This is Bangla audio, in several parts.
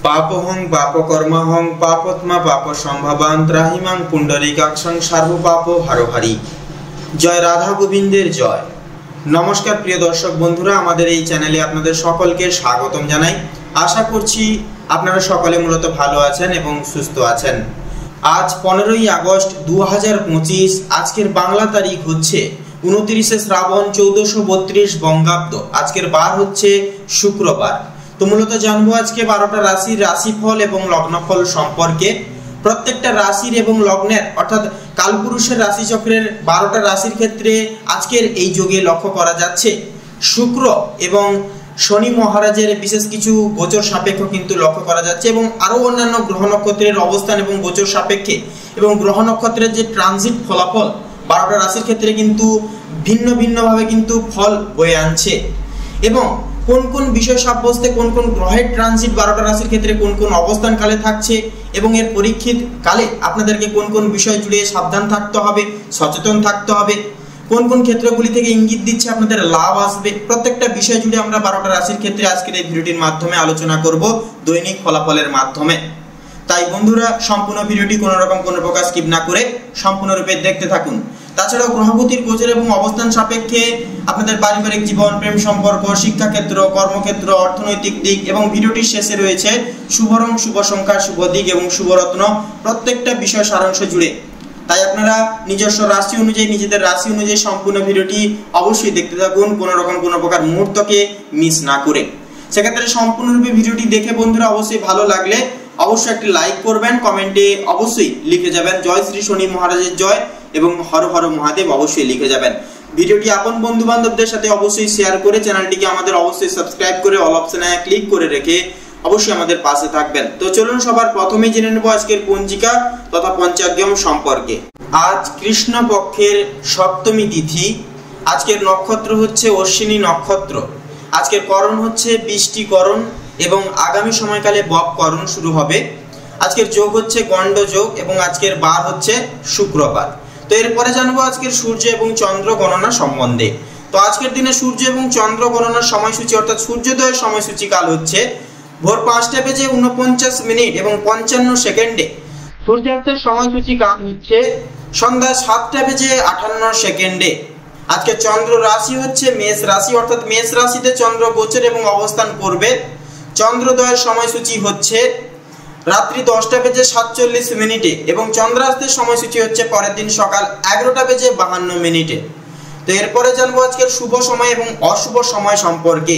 পাপহং পাপকর্মহং পাপত্মা পাপ সম্ভবান ত্রাহিমাং পুণ্ডরীকাক্ষং সর্বপাপ হারহারি। জয় রাধা গোবিন্দের জয়। নমস্কার প্রিয় দর্শক বন্ধুরা, আমাদের এই চ্যানেলে আপনাদের সকলকে স্বাগতম জানাই। আশা করছি আপনারা সকলে মূলত ভালো আছেন এবং সুস্থ আছেন। আজ 15ই আগস্ট 2025। আজকের বাংলা তারিখ হচ্ছে 29শে শ্রাবণ 1432 বঙ্গাব্দ। আজকের বার হচ্ছে শুক্রবার। তো মূলত জানবো আজকে 12টা রাশির রাশিফল এবং লগ্নফল সম্পর্কে। প্রত্যেকটা রাশির এবং লগ্নের অর্থাৎ কালপুরুষের রাশিচক্রের 12টা রাশির ক্ষেত্রে আজকের এই যোগে লক্ষ্য করা যাচ্ছে শুক্র এবং শনি মহারাজের বিশেষ কিছু গোচর সাপেক্ষ কিন্তু লক্ষ্য করা যাচ্ছে, এবং আরো অন্যান্য গ্রহ নক্ষত্রের অবস্থান এবং গোচর সাপেক্ষে এবং গ্রহ নক্ষত্রের যে ট্রানজিট ফলাফল 12টা রাশির ক্ষেত্রে কিন্তু ভিন্ন ভিন্নভাবে কিন্তু ফল বয়ে আনছে, এবং কোন কোন বিষয় সাব্যস্তে কোন কোন গ্রহের ট্রানজিট 12টা রাশির ক্ষেত্রে কোন কোন অবস্থান কালে থাকছে, এবং এর পরীক্ষিত কালে আপনাদেরকে কোন কোন বিষয় জুড়ে সাবধান থাকতে হবে, সচেতন থাকতে হবে, কোন কোন ক্ষেত্রগুলি থেকে ইঙ্গিত দিচ্ছে আপনাদের লাভ আসবে, প্রত্যেকটা বিষয় জুড়ে আমরা 12টা রাশির ক্ষেত্রে আজকের এই ভিডিওটির মাধ্যমে আলোচনা করব দৈনিক ফলাফলের মাধ্যমে। তাই বন্ধুরা, সম্পূর্ণ ভিডিওটি কোনো রকম কোনো প্রকার স্কিপ না করে সম্পূর্ণরূপে দেখতে থাকুন। তাছাড়াও গ্রহগতির গোচর এবং অবস্থান সাপেক্ষে আপনাদের পারিবারিক জীবন, প্রেম সম্পর্ক, শিক্ষাক্ষেত্র, কর্মক্ষেত্র, অর্থনৈতিক দিক, এবং ভিডিওটির শেষে রয়েছে শুভ রং, শুভ সংখ্যা, শুভ দিক এবং শুভরত্ন, প্রত্যেকটা বিষয় সারাংশ জুড়ে। তাই আপনারা নিজস্ব রাশি অনুযায়ী, নিজেদের রাশি অনুযায়ী সম্পূর্ণ ভিডিওটি অবশ্যই দেখতে থাকুন, কোনো রকম কোনো প্রকার মুহূর্তকে মিস না করে। সেক্ষেত্রে সম্পূর্ণরূপে ভিডিওটি দেখে বন্ধুরা অবশ্যই ভালো লাগলে অবশ্যই একটি লাইক করবেন, কমেন্টে অবশ্যই লিখে যাবেন জয় শ্রী শনি মহারাজের জয় এবং হর হর মহাদেব অবশ্যই লিখে যাবেন। ভিডিওটি আপন বন্ধু বান্ধবদের সাথে অবশ্যই শেয়ার করে চ্যানেলটিকে আমাদের অবশ্যই সাবস্ক্রাইব করে অল অপশনে ক্লিক করে রেখে অবশ্যই আমাদের পাশে থাকবেন। তো চলুন সবার প্রথমেই জেনে নেব আজকের পঞ্জিকা তথা পঞ্চাগ্যম সম্পর্কে। আজ কৃষ্ণ পক্ষের সপ্তমী তিথি। আজকের নক্ষত্র হচ্ছে অশ্বিনী নক্ষত্র। আজকের করণ হচ্ছে বৃষ্টিকরণ এবং আগামী সময়কালে বপকরণ শুরু হবে। আজকের যোগ হচ্ছে গণ্ড যোগ এবং আজকের বার হচ্ছে শুক্রবার। তো এরপরে জানবো আজকের সূর্য এবং চন্দ্র গণনা সম্বন্ধে। তো আজকের দিনে সূর্য এবং চন্দ্র গণনার সময়সূচি অর্থাৎ সূর্যোদয়ের সময়সূচি কাল হচ্ছে ভোর 5টা বেজে 49 মিনিট এবং 55 সেকেন্ডে। সূর্যাস্তের সময়সূচি কাল হচ্ছে সন্ধ্যা 7টা বেজে 58 সেকেন্ডে। আজকে চন্দ্র রাশি হচ্ছে মেষ রাশি, অর্থাৎ মেষ রাশিতে চন্দ্র গোচর এবং অবস্থান করবে। চন্দ্রোদয়ের সময়সূচি হচ্ছে রাত্রি 10টা বেজে 47 মিনিটে এবং চন্দ্রাস্তের সময়সূচি হচ্ছে পরের দিন সকাল 11টা বেজে 52 মিনিটে। তো এরপরে জানবো আজকের শুভ সময় এবং অশুভ সময় সম্পর্কে।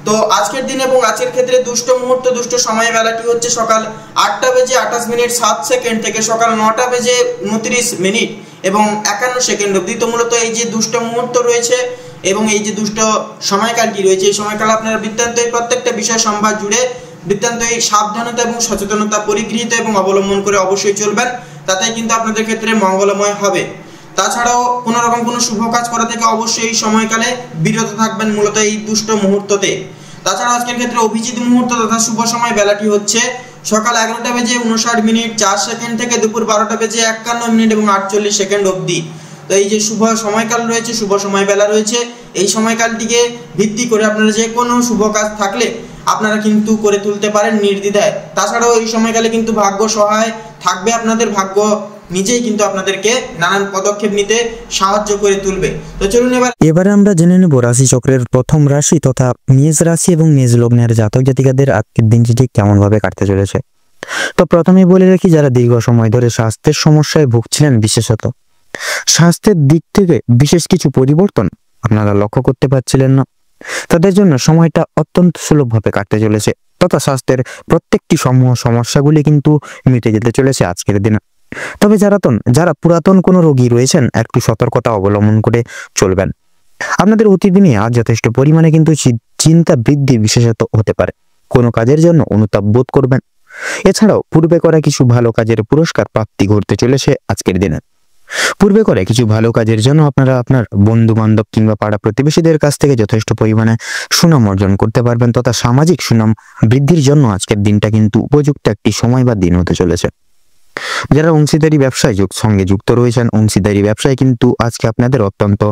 তো আজকের দিন এবং আজকের ক্ষেত্রে দুষ্ট মুহূর্ত, দুষ্ট সময় বেলাটি হচ্ছে সকাল 8টা বেজে 28 মিনিট 7 সেকেন্ড থেকে সকাল 9টা বেজে 29 মিনিট এবং 51 সেকেন্ড অবধি। তো মূলত এই যে দুষ্ট মুহূর্ত রয়েছে এবং এই যে দুষ্ট সময়কালটি রয়েছে, এই সময়কাল আপনারা বৃত্তান্তই প্রত্যেকটা বিষয় সম্ভার জুড়ে বৃত্তান্তই সাবধানতা এবং সচেতনতা পরিগৃহীত এবং অবলম্বন করে অবশ্যই চলবেন, তাতে কিন্তু আপনাদের ক্ষেত্রে মঙ্গলময় হবে। তাছাড়াও কোনো রকম কোনো শুভ কাজ করা থেকে অবশ্যই এই সময়কালে বিরত থাকবেন মূলত এই দুষ্ট মুহূর্ততে। তাছাড়া আজকের ক্ষেত্রে অভিজিৎ মুহূর্ত তথা শুভ সময় বেলাটি হচ্ছে সকাল 11টা বেজে 59 মিনিট 4 সেকেন্ড থেকে দুপুর 12টা বেজে 51 মিনিট এবং 48 সেকেন্ড অবধি। তো এই যে শুভ সময়কাল রয়েছে, শুভ সময় বেলা রয়েছে, এই সময়কালটিকে ভিত্তি করে আপনারা যে কোনো শুভ কাজ থাকলে আপনারা কিন্তু করে তুলতে পারেন নির্দ্বিধায়। তাছাড়াও এই সময়কালে কিন্তু ভাগ্য সহায় থাকবে, আপনাদের ভাগ্য নিজেই কিন্তু আপনাদেরকে নানান পদক্ষেপ নিতে সাহায্য করে তুলবে। তো চলুন এবারে আমরা জেনে নেব রাশি চক্রের প্রথম রাশি তথা মেষ রাশি এবং মেষ লগ্নের জাতক জাতিকাদের আজকের দিনটি ঠিক কেমন ভাবে কাটতে চলেছে। তো প্রথমেই বলে রাখি, যারা দীর্ঘ সময় ধরে স্বাস্থ্যের সমস্যায় ভুগছিলেন, বিশেষত স্বাস্থ্যের দিক থেকে বিশেষ কিছু পরিবর্তন আপনারা লক্ষ্য করতে পারছিলেন না, তাদের জন্য সময়টা অত্যন্ত সুলভভাবে কাটতে চলেছে তথা স্বাস্থ্যের প্রত্যেকটি সমূহ সমস্যাগুলি কিন্তু মিটে যেতে চলেছে আজকের দিনে। তবে যারা পুরাতন কোনো রোগী রয়েছেন, একটু সতর্কতা অবলম্বন করে চলবেন। আপনাদের অতিদিনে আজ যথেষ্ট পরিমাণে কিন্তু চিন্তা বৃদ্ধি বিশেষত হতে পারে, কোনো কাজের জন্য অনুতাপ বোধ করবেন। এছাড়াও পূর্বে করা কিছু ভালো কাজের পুরস্কার প্রাপ্তি ঘটতে চলেছে আজকের দিনে। পূর্বে করে কিছু ভালো কাজের জন্য আপনারা আপনার বন্ধু বান্ধব কিংবা পাড়া প্রতিবেশীদের কাছ থেকে যথেষ্ট পরিমাণে সুনাম অর্জন করতে পারবেন তথা সামাজিক সুনাম বৃদ্ধির জন্য আজকের দিনটা কিন্তু উপযুক্ত একটি সময় বা দিন হতে চলেছে। যারা অংশীদারি ব্যবসায় সঙ্গে যুক্ত রয়েছেন, অংশীদারি ব্যবসায় কিন্তু আজকে আপনাদের অত্যন্ত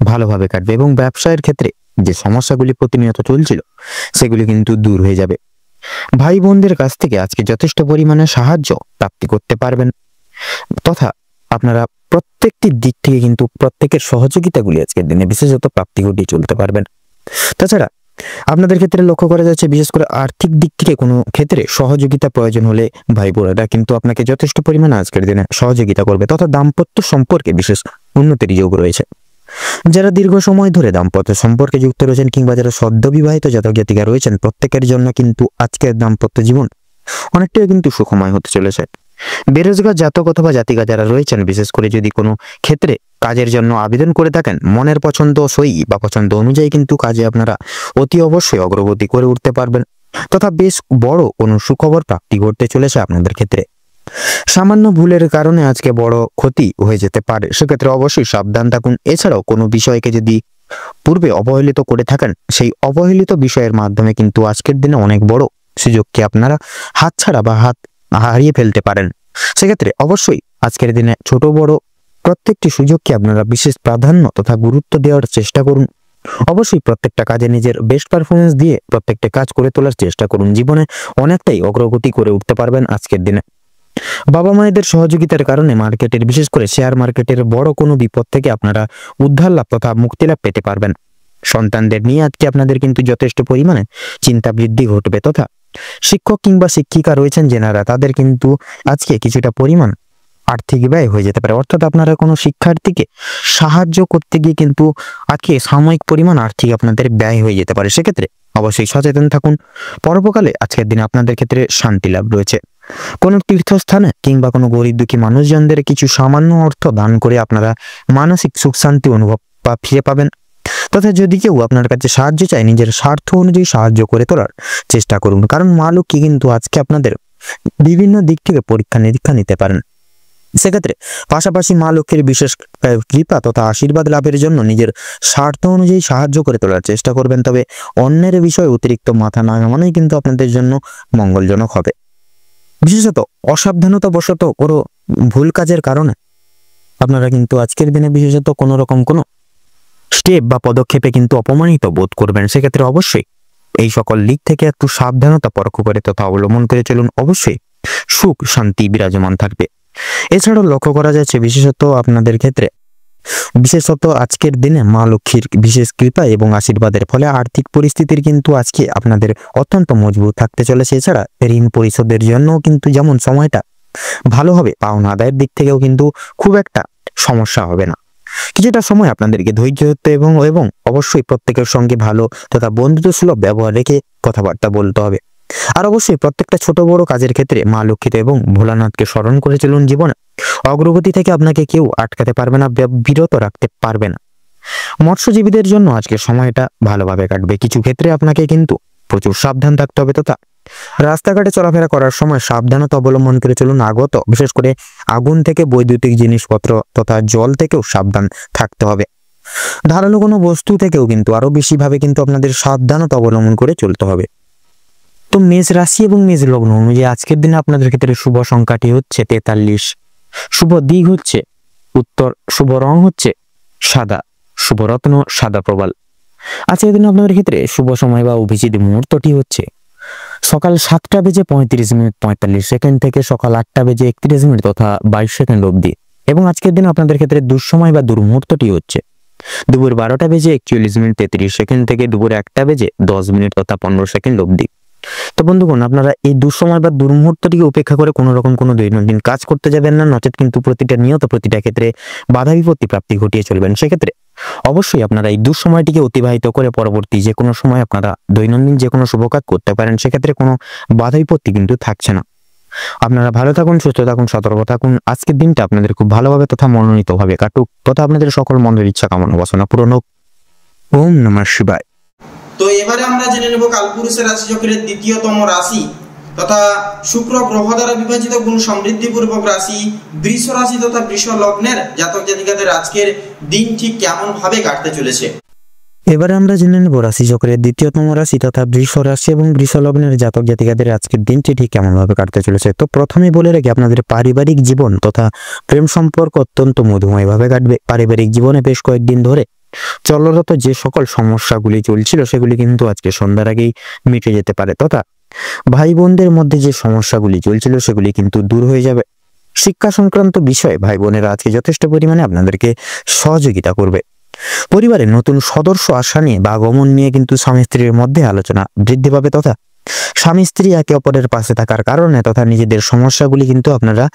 ভালোভাবে কাটবে এবং ব্যবসায়ের ক্ষেত্রে যে সমস্যাগুলি প্রতিনিয়ত চলছিল সেগুলি কিন্তু দূর হয়ে যাবে। ভাই বোনদের কাছ থেকে আজকে যথেষ্ট পরিমাণে সাহায্য প্রাপ্তি করতে পারবেন, তথা আপনারা প্রত্যেকটি দিক থেকে কিন্তু প্রত্যেকের সহযোগিতাগুলি আজকের দিনে বিশেষত প্রাপ্তি ঘটিয়ে চলতে পারবেন। তাছাড়া আপনাদের ক্ষেত্রে লক্ষ্য করা যাচ্ছে বিশেষ করে আর্থিক দিক থেকে কোনো ক্ষেত্রে সহযোগিতা প্রয়োজন হলে ভাই বোনেরা কিন্তু আপনাকে যথেষ্ট পরিমাণে আজকের দিনে সহযোগিতা করবে, তথা দাম্পত্য সম্পর্কে বিশেষ উন্নতির যোগ রয়েছে। যারা দীর্ঘ সময় ধরে দাম্পত্য সম্পর্কে যুক্ত রয়েছেন কিংবা যারা সদ্য বিবাহিত জাতক জাতিকা রয়েছেন, প্রত্যেকের জন্য কিন্তু আজকের দাম্পত্য জীবন অনেকটাই কিন্তু সুখময় হতে চলেছে। বেরোজগার জাতক অথবা জাতিকা যারা রয়েছেন, বিশেষ করে যদি কোনো ক্ষেত্রে কাজের জন্য আবেদন করে থাকেন, মনের পছন্দ সই বা পছন্দ অনুযায়ী কিন্তু কাজে আপনারা অতি অবশ্যই অগ্রগতি করে উঠতে পারবেন, তথা বেশ বড় কোনো সুখবর প্রাপ্তি ঘটতে চলেছে আপনাদের ক্ষেত্রে। সামান্য ভুলের কারণে আজকে বড় ক্ষতি হয়ে যেতে পারে, সেক্ষেত্রে অবশ্যই সাবধান থাকুন। এছাড়াও কোনো বিষয়কে যদি পূর্বে অবহেলিত করে থাকেন, সেই অবহেলিত বিষয়ের মাধ্যমে কিন্তু আজকের দিনে অনেক বড় সুযোগকে আপনারা হাতছাড়া বা হারিয়ে ফেলতে পারেন। সেক্ষেত্রে অবশ্যই আজকের দিনে ছোট বড় প্রত্যেকটি সুযোগকে আপনারা বিশেষ প্রাধান্য তথা গুরুত্ব দেওয়ার চেষ্টা করুন। অবশ্যই প্রত্যেকটা কাজে নিজের বেস্ট পারফরমেন্স দিয়ে প্রত্যেকটা কাজ করে তোলার চেষ্টা করুন। জীবনে অনেকটাই অগ্রগতি করে উঠতে পারবেন আজকের দিনে। বাবা মায়েদের সহযোগিতার কারণে মার্কেটের বিশেষ করে শেয়ার মার্কেটের বড় কোনো বিপদ থেকে আপনারা উদ্ধার লাভ তথা মুক্তি লাভ পেতে পারবেন। সন্তানদের নিয়ে আজকে আপনাদের কিন্তু যথেষ্ট পরিমাণে চিন্তা বৃদ্ধি ঘটবে, তথা শিক্ষক কিংবা শিক্ষিকা রয়েছেন যেনারা, তাদের কিন্তু আজকে কিছুটা পরিমাণ আর্থিক ব্যয় হয়ে যেতে পারে। অর্থাৎ আপনারা কোনো শিক্ষার্থীকে সাহায্য করতে গিয়ে কিন্তু আজকে সাময়িক পরিমাণ আর্থিক আপনাদের ব্যয় হয়ে যেতে পারে। সেক্ষেত্রে অবশ্যই সচেতন থাকুন। পরবর্তীকালে আজকের দিনে আপনাদের ক্ষেত্রে শান্তি লাভ রয়েছে। কোনো তীর্থস্থানে কিংবা কোনো গরিব দুঃখী মানুষজনদের কিছু সামান্য অর্থ দান করে আপনারা মানসিক সুখ শান্তি অনুভব ফিরে পাবেন, তথা যদি কেউ আপনার কাছে সাহায্য চায়, নিজের স্বার্থ অনুযায়ী সাহায্য করে তোলার চেষ্টা করুন, কারণ মা লক্ষ্মী কিন্তু আজকে আপনাদের বিভিন্ন দিক থেকে পরীক্ষা নিরীক্ষা নিতে পারেন। সেক্ষেত্রে পাশাপাশি মা লক্ষ্মীর বিশেষ কৃপা তথা আশীর্বাদ লাভের জন্য নিজের স্বার্থ অনুযায়ী সাহায্য করে তোলার চেষ্টা করবেন, তবে অন্যের বিষয়ে অতিরিক্ত মাথা না ঘামানোই কিন্তু আপনাদের জন্য মঙ্গলজনক হবে। বিশেষত অসাবধানতা বশত কোনো ভুল কাজের কারণে আপনারা কিন্তু আজকের দিনে বিশেষত কোনো রকম কোনো স্টেপ বা পদক্ষেপে কিন্তু অপমানিত বোধ করবেন। সেক্ষেত্রে অবশ্যই এই সকল দিক থেকে একটু সাবধানতা পরখ করে তথা অবলম্বন করে চলুন, অবশ্যই সুখ শান্তি বিরাজমান থাকবে। এছাড়াও লক্ষ্য করা যাচ্ছে বিশেষত আপনাদের ক্ষেত্রে বিশেষত আজকের দিনে মা লক্ষ্মীর বিশেষ কৃপা এবং আশীর্বাদের ফলে আর্থিক পরিস্থিতির কিন্তু আজকে আপনাদের অত্যন্ত মজবুত থাকতে চলেছে। এছাড়া ঋণ পরিশোধের জন্য কিন্তু যেমন সময়টা ভালো হবে, পাওনা আদায়ের দিক থেকেও কিন্তু খুব একটা সমস্যা হবে না। কিছুটা সময় আপনাদেরকে ধৈর্য ধরতে এবং অবশ্যই প্রত্যেকের সঙ্গে ভালো তথা বন্ধুত্ব সুলভ ব্যবহার রেখে কথাবার্তা বলতে হবে। আর অবশ্যই প্রত্যেকটা ছোট বড় কাজের ক্ষেত্রে মা লক্ষ্মীতে এবং ভোলানাথকে স্মরণ করে চলুন। জীবনে অগ্রগতি থেকে আপনাকে কেউ আটকাতে পারবে না, বিরত রাখতে পারবে না। মৎস্যজীবীদের জন্য আজকে সময়টা ভালোভাবে কাটবে। কিছু ক্ষেত্রে আপনাকে কিন্তু প্রচুর সাবধান থাকতে হবে, তথা রাস্তাঘাটে চলাফেরা করার সময় সাবধানতা অবলম্বন করে চলুন। বিশেষ করে আগুন থেকে বৈদ্যুতিক জিনিসপত্র তথা জল থেকেও সাবধান থাকতে হবে। ধারালো কোনো বস্তু থেকেও কিন্তু আরো বেশিভাবে কিন্তু আপনাদের সাবধানতা অবলম্বন করে চলতে হবে। তো মেষ রাশি এবং মেষ লগ্ন অনুযায়ী আজকের দিনে আপনাদের ক্ষেত্রে শুভ সংখ্যাটি হচ্ছে 43, শুভ দিক হচ্ছে উত্তর, শুভ রং হচ্ছে সাদা, শুভ রত্ন সাদা প্রবাল। আজকের দিনে আপনাদের ক্ষেত্রে শুভ সময় বা অভিজিৎ মুহূর্তটি হচ্ছে সকাল 7:35 থেকে সকাল 8:31 তথা 22 অবধি, এবং আজকের দিনে আপনাদের ক্ষেত্রে দুঃসময় বা দুর্মুহূর্তটি হচ্ছে দুপুর 12:41 থেকে দুপুর 1:10 তথা 15 অবধি। তো বন্ধুগণ, আপনারা এই দুঃসময় বা দুর্মুহূর্তটিকে উপেক্ষা করে কোনো রকম কোনো দৈনন্দিন কাজ করতে যাবেন না, নচেত কিন্তু প্রতিটা ক্ষেত্রে বাধা বিপত্তি প্রাপ্তি ঘটিয়ে চলবেন। সেক্ষেত্রে অবশ্যই আপনারা এই দুঃসময়টিকে অতিবাহিত করে পরবর্তী যে কোনো সময় আপনারা দৈনন্দিন যে কোনো শুভ কাজ করতে পারেন, সেক্ষেত্রে কোনো বাধা বিপত্তি কিন্তু থাকছে না। আপনারা ভালো থাকুন, সুস্থ থাকুন, সতর্ক থাকুন। আজকের দিনটা আপনাদের খুব ভালোভাবে তথা মনোনীতভাবে কাটুক, তথা আপনাদের সকল মনের ইচ্ছা কামনা বাসনা পূরণ হোক। ওম নমঃ শিবায়। তো এবারে আমরা জেনে নেব কালপুরুষের রাশি চক্রের দ্বিতীয়তম রাশি তথা শুক্র গ্রহ দ্বারা বিভাজিত গুণ সমৃদ্ধিপূর্বক রাশি বৃষ রাশি তথা বৃষ লগ্নের জাতক জাতিকাদের আজকের দিন ঠিক কেমন ভাবে কাটতে চলেছে। এবারে আমরা জেনে নেব রাশি চক্রের দ্বিতীয়তম রাশি তথা বৃষ রাশি এবং বৃষ লগ্নের জাতক জাতিকাদের আজকের দিনটি ঠিক কেমন ভাবে কাটতে চলেছে। তো প্রথমে বলে রাখি, আপনাদের পারিবারিক জীবন তথা প্রেম সম্পর্ক অত্যন্ত মধুময় ভাবে কাটবে। পারিবারিক জীবনে বেশ কয়েকদিন ধরে চলরত যে সকল সমস্যাগুলি চলছিল সেগুলি কিন্তু আজকে সন্ধ্যার আগেই মিটে যেতে পারে, তথা ভাই বোনদের মধ্যে যে সমস্যাগুলি চলছিল সেগুলি কিন্তু দূর হয়ে যাবে। শিক্ষা সংক্রান্ত বিষয়ে ভাই বোনেরা আজকে যথেষ্ট পরিমাণে আপনাদেরকে সহযোগিতা করবে। পরিবারে নতুন সদস্য আসা নিয়ে বা আগমন নিয়ে কিন্তু স্বামী স্ত্রীর মধ্যে আলোচনা বৃদ্ধি পাবে, তথা স্বামী স্ত্রী একে অপরের পাশে থাকার কারণে তথা নিজেদের সমস্যাগুলি কিন্তু আপনারা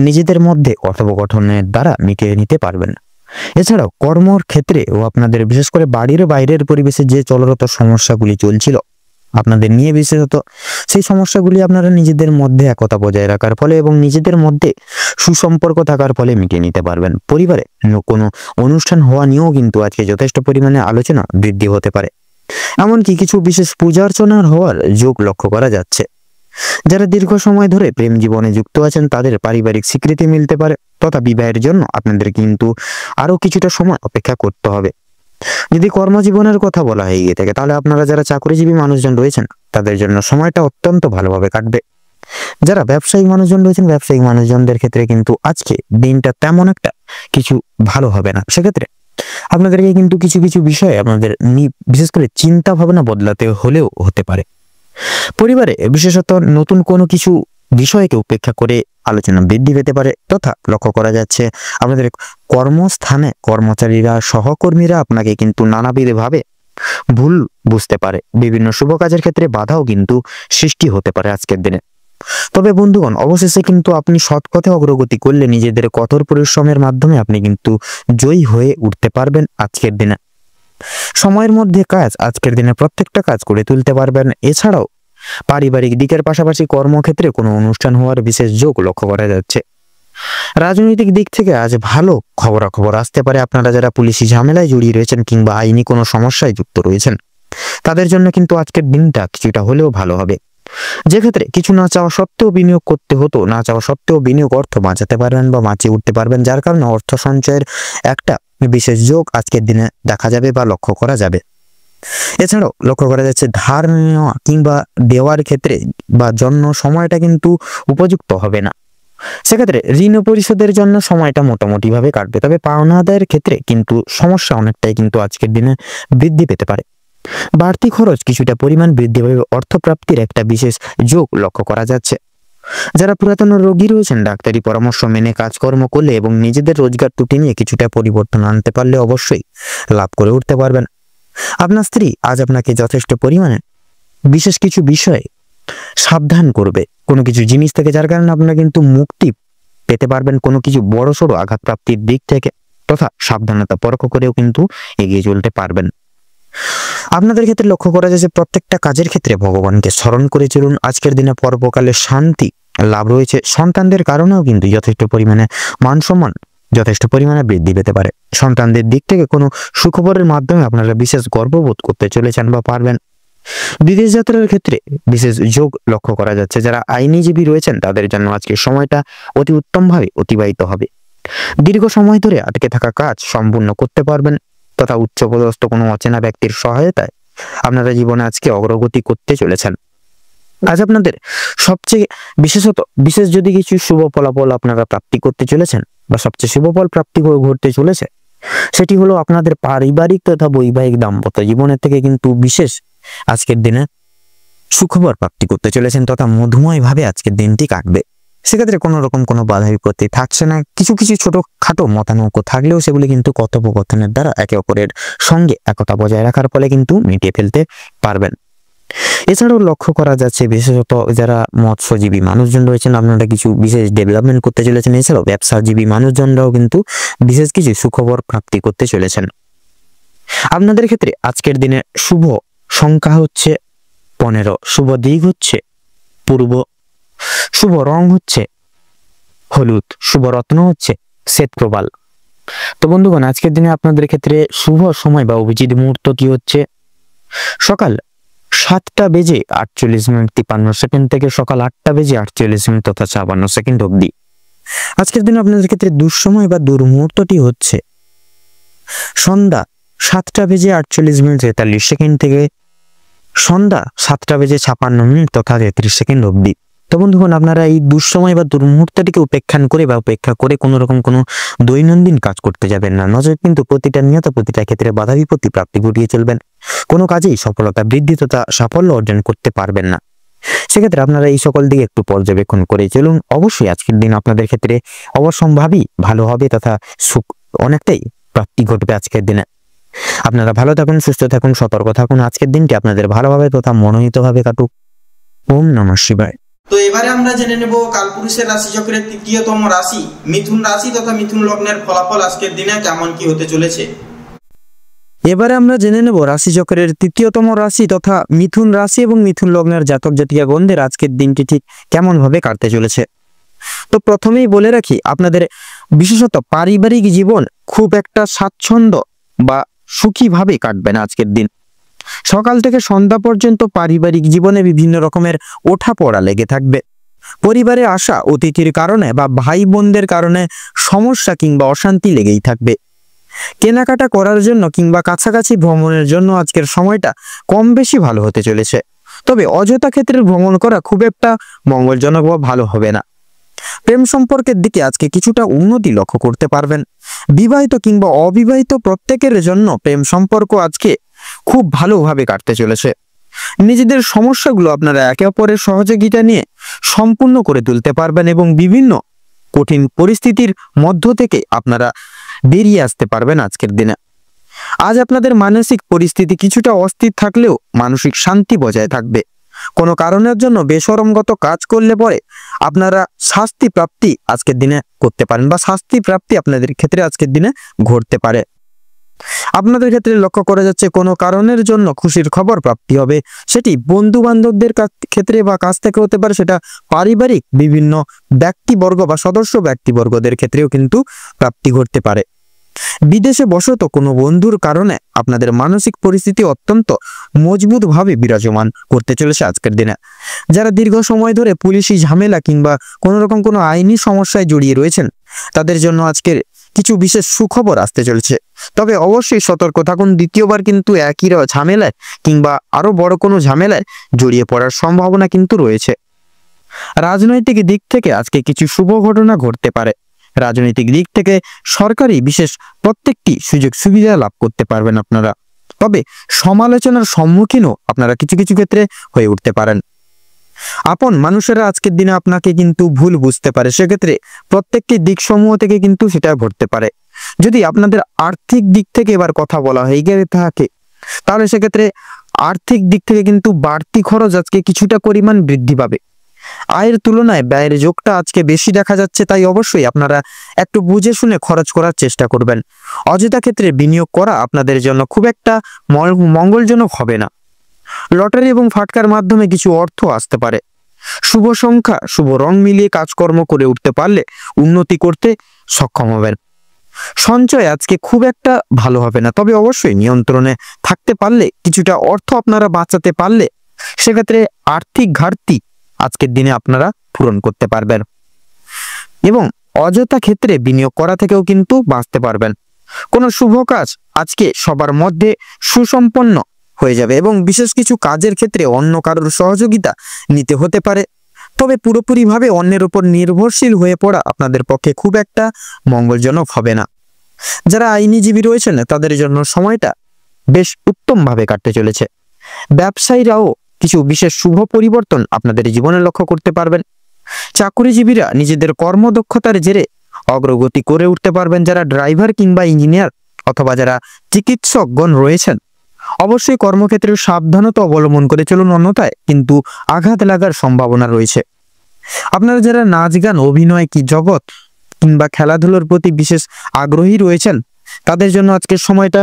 নিজেদের মধ্যে কথোপকথনের দ্বারা মিটিয়ে নিতে পারবেন। এছাড়াও কর্মর ক্ষেত্রে ও আপনাদের বিশেষ করে বাড়ির বাইরের পরিবেশে যে চলরত সমস্যাগুলি চলছিল আপনাদের নিয়ে, বিশেষত সেই সমস্যাগুলি আপনারা নিজেদের মধ্যে একতা বজায় রাখার ফলে এবং নিজেদের মধ্যে সুসম্পর্ক থাকার ফলে মিটিয়ে নিতে পারবেন। পরিবারে কোনো অনুষ্ঠান হওয়া নিয়েও কিন্তু আজকে যথেষ্ট পরিমাণে আলোচনা বৃদ্ধি হতে পারে। এমনকি কিছু বিশেষ পূজা অর্চনার হওয়ার যোগ লক্ষ্য করা যাচ্ছে। যারা দীর্ঘ সময় ধরে প্রেম জীবনে যুক্ত আছেন তাদের পারিবারিক স্বীকৃতি মিলতে পারে, তথা বিবাহের জন্য আপনাদের কিন্তু আরো কিছুটা সময় অপেক্ষা করতে হবে। যদি কর্মজীবনের কথা বলা হয়ে গিয়ে থাকে তাহলে আপনারা যারা চাকরিজীবী মানুষজন রয়েছেন তাদের জন্য সময়টা অত্যন্ত ভালোভাবে কাটবে। যারা ব্যবসায়িক মানুষজন রয়েছেন ব্যবসায়িক মানুষজনদের ক্ষেত্রে কিন্তু আজকে দিনটা তেমন একটা কিছু ভালো হবে না। সেক্ষেত্রে আপনাদেরকে কিন্তু কিছু কিছু বিষয়ে আপনাদের বিশেষ করে চিন্তা ভাবনা বদলাতে হলেও হতে পারে। পরিবারে বিশেষত নতুন কোনো কিছু বিষয়কে উপেক্ষা করে আলোচনা বৃদ্ধি পেতে পারে, তথা লক্ষ্য করা যাচ্ছে আপনাদের কর্মস্থানে কর্মচারীরা সহকর্মীরা আপনাকে কিন্তু নানাবিধভাবে ভুল বুঝতে পারে। বিভিন্ন শুভ কাজের ক্ষেত্রে বাধাও কিন্তু সৃষ্টি হতে পারে আজকের দিনে। তবে বন্ধুগণ, অবশেষে কিন্তু আপনি সৎ পথে অগ্রগতি করলে নিজেদের কঠোর পরিশ্রমের মাধ্যমে আপনি কিন্তু জয়ী হয়ে উঠতে পারবেন আজকের দিনে। সময়ের মধ্যে কাজ আজকের দিনে প্রত্যেকটা কাজ করে তুলতে পারবেন। এছাড়াও পারিবারিক দিকের পাশাপাশি কর্মক্ষেত্রে কোনো অনুষ্ঠান হওয়ার বিশেষ যোগ লক্ষ্য করা যাচ্ছে। রাজনৈতিক দিক থেকে আজ ভালো খবরাখবর আসতে পারে। আপনারা যারা পুলিশি ঝামেলায় জড়িয়ে রয়েছেন কিংবা আইনি কোনো সমস্যায় যুক্ত রয়েছেন তাদের জন্য কিন্তু আজকের দিনটা কিছুটা হলেও ভালো হবে। যে ক্ষেত্রে কিছু না চাওয়া সত্ত্বেও বিনিয়োগ করতে হতো, না চাওয়া সত্ত্বেও বিনিয়োগ অর্থ বাঁচাতে পারবেন বা বাঁচিয়ে উঠতে পারবেন, যার কারণে অর্থ সঞ্চয়ের একটা বিশেষ যোগ আজকের দিনে দেখা যাবে বা লক্ষ্য করা যাবে। এছাড়াও লক্ষ্য করা যাচ্ছে ধার নেওয়া কিংবা দেওয়ার ক্ষেত্রে বা জন্য সময়টা কিন্তু উপযুক্ত হবে না। সেক্ষেত্রে ঋণ পরিশোধের জন্য সময়টা মোটামুটি ভাবে কাটবে, তবে পাওনা আদায়ের ক্ষেত্রে কিন্তু সমস্যা অনেকটাই কিন্তু আজকের দিনে বৃদ্ধি পেতে পারে। বাড়তি খরচ কিছুটা পরিমাণ বৃদ্ধি পাবে, অর্থপ্রাপ্তির একটা বিশেষ যোগ লক্ষ্য করা যাচ্ছে। যারা পুরাতন রোগী রয়েছেন ডাক্তারি পরামর্শ মেনে কাজকর্ম করলে এবং নিজেদের রোজগার ত্রুটি নিয়ে কিছুটা পরিবর্তন আনতে পারলে অবশ্যই লাভ করে উঠতে পারবেন। আপনার স্ত্রী আজ আপনাকে যথেষ্ট পরিমাণে বিশেষ কিছু বিষয়ে সাবধান করবে কোনো কিছু জিনিস থেকে, যার কারণে আপনারা কিন্তু মুক্তি পেতে পারবেন কোনো কিছু বড়সড় আঘাতপ্রাপ্তির দিক থেকে, তথা সাবধানতা পরখ করেও কিন্তু এগিয়ে চলতে পারবেন। আপনাদের ক্ষেত্রে লক্ষ্য করা যাচ্ছে প্রত্যেকটা কাজের ক্ষেত্রে ভগবানকে স্মরণ করে চলুন। আজকের দিনে পরবকালে শান্তি লাভ রয়েছে। সন্তানদের কারণেও কিন্তু যথেষ্ট পরিমাণে মান সম্মান যথেষ্ট পরিমাণে বৃদ্ধি পেতে পারে। সন্তানদের দিক থেকে কোনো সুখবরের মাধ্যমে আপনারা বিশেষ গর্ববোধ করতে চলেছেন বা পারবেন। বিদেশ যাত্রার ক্ষেত্রে বিশেষ যোগ লক্ষ্য করা যাচ্ছে। যারা আইনজীবী রয়েছেন তাদের জন্য আজকে সময়টা অতি উত্তমভাবে অতিবাহিত হবে। দীর্ঘ সময় ধরে আটকে থাকা কাজ সম্পূর্ণ করতে পারবেন, তথা উচ্চপদস্থ কোনো অচেনা ব্যক্তির সহায়তায় আপনারা জীবনে আজকে অগ্রগতি করতে চলেছেন। আজ আপনাদের সবচেয়ে বিশেষ যদি কিছু শুভ ফলাফল আপনারা প্রাপ্তি করতে চলেছেন বা সবচেয়ে শুভ ফল প্রাপ্তি ঘটতে চলেছে সেটি হলো আপনাদের পারিবারিক তথা বৈবাহিক দাম্পত্য জীবনের থেকে কিন্তু বিশেষ আজকের দিনে সুখবর প্রাপ্তি করতে চলেছেন, তথা মধুময় ভাবে আজকের দিনটি কাটবে। সেক্ষেত্রে কোনো রকম কোনো বাধা বিপত্তি থাকছে না। কিছু কিছু ছোটখাটো মতানৈক্য থাকলেও সেগুলি কিন্তু কথোপকথনের দ্বারা একে অপরের সঙ্গে একতা বজায় রাখার ফলে কিন্তু মিটিয়ে ফেলতে পারবেন। এছাড়াও লক্ষ্য করা যাচ্ছে বিশেষত যারা মৎস্যজীবী মানুষজন রয়েছেন আপনারা কিছু বিশেষ ডেভেলপমেন্ট করতে চলেছেন। এছাড়াও ব্যবসাজীবী মানুষজনরাও কিন্তু বিশেষ কিছু সুখবর প্রাপ্তি করতে চলেছেন। আপনাদের ক্ষেত্রে আজকের দিনে শুভ সংখ্যা হচ্ছে 15, শুভ দিক হচ্ছে পূর্ব, শুভ রং হচ্ছে হলুদ, শুভ রত্ন হচ্ছে শ্বেতপ্রবাল। তো বন্ধুগণ, আজকের দিনে আপনাদের ক্ষেত্রে শুভ সময় বা অভিজিৎ মুহূর্তটি হচ্ছে সকাল 7:48:53 থেকে সকাল 8:48 তথা 56 অবধি। আজকের দিনে আপনাদের ক্ষেত্রে দুঃসময় বা দুর্মুহূর্তটি হচ্ছে সন্ধ্যা 7:48:43 থেকে সন্ধ্যা 7:56 তথা 33 অবধি। তো বন্ধুগণ, আপনারা এই দুঃসময় বা দুর্মুহূর্তটিকে উপেক্ষা করে কোনো রকম কোনো দৈনন্দিন কাজ করতে যাবেন না। নজর কিন্তু প্রতিটা ক্ষেত্রে বাধা বিপত্তি প্রাপ্তি ঘটিয়ে চলবেন। কোনো কাজেই সফলতা বৃদ্ধি তথা সাফল্য অর্জন করতে পারবেন না। সেক্ষেত্রে আপনারা এই সকল দিকে একটু পর্যবেক্ষণ করে চলুন। অবশ্যই আজকের দিন আপনাদের ক্ষেত্রে অবশ্যম্ভাবী ভালো হবে তথা সুখ অনেকটাই প্রাপ্তি ঘটবে আজকের দিনে। আপনারা ভালো থাকুন, সুস্থ থাকুন, সতর্ক থাকুন। আজকের দিনটি আপনাদের ভালোভাবে তথা মনোনীতভাবে কাটুক। ওম নমঃ শিবায়। তো এবারে আমরা জেনে নেব কালপুরুষের রাশিচক্রের তৃতীয়তম রাশি মিথুন রাশি তথা মিথুন লগ্নের ফলাফল আজকের দিনে কেমন কি হতে চলেছে। এবারে আমরা জেনে নেব রাশিচক্রের তৃতীয়তম রাশি তথা মিথুন রাশি এবং মিথুন লগ্নের জাতক জাতিকাগণদের আজকের দিনটি ঠিক কেমন ভাবে কাটতে চলেছে। তো প্রথমেই বলে রাখি, আপনাদের বিশেষত পারিবারিক জীবন খুব একটা স্বাচ্ছন্দ্য বা সুখীভাবে কাটবে না আজকের দিন। সকাল থেকে সন্ধ্যা পর্যন্ত পারিবারিক জীবনে বিভিন্ন রকমের ওঠাপড়া লেগে থাকবে। পরিবারে আসা অতিথির কারণে বা ভাই বোনদের কারণে সমস্যা কিংবা অশান্তি লেগেই থাকবে। কেনাকাটা করার জন্য কিংবা কাছাকাছি ভ্রমণের জন্য আজকের সময়টা কম বেশি ভালো হতে চলেছে, তবে অযথা ক্ষেত্রে ভ্রমণ করা খুব একটা মঙ্গলজনক বা ভালো হবে না। প্রেম সম্পর্কের দিকে আজকে কিছুটা উন্নতি লক্ষ্য করতে পারবেন। বিবাহিত কিংবা অবিবাহিত প্রত্যেকের জন্য প্রেম সম্পর্ক আজকে খুব ভালোভাবে কাটতে চলেছে। নিজেদের সমস্যাগুলো আপনারা একে অপরের সহযোগিতা নিয়ে সম্পূর্ণ করে তুলতে পারবেন এবং বিভিন্ন কঠিন পরিস্থিতির মধ্য থেকে আপনারা বেরিয়ে আসতে পারবেন আজকের দিনে। আজ আপনাদের মানসিক পরিস্থিতি কিছুটা অস্থির থাকলেও মানসিক শান্তি বজায় থাকবে। কোনো কারণের জন্য বেশরমগত কাজ করলে পরে আপনারা শাস্তি প্রাপ্তি আজকের দিনে করতে পারেন বা শাস্তি প্রাপ্তি আপনাদের ক্ষেত্রে আজকের দিনে ঘটতে পারে। আপনাদের ক্ষেত্রে লক্ষ্য করা যাচ্ছে কোনো কারণের জন্য খুশির খবর প্রাপ্তি হবে, সেটি বন্ধু বান্ধবদের ক্ষেত্রে বা কাছ থেকে হতে পারে, সেটা পারিবারিক বিভিন্ন ব্যক্তিবর্গ বা সদস্য ব্যক্তিবর্গদের ক্ষেত্রেও কিন্তু প্রাপ্তি ঘটতে পারে। বিদেশে বসত কোনো বন্ধুর কারণে আপনাদের মানসিক পরিস্থিতি অত্যন্ত মজবুতভাবে বিরাজমান করতে চলেছে আজকের দিনে। যারা দীর্ঘ সময় ধরে পুলিশি ঝামেলা কিংবা কোনো আইনি সমস্যায় জড়িয়ে রয়েছেন তাদের জন্য আজকের কিছু বিশেষ সুখবর আসতে চলেছে, তবে অবশ্যই সতর্ক থাকুন। দ্বিতীয়বার কিন্তু একই ঝামেলায় কিংবা আরো বড় কোনো ঝামেলায় জড়িয়ে পড়ার সম্ভাবনা কিন্তু রয়েছে। রাজনৈতিক দিক থেকে আজকে কিছু শুভ ঘটনা ঘটতে পারে। রাজনৈতিক দিক থেকে সরকারি বিশেষ প্রত্যেকটি সুযোগ সুবিধা লাভ করতে পারবেন আপনারা, তবে সমালোচনার সম্মুখীনও আপনারা কিছু কিছু ক্ষেত্রে হয়ে উঠতে পারেন। আপন মানুষেরা আজকের দিনে আপনাকে কিন্তু ভুল বুঝতে পারে, সেক্ষেত্রে প্রত্যেকটি দিক সমূহ থেকে কিন্তু সেটা ঘটতে পারে। যদি আপনাদের আর্থিক দিক থেকে এবার কথা বলা হয়ে গিয়ে থাকে তাহলে সেক্ষেত্রে আর্থিক দিক থেকে কিন্তু বাড়তি খরচ আজকে কিছুটা পরিমাণ বৃদ্ধি পাবে। আয়ের তুলনায় ব্যয়ের যোগটা আজকে বেশি দেখা যাচ্ছে, তাই অবশ্যই আপনারা একটু বুঝে শুনে খরচ করার চেষ্টা করবেন। অযথা ক্ষেত্রে বিনিয়োগ করা আপনাদের জন্য খুব একটা মঙ্গলজনক হবে না। লটারি এবং ফাটকার মাধ্যমে কিছু অর্থ আসতে পারে। শুভ সংখ্যা শুভ রং মিলিয়ে কাজকর্ম করে উঠতে পারলে উন্নতি করতে সক্ষম হবেন। সঞ্চয় আজকে খুব একটা ভালো হবে না, তবে অবশ্যই নিয়ন্ত্রণে থাকতে পারলে কিছুটা অর্থ আপনারা বাঁচাতে পারলে সেক্ষেত্রে আর্থিক ঘাটতি আজকের দিনে আপনারা পূরণ করতে পারবেন এবং অযথা ক্ষেত্রে বিনিয়োগ করা থেকেও কিন্তু বাঁচতে পারবেন। কোনো শুভ কাজ আজকে সবার মধ্যে সুসম্পন্ন হয়ে যাবে এবং বিশেষ কিছু কাজের ক্ষেত্রে অন্য কারোর সহযোগিতা নিতে হতে পারে, তবে পুরোপুরিভাবে অন্যের উপর নির্ভরশীল হয়ে পড়া আপনাদের পক্ষে খুব একটা মঙ্গলজনক হবে না। যারা আইনজীবী রয়েছেন তাদের জন্য সময়টা বেশ উত্তমভাবে কাটতে চলেছে। ব্যবসায়ীরাও কিছু বিশেষ শুভ পরিবর্তন আপনাদের জীবনে লক্ষ্য করতে পারবেন। চাকরিজীবীরা নিজেদের কর্মদক্ষতার জেরে অগ্রগতি করে উঠতে পারবেন। যারা ড্রাইভার কিংবা ইঞ্জিনিয়ার অথবা যারা চিকিৎসকগণ রয়েছেন অবশ্যই কর্মক্ষেত্রে সাবধানতা অবলম্বন করে চলুন, অন্যথায় কিন্তু আঘাত লাগার সম্ভাবনা রয়েছে। আপনারা যারা নাচ গান অভিনয় কি জগৎ কিংবা খেলাধুলার প্রতি বিশেষ আগ্রহী রয়েছেন তাদের জন্য আজকের সময়টা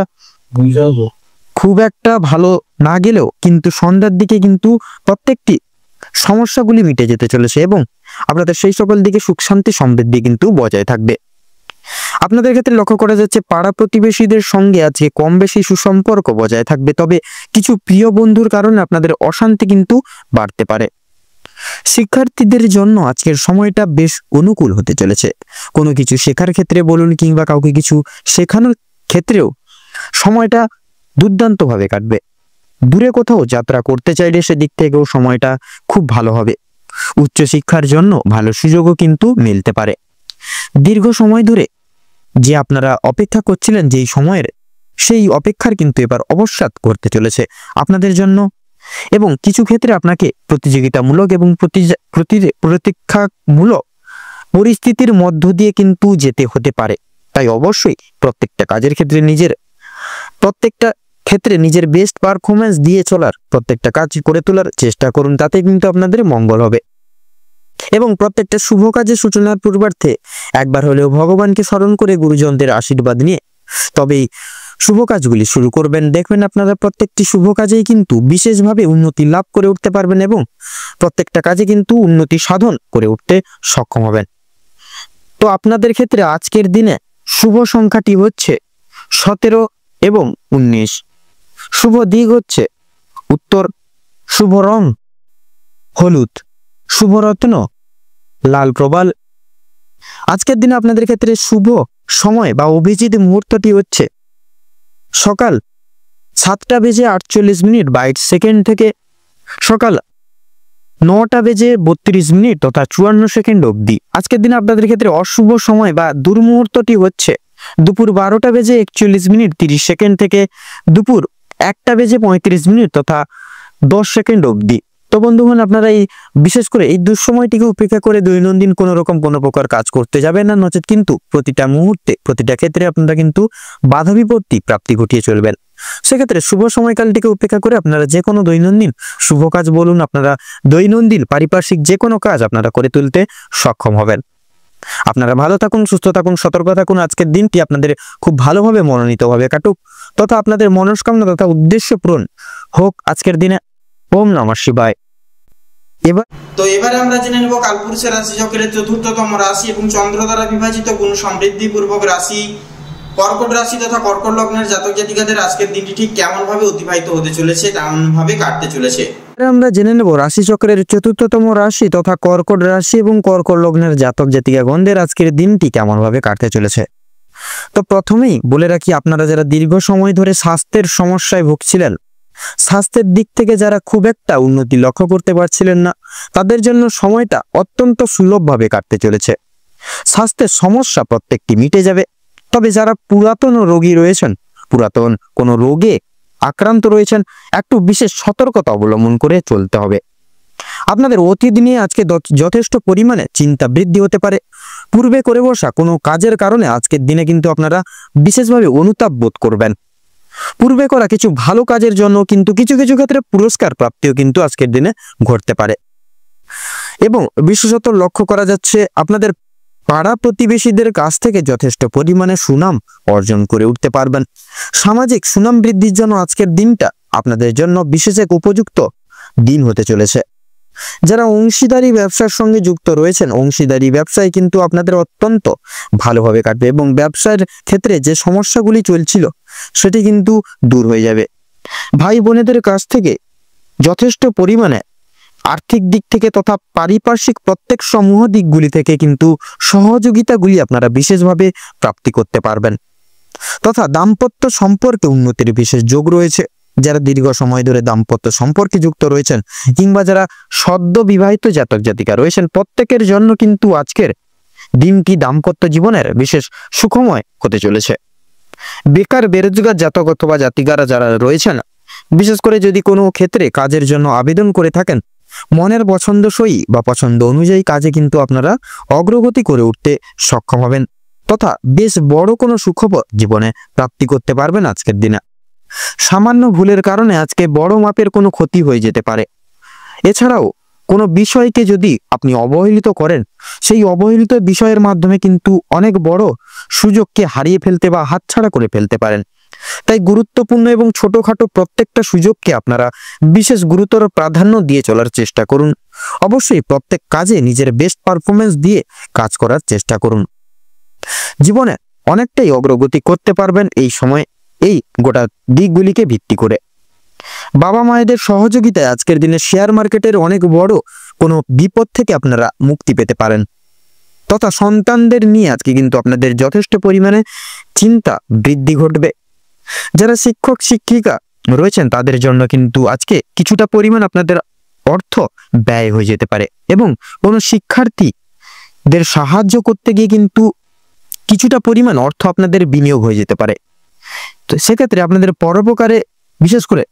খুব একটা ভালো না গেলেও কিন্তু সন্ধ্যার দিকে কিন্তু প্রত্যেকটি সমস্যাগুলি মিটে যেতে চলেছে এবং আপনাদের সেই সকল দিকে সুখ শান্তি সমৃদ্ধি কিন্তু বজায় থাকবে। আপনাদের ক্ষেত্রে লক্ষ্য করা যাচ্ছে পাড়া প্রতিবেশীদের সঙ্গে আজকে কম বেশি সুসম্পর্ক বজায় থাকবে, তবে কিছু প্রিয় বন্ধুর কারণে আপনাদের অশান্তি কিন্তু বাড়তে পারে। শিক্ষার্থীদের জন্য আজকের সময়টা বেশ অনুকূল হতে চলেছে। কোনো কিছু শেখার ক্ষেত্রে বলুন কিংবা কাউকে কিছু শেখানোর ক্ষেত্রেও সময়টা দুর্দান্তভাবে কাটবে। দূরে কোথাও যাত্রা করতে চাইলে সেদিক থেকেও সময়টা খুব ভালো হবে। উচ্চশিক্ষার জন্য ভালো সুযোগও কিন্তু মিলতে পারে। দীর্ঘ সময় ধরে যে আপনারা অপেক্ষা করছিলেন যেই সময়ের, সেই অপেক্ষার কিন্তু এবার অবসাদ করতে চলেছে আপনাদের জন্য। এবং কিছু ক্ষেত্রে আপনাকে প্রতিযোগিতামূলক এবং প্রতীক্ষামূলক পরিস্থিতির মধ্য দিয়ে কিন্তু যেতে হতে পারে। তাই অবশ্যই প্রত্যেকটা ক্ষেত্রে নিজের বেস্ট পারফরমেন্স দিয়ে চলার, প্রত্যেকটা কাজ করে তোলার চেষ্টা করুন, তাতে কিন্তু আপনাদের মঙ্গল হবে। এবং প্রত্যেকটা শুভ কাজের সূচনার পূর্বার্থে একবার হলেও ভগবানকে স্মরণ করে গুরুজনদের আশীর্বাদ নিয়ে তবেই শুভ কাজগুলি শুরু করবেন। দেখবেন আপনারা প্রত্যেকটি শুভ কাজেই কিন্তু বিশেষভাবে উন্নতি লাভ করে উঠতে পারবেন এবং প্রত্যেকটা কাজে কিন্তু উন্নতি সাধন করে উঠতে সক্ষম হবেন। তো আপনাদের ক্ষেত্রে আজকের দিনে শুভ সংখ্যাটি হচ্ছে 17 এবং 19। শুভ দিক হচ্ছে উত্তর, শুভ রং হলুদ, শুভ রত্ন লাল প্রবাল। আজকের দিনে আপনাদের ক্ষেত্রে শুভ সময় বা অভিজিৎ মুহূর্তটি হচ্ছে সকাল 7:48 থেকে সকাল 9:32 তথা 54 অবধি। আজকের দিনে আপনাদের ক্ষেত্রে অশুভ সময় বা দুর্মুহূর্তটি হচ্ছে দুপুর 12:41 থেকে দুপুর 1:35 তথা 10 অবধি। তো বন্ধুগণ, আপনারা এই বিশেষ করে এই দুঃসময়টিকে উপেক্ষা করে দৈনন্দিন কোনো প্রকার কাজ করতে যাবেন না, নচেত কিন্তু প্রতিটা মুহূর্তে প্রতিটা ক্ষেত্রে আপনারা কিন্তু বাধা বিপত্তি প্রাপ্তি ঘটিয়ে চলবেন। সেক্ষেত্রে শুভ সময়কালটিকে উপেক্ষা করে আপনারা যে কোনো দৈনন্দিন শুভ কাজ বলুন, আপনারা দৈনন্দিন পারিপার্শ্বিক যে কোনো কাজ আপনারা করে তুলতে সক্ষম হবেন। আপনারা ভালো থাকুন, সুস্থ থাকুন, সতর্ক থাকুন। আজকের দিনটি আপনাদের খুব ভালোভাবে মনোনীতভাবে কাটুক তথা আপনাদের মনস্কামনা তথা উদ্দেশ্য পূরণ হোক আজকের দিনে। ওম নমঃ শিবায়। এবারে আমরা জেনে নেব কালপুরুষের রাশি চক্রের চতুর্থতম রাশি এবং চন্দ্র দ্বারা বিভাজিত গুণ সমৃদ্ধি পূর্বক রাশি কর্কট রাশি তথা কর্কট লগ্নের জাতক জাতিকাদের আজকের দিনটি ঠিক কেমন ভাবে অতিবাহিত হতে চলেছে, কেমন ভাবে কাটতে চলেছে। আমরা জেনে নেব রাশি চক্রের চতুর্থতম রাশি তথা কর্কট রাশি এবং কর্কট লগ্নের জাতক জাতিকাগণদের আজকের দিনটি কেমন ভাবে কাটতে চলেছে। তো প্রথমেই বলে রাখি, আপনারা যারা দীর্ঘ সময় ধরে স্বাস্থ্যের সমস্যায় ভুগছিলেন, স্বাস্থ্যের দিক থেকে যারা খুব একটা উন্নতি লক্ষ্য করতে পারছিলেন না, তাদের জন্য সময়টা অত্যন্ত সুলভভাবে কাটতে চলেছে। স্বাস্থ্যের সমস্যা প্রত্যেকটি মিটে যাবে। তবে যারা পুরাতন রোগী রয়েছেন, পুরাতন কোনো রোগে আক্রান্ত রয়েছেন, একটু বিশেষ সতর্কতা অবলম্বন করে চলতে হবে। আপনাদের অতীত নিয়ে আজকে যথেষ্ট পরিমাণে চিন্তা বৃদ্ধি হতে পারে। পূর্বে করে বসা কোনো কাজের কারণে আজকের দিনে কিন্তু আপনারা বিশেষভাবে অনুতাপ বোধ করবেন। পূর্বে করা কিছু ভালো কাজের জন্য কিন্তু কিছু কিছু ক্ষেত্রে পুরস্কার প্রাপ্তিও কিন্তু আজকের দিনে ঘটতে পারে। এবং বিশেষত লক্ষ্য করা যাচ্ছে আপনাদের পাড়া প্রতিবেশীদের কাছ থেকে যথেষ্ট পরিমাণে সুনাম অর্জন করে উঠতে পারবেন। সামাজিক সুনাম বৃদ্ধির জন্য আজকের দিনটা আপনাদের জন্য বিশেষ এক উপযুক্ত দিন হতে চলেছে। যারা অংশীদারি ব্যবসার সঙ্গে যুক্ত রয়েছেন, অংশীদারি ব্যবসায় কিন্তু আপনাদের অত্যন্ত ভালোভাবে কাটবে এবং ব্যবসার ক্ষেত্রে যে সমস্যাগুলি চলছিল সেটি কিন্তু দূর হয়ে যাবে। ভাই বোনেদের কাছ থেকে যথেষ্ট পরিমাণে আর্থিক দিক থেকে তথা পারিপার্শ্বিক প্রত্যেক সমূহ দিকগুলি থেকে কিন্তু সহযোগিতাগুলি আপনারা বিশেষভাবে প্রাপ্তি করতে পারবেন। তথা দাম্পত্য সম্পর্কে উন্নতির বিশেষ যোগ রয়েছে। যারা দীর্ঘ সময় ধরে দাম্পত্য সম্পর্কে যুক্ত রয়েছেন কিংবা যারা সদ্য বিবাহিত জাতক জাতিকা রয়েছেন, প্রত্যেকের জন্য কিন্তু আজকের দিনটি দাম্পত্য জীবনের বিশেষ সুখময় হতে চলেছে। বেকার বেরোজগার জাতক অথবা জাতিকারা যারা রয়েছেন, বিশেষ করে যদি কোনো ক্ষেত্রে কাজের জন্য আবেদন করে থাকেন, মনের পছন্দসই বা পছন্দ অনুযায়ী কাজে কিন্তু আপনারা অগ্রগতি করে উঠতে সক্ষম হবেন তথা বেশ বড় কোনো সুখবর জীবনে প্রাপ্তি করতে পারবেন আজকের দিনে। সামান্য ভুলের কারণে আজকে বড় মাপের কোনো ক্ষতি হয়ে যেতে পারে। এছাড়াও কোনো বিষয়কে যদি আপনি অবহেলিত করেন, সেই অবহেলিত বিষয়ের মাধ্যমে কিন্তু অনেক বড় সুযোগকে হারিয়ে ফেলতে বা হাতছাড়া করে ফেলতে পারেন। তাই গুরুত্বপূর্ণ এবং ছোটখাটো প্রত্যেকটা সুযোগকে আপনারা বিশেষ গুরুতর প্রাধান্য দিয়ে চলার চেষ্টা করুন। অবশ্যই প্রত্যেক কাজে নিজের বেস্ট পারফরমেন্স দিয়ে কাজ করার চেষ্টা করুন। জীবনে অনেকটাই অগ্রগতি করতে পারবেন এই সময় এই গোটা দিকগুলিকে ভিত্তি করে। বাবা মায়েদের সহযোগিতায় আজকের দিনে শেয়ার মার্কেটের অনেক বড় কোনো বিপদ থেকে আপনারা মুক্তি পেতে পারেন তথা সন্তানদের নিয়ে আজকে কিন্তু আপনাদের যথেষ্ট পরিমাণে চিন্তা বৃদ্ধি ঘটবে। যারা শিক্ষক শিক্ষিকা রয়েছেন তাদের জন্য কিন্তু আজকে কিছুটা পরিমাণ আপনাদের অর্থ ব্যয় হয়ে যেতে পারে এবং কোনো শিক্ষার্থীদের সাহায্য করতে গিয়ে কিন্তু কিছুটা পরিমাণ অর্থ আপনাদের বিনিয়োগ হয়ে যেতে পারে। তো সেক্ষেত্রে আপনাদের পরোপকারে বিশেষ করে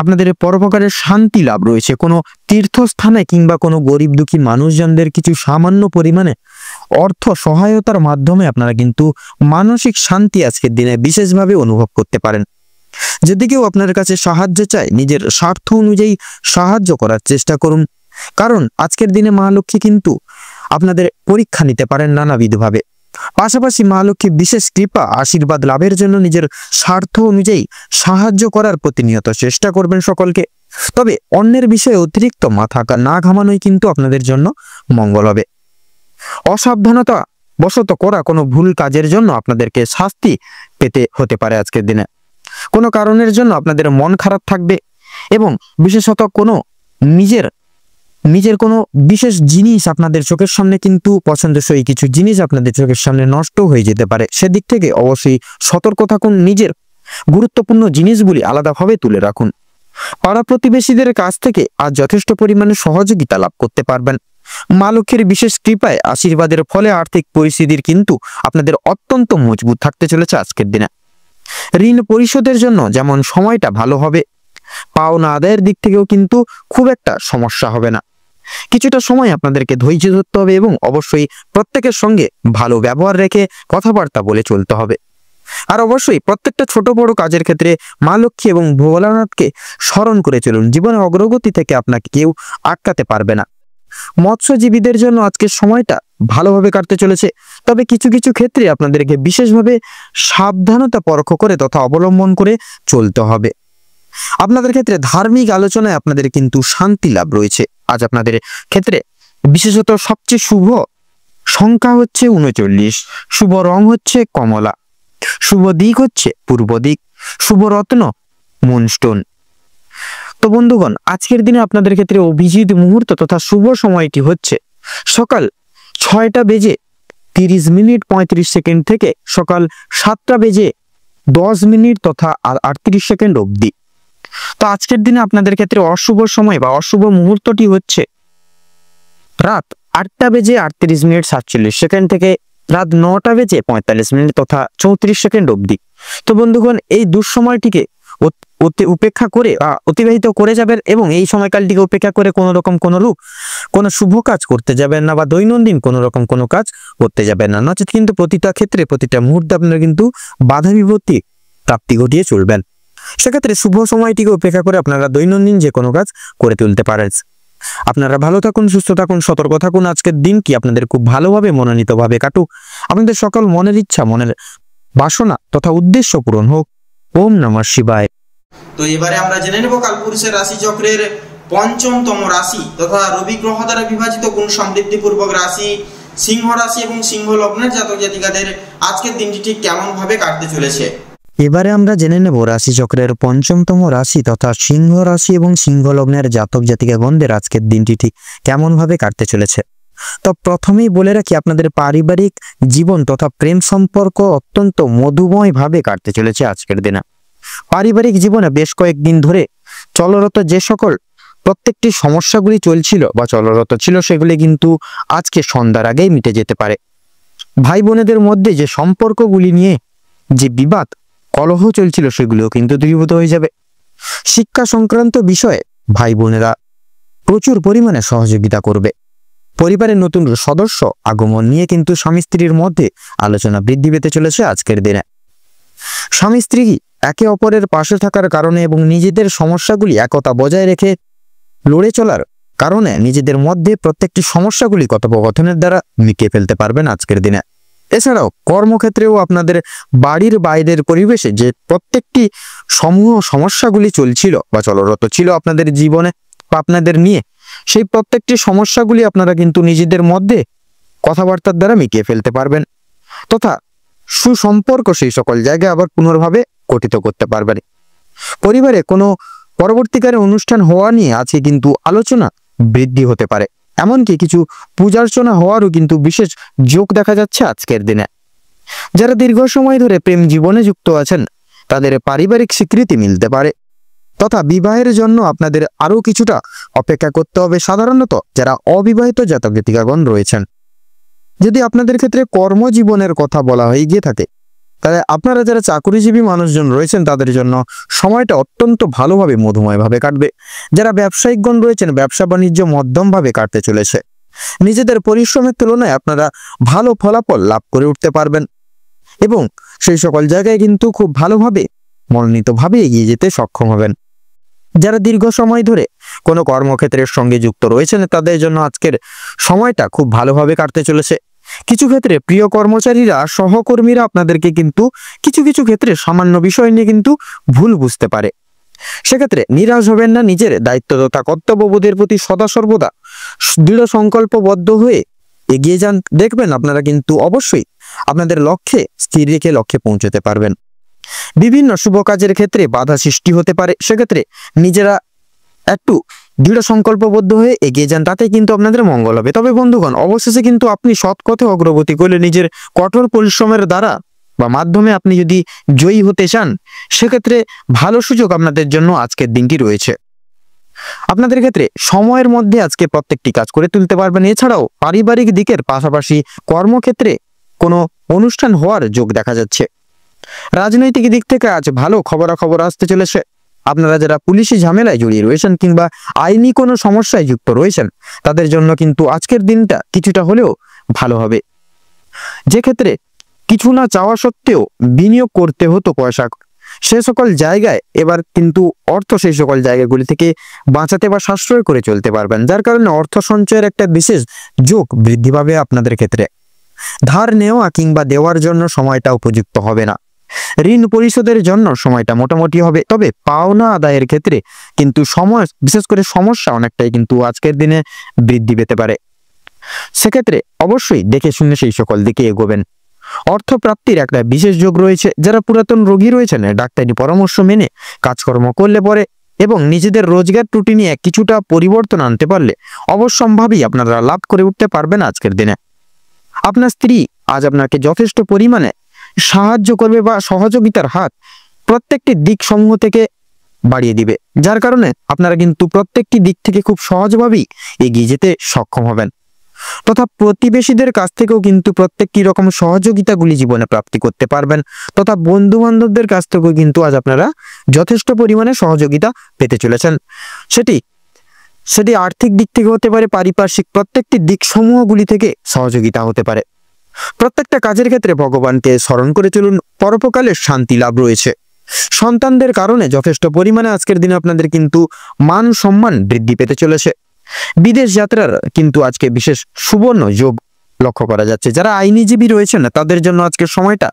আপনাদের পরোপকারের শান্তি লাভ রয়েছে। কোনো তীর্থস্থানে কিংবা কোনো গরিব দুঃখী মানুষজনদের কিছু সামান্য পরিমাণে অর্থ সহায়তার মাধ্যমে আপনারা কিন্তু মানসিক শান্তি আজকের দিনে বিশেষভাবে অনুভব করতে পারেন। যদি কেউ আপনার কাছে সাহায্য চায়, নিজের স্বার্থ অনুযায়ী সাহায্য করার চেষ্টা করুন, কারণ আজকের দিনে মা লক্ষ্মী কিন্তু আপনাদের পরীক্ষা নিতে পারেন নানাবিধভাবে। পাশাপাশি মা লক্ষ্মী বিশেষ কৃপা আশীর্বাদ লাভের জন্য নিজের স্বার্থ অনুযায়ী সাহায্য করার প্রতিনিয়ত চেষ্টা করবেন সকলকে। তবে অন্যের বিষয়ে অতিরিক্ত মাথা না ঘামানোই কিন্তু আপনাদের জন্য মঙ্গল হবে। অসাবধানতা বশত করা কোনো ভুল কাজের জন্য আপনাদেরকে শাস্তি পেতে হতে পারে আজকের দিনে। কোনো কারণের জন্য আপনাদের মন খারাপ থাকবে এবং বিশেষত কোনো নিজের কোনো বিশেষ জিনিস আপনাদের চোখের সামনে কিন্তু পছন্দসই কিছু জিনিস আপনাদের চোখের সামনে নষ্ট হয়ে যেতে পারে। সেদিক থেকে অবশ্যই সতর্ক থাকুন, নিজের গুরুত্বপূর্ণ জিনিসগুলি আলাদাভাবে তুলে রাখুন। পাড়া প্রতিবেশীদের কাছ থেকে আজ যথেষ্ট পরিমাণে সহযোগিতা লাভ করতে পারবেন। মা লক্ষ্মীর বিশেষ কৃপায় আশীর্বাদের ফলে আর্থিক পরিস্থিতির কিন্তু আপনাদের অত্যন্ত মজবুত থাকতে চলেছে আজকের দিনে। ঋণ পরিশোধের জন্য যেমন সময়টা ভালো হবে, পাওনা আদায়ের দিক থেকেও কিন্তু খুব একটা সমস্যা হবে না। কিছুটা সময় আপনাদেরকে ধৈর্য ধরতে হবে এবং অবশ্যই প্রত্যেকের সঙ্গে ভালো ব্যবহার রেখে কথাবার্তা বলে চলতে হবে। আর অবশ্যই প্রত্যেকটা ছোট বড় কাজের ক্ষেত্রে মা লক্ষ্মী এবং ভোলানাথকে স্মরণ করে চলুন। জীবনের অগ্রগতি থেকে আপনাকে কেউ আটকাতে পারবে না। মৎস্যজীবীদের জন্য আজকের সময়টা ভালোভাবে কাটতে চলেছে, তবে কিছু কিছু ক্ষেত্রে আপনাদেরকে বিশেষভাবে সাবধানতা পরখ করে তথা অবলম্বন করে চলতে হবে। আপনাদের ক্ষেত্রে ধার্মিক আলোচনায় আপনাদের কিন্তু শান্তি লাভ রয়েছে। আজ আপনাদের ক্ষেত্রে বিশেষত সবচেয়ে শুভ সংখ্যা হচ্ছে 39, শুভ রং হচ্ছে কমলা, শুভ দিক হচ্ছে পূর্ব দিক, শুভ রত্ন মুনস্টোন। তো বন্ধুগণ, আজকের দিনে আপনাদের ক্ষেত্রে অভিজিৎ মুহূর্ত তথা শুভ সময়টি হচ্ছে সকাল 6:30 থেকে সকাল 7:10 তথা 38 অবধি। তো আজকের দিনে আপনাদের ক্ষেত্রে অশুভ সময় বা অশুভ মুহূর্তটি হচ্ছে রাত 8:38 থেকে রাত 9:45 তথা 34 অবধি। তো বন্ধুগণ, এই দুঃসময়টিকে উপেক্ষা করে অতিবাহিত করে যাবেন এবং এই সময়কালটিকে উপেক্ষা করে কোনো শুভ কাজ করতে যাবেন না বা দৈনন্দিন কোনো রকম কোনো কাজ করতে যাবেন না। নচেত কিন্তু প্রতিটা ক্ষেত্রে প্রতিটা মুহূর্তে আপনারা কিন্তু বাধা বিপত্তি প্রাপ্তি ঘটিয়ে চলবেন। সেক্ষেত্রে শুভ সময়টিকে উপেক্ষা করে আপনারা দৈনন্দিন যে কোনো কাজ করে তুলতে পারেন। আপনারা ভালো থাকুন, সুস্থ থাকুন, সতর্ক থাকুন। আজকের দিনটি আপনাদের খুব ভালোভাবে মনোনীতভাবে কাটুক। আপনাদের সকল মনের ইচ্ছা, মনের বাসনা তথা উদ্দেশ্য পূরণ হোক। ওম নমঃ শিবায়। তো এবারে আমরা জেনে নেব কালপুরুষের রাশি চক্রের পঞ্চমতম রাশি তথা রবি গ্রহ দ্বারা বিভাজিত গুণ সমৃদ্ধিপূর্বক রাশি সিংহ রাশি এবং সিংহ লগ্নের জাতক জাতিকাদের আজকের দিনটি ঠিক কেমন ভাবে কাটতে চলেছে। এবারে আমরা জেনে নেব রাশি চক্রের পঞ্চমতম রাশি তথা সিংহ রাশি এবং সিংহ লগ্নের জাতক জাতিকাগণদের আজকের দিনটি ঠিক কেমন ভাবে কাটতে চলেছে। তো প্রথমেই বলে রাখি, আপনাদের পারিবারিক জীবন তথা প্রেম সম্পর্ক অত্যন্ত মধুময় ভাবে কাটতে চলেছে আজকের দিনে। পারিবারিক জীবনে বেশ কয়েকদিন ধরে চলরত যে সকল প্রত্যেকটি সমস্যাগুলি চলছিল বা চলরত ছিল, সেগুলি কিন্তু আজকে সন্ধ্যার আগেই মিটে যেতে পারে। ভাই বোনেদের মধ্যে যে সম্পর্কগুলি নিয়ে যে বিবাদ কলহ চলছিল, সেগুলিও কিন্তু দূরীভূত হয়ে যাবে। শিক্ষা সংক্রান্ত বিষয়ে ভাই বোনেরা প্রচুর পরিমাণে সহযোগিতা করবে। পরিবারের নতুন সদস্য আগমন নিয়ে কিন্তু স্বামী স্ত্রীর মধ্যে আলোচনা বৃদ্ধি পেতে চলেছে আজকের দিনে। স্বামী স্ত্রী একে অপরের পাশে থাকার কারণে এবং নিজেদের সমস্যাগুলি একতা বজায় রেখে লড়ে চলার কারণে নিজেদের মধ্যে প্রত্যেকটি সমস্যাগুলি কথোপকথনের দ্বারা মিটিয়ে ফেলতে পারবেন আজকের দিনে। এছাড়াও কর্মক্ষেত্রেও আপনাদের বাড়ির বাইরের পরিবেশে যে প্রত্যেকটি সমূহ সমস্যাগুলি চলছিল বা চলরত ছিল আপনাদের জীবনে বা আপনাদের নিয়ে, সেই প্রত্যেকটি সমস্যাগুলি আপনারা কিন্তু নিজেদের মধ্যে কথাবার্তার দ্বারা মিটিয়ে ফেলতে পারবেন তথা সুসম্পর্ক সেই সকল জায়গায় আবার পুনর্ভাবে গঠিত করতে পারবেন। পরিবারে কোনো পরবর্তীকালে অনুষ্ঠান হওয়া নিয়ে আজকে কিন্তু আলোচনা বৃদ্ধি হতে পারে, এমনকি কিছু পূজার্চনা হওয়ারও কিন্তু বিশেষ যোগ দেখা যাচ্ছে আজকের দিনে। যারা দীর্ঘ সময় ধরে প্রেম জীবনে যুক্ত আছেন, তাদের পারিবারিক স্বীকৃতি মিলতে পারে তথা বিবাহের জন্য আপনাদের আরো কিছুটা অপেক্ষা করতে হবে। সাধারণত যারা অবিবাহিত জাতক জাতিকাগণ রয়েছেন, যদি আপনাদের ক্ষেত্রে কর্মজীবনের কথা বলা হয়ে গিয়ে থাকে, তাহলে আপনারা যারা চাকরিজীবী মানুষজন রয়েছেন তাদের জন্য সময়টা অত্যন্ত ভালোভাবে মধুময়ভাবে কাটবে। যারা ব্যবসায়িকগণ রয়েছেন ব্যবসা বাণিজ্য মধ্যমভাবে কাটতে চলেছে। নিজেদের পরিশ্রমের তুলনায় আপনারা ভালো ফলাফল লাভ করে উঠতে পারবেন এবং সেই সকল জায়গায় কিন্তু খুব ভালোভাবে মনোনীতভাবে এগিয়ে যেতে সক্ষম হবেন। যারা দীর্ঘ সময় ধরে কোনো কর্মক্ষেত্রের সঙ্গে যুক্ত রয়েছেন তাদের জন্য আজকের সময়টা খুব ভালোভাবে কাটতে চলেছে। কিছু ক্ষেত্রে প্রিয় কর্মচারীরা সহকর্মীরা আপনাদেরকে কিন্তু কিছু কিছু ক্ষেত্রে সামান্য বিষয় নিয়ে কিন্তু ভুল বুঝতে পারে। সেক্ষেত্রে নিরাশ হবেন না, নিজের দায়িত্ব তথা কর্তব্যবোধের প্রতি সদা সর্বদা দৃঢ় সংকল্পবদ্ধ হয়ে এগিয়ে যান। দেখবেন আপনারা কিন্তু অবশ্যই আপনাদের লক্ষ্যে স্থির রেখে লক্ষ্যে পৌঁছতে পারবেন। বিভিন্ন শুভ কাজের ক্ষেত্রে বাধা সৃষ্টি হতে পারে, সেক্ষেত্রে নিজেরা একটু দৃঢ় সংকল্পবদ্ধ হয়ে এগিয়ে যান, তাতে কিন্তু আপনাদের মঙ্গল হবে। তবে বন্ধুগণ, অবশেষে কিন্তু আপনি সৎ পথে অগ্রগতি করলে নিজের কঠোর পরিশ্রমের দ্বারা বা মাধ্যমে আপনি যদি জয়ী হতে চান, সেক্ষেত্রে ভালো সুযোগ আপনাদের জন্য আজকের দিনটি রয়েছে। আপনাদের ক্ষেত্রে সময়ের মধ্যে আজকে প্রত্যেকটি কাজ করে তুলতে পারবেন। এছাড়াও পারিবারিক দিকের পাশাপাশি কর্মক্ষেত্রে কোনো অনুষ্ঠান হওয়ার যোগ দেখা যাচ্ছে। রাজনৈতিক দিক থেকে আজ ভালো খবরাখবর আসতে চলেছে। আপনারা যারা পুলিশি ঝামেলায় জড়িয়ে রয়েছেন কিংবা আইনি কোনো সমস্যায় যুক্ত রয়েছেন তাদের জন্য কিন্তু আজকের দিনটা কিছুটা হলেও ভালো হবে। যে ক্ষেত্রে কিছু না চাওয়া সত্ত্বেও বিনিয়োগ করতে হতো পয়সা, সে সকল জায়গায় এবার কিন্তু অর্থ সেই সকল জায়গাগুলি থেকে বাঁচাতে বা সাশ্রয় করে চলতে পারবেন, যার কারণে অর্থ সঞ্চয়ের একটা বিশেষ যোগ বৃদ্ধি পাবে আপনাদের ক্ষেত্রে। ধার নেওয়া কিংবা দেওয়ার জন্য সময়টা উপযুক্ত হবে না। ঋণ পরিশোধের জন্য সময়টা মোটামুটি হবে, তবে পাওনা আদায়ের ক্ষেত্রে কিন্তু সময় বিশেষ করে সমস্যা অনেকটাই কিন্তু আজকের দিনে বৃদ্ধি পেতে পারে। সেক্ষেত্রে অবশ্যই দেখে শুনে সেই সকল দিকে এগোবেন। অর্থ প্রাপ্তির একটা বিশেষ যোগ রয়েছে। যারা পুরাতন রোগী রয়েছেন ডাক্তারি পরামর্শ মেনে কাজকর্ম করলে পরে এবং নিজেদের রোজগার ত্রুটি নিয়ে কিছুটা পরিবর্তন আনতে পারলে অবশ্যম্ভাবী আপনারা লাভ করে উঠতে পারবেন আজকের দিনে। আপনার স্ত্রী আজ আপনাকে যথেষ্ট পরিমাণে সাহায্য করবে বা সহযোগিতার হাত প্রত্যেকটি দিক সমূহ থেকে বাড়িয়ে দিবে, যার কারণে আপনারা কিন্তু প্রত্যেকটি দিক থেকে খুব সহজভাবেই এগিয়ে যেতে সক্ষম হবেন। তথা প্রতিবেশীদের কাছ থেকেও কিন্তু প্রত্যেকটি রকম সহযোগিতাগুলি জীবনে প্রাপ্তি করতে পারবেন, তথা বন্ধু বান্ধবদের কাছ থেকেও কিন্তু আজ আপনারা যথেষ্ট পরিমাণে সহযোগিতা পেতে চলেছেন। সেটি আর্থিক দিক থেকে হতে পারে, পারিপার্শ্বিক প্রত্যেকটি দিক সমূহগুলি থেকে সহযোগিতা হতে পারে। প্রত্যেকটা কাজের ক্ষেত্রে ভগবানকে স্মরণ করে চলুন, পরোপকালের শান্তি লাভ রয়েছে। সন্তানদের কারণে যথেষ্ট পরিমাণে আজকের দিনে আপনাদের কিন্তু মান সম্মান বৃদ্ধি পেতে চলেছে। বিদেশ যাত্রার কিন্তু আজকে বিশেষ সুবর্ণ যোগ লক্ষ্য করা যাচ্ছে। যারা আইনজীবী রয়েছেন তাদের জন্য আজকের সময়টা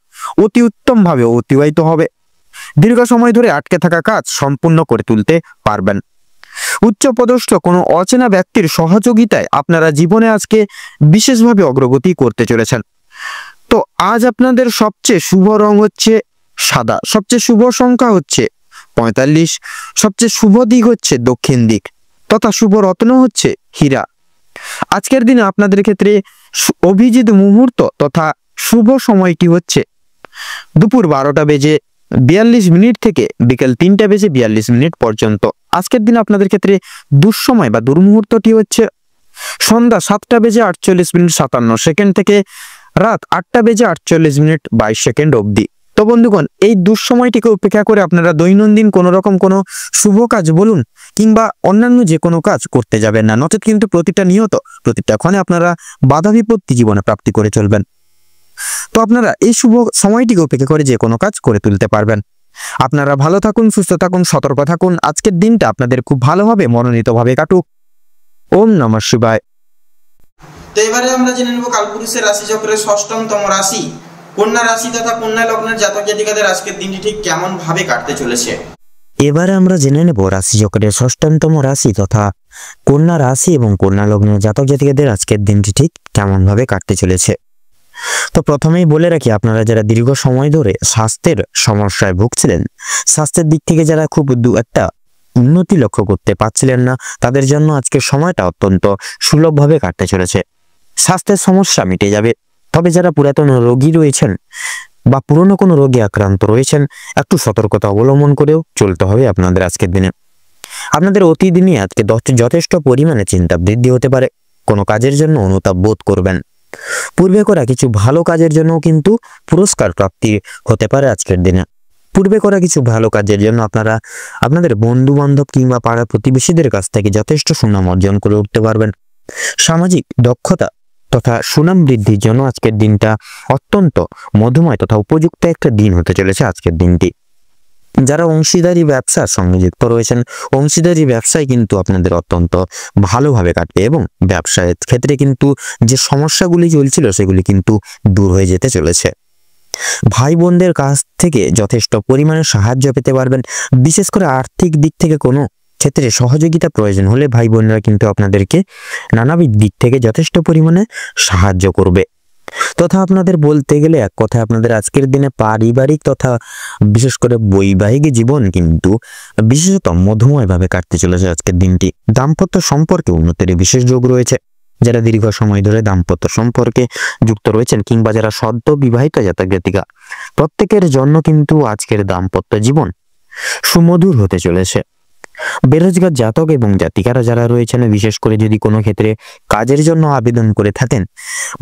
অতি উত্তমভাবে অতিবাহিত হবে। দীর্ঘ সময় ধরে আটকে থাকা কাজ সম্পূর্ণ করে তুলতে পারবেন। উচ্চপদস্থ কোনো অচেনা ব্যক্তির সহযোগিতায় আপনারা জীবনে আজকে বিশেষভাবে অগ্রগতি করতে চলেছেন। তো আজ আপনাদের সবচেয়ে শুভ রং হচ্ছে সাদা, সবচেয়ে শুভ সংখ্যা হচ্ছে 45, সবচেয়ে শুভ দিক হচ্ছে দক্ষিণ দিক, তথা শুভ রত্ন হচ্ছে হীরা। আজকের দিনে আপনাদের ক্ষেত্রে অভিজিৎ মুহূর্ত তথা শুভ সময়টি হচ্ছে দুপুর 12:42 থেকে বিকেল 3:42 পর্যন্ত। আজকের দিনে আপনাদের ক্ষেত্রে দুঃসময় বা দুর্মুহূর্তটি হচ্ছে সন্ধ্যা 7:48 থেকে রাত 8:48 অবধি। তো বন্ধুগণ, এই দুঃসময়টিকে উপেক্ষা করে আপনারা দৈনন্দিন কোনো রকম কোনো শুভ কাজ বলুন কিংবা অন্যান্য যে কোনো কাজ করতে যাবেন না, নচেত কিন্তু প্রতিটা ক্ষণে আপনারা বাধা বিপত্তি জীবনে প্রাপ্তি করে চলবেন। তো আপনারা এই শুভ সময়টিকে উপেক্ষা করে যে কোনো কাজ করে তুলতে পারবেন। আপনারা ভালো থাকুন, সুস্থ থাকুন, সতর্ক থাকুন। আজকের দিনটা আপনাদের খুব ভালোভাবে মনোনীতভাবে কাটুক। ওম নমঃ শিবায়। তো এবারে আমরা জেনে নেব কালপুরুষের রাশি চক্রের ষষ্ঠতম রাশি কন্যা রাশি তথা কন্যা লগ্নের জাতক জাতিকাদের আজকের দিনটি ঠিক কেমন ভাবে কাটতে চলেছে। এবারে আমরা জেনে নেব রাশিচক্রের ষষ্ঠতম রাশি তথা কন্যা রাশি এবং কন্যা লগ্নের জাতক জাতিকাদের আজকের দিনটি ঠিক কেমন ভাবে কাটতে চলেছে। তো প্রথমেই বলে রাখি, আপনারা যারা দীর্ঘ সময় ধরে স্বাস্থ্যের সমস্যায় ভুগছিলেন, স্বাস্থ্যের দিক থেকে যারা খুব একটা উন্নতি লক্ষ্য করতে পারছিলেন না, তাদের জন্য আজকের সময়টা অত্যন্ত সুলভভাবে কাটতে চলেছে। স্বাস্থ্যের সমস্যা মিটে যাবে। তবে যারা পুরাতন রোগী রয়েছেন বা পুরনো কোনো রোগে আক্রান্ত রয়েছেন, একটু সতর্কতা অবলম্বন করেও চলতে হবে আপনাদের আজকের দিনে। আপনাদের অতিদিনই আজকে যথেষ্ট পরিমাণে চিন্তা বৃদ্ধি হতে পারে। কোনো কাজের জন্য অনুতাপ বোধ করবেন। পূর্বে করা কিছু ভালো কাজের জন্য কিন্তু পুরস্কার প্রাপ্তি হতে পারে আজকের দিনে। পূর্বে করা কিছু ভালো কাজের জন্য আপনারা আপনাদের বন্ধু বান্ধব কিংবা পাড়া প্রতিবেশীদের কাছ থেকে যথেষ্ট সুনাম অর্জন করে উঠতে পারবেন। সামাজিক দক্ষতা তথা সুনাম বৃদ্ধির জন্য আজকের দিনটা অত্যন্ত মধুময় তথা উপযুক্ত একটা দিন হতে চলেছে আজকের দিনটি। যারা অংশীদারি ব্যবসার সঙ্গে যুক্ত রয়েছেন, অংশীদারি ব্যবসায় কিন্তু আপনাদের অত্যন্ত ভালোভাবে কাটবে এবং ব্যবসায়ের ক্ষেত্রে কিন্তু যে সমস্যাগুলি চলছিল সেগুলি কিন্তু দূর হয়ে যেতে চলেছে। ভাই বোনদের কাছ থেকে যথেষ্ট পরিমাণে সাহায্য পেতে পারবেন। বিশেষ করে আর্থিক দিক থেকে কোনো ক্ষেত্রে সহযোগিতা প্রয়োজন হলে ভাই বোনরা কিন্তু আপনাদেরকে নানাবিধ দিক থেকে যথেষ্ট পরিমাণে সাহায্য করবে। তথা আপনাদের বলতে গেলে এক কথায় আপনাদের আজকের দিনে পারিবারিক তথা বিশেষ করে বৈবাহিক জীবন কিন্তু বিশেষত মধুময়ভাবে কাটতে চলেছে আজকের দিনটি। দাম্পত্য সম্পর্কে উন্নতির বিশেষ যোগ রয়েছে। যারা দীর্ঘ সময় ধরে দাম্পত্য সম্পর্কে যুক্ত রয়েছেন কিংবা যারা সদ্য বিবাহিত জাতক জাতিকা, প্রত্যেকের জন্য কিন্তু আজকের দাম্পত্য জীবন সুমধুর হতে চলেছে। বেরোজগার জাতক এবং জাতিকারা যারা রয়েছেন, বিশেষ করে যদি কোনো ক্ষেত্রে কাজের জন্য আবেদন করে থাকেন,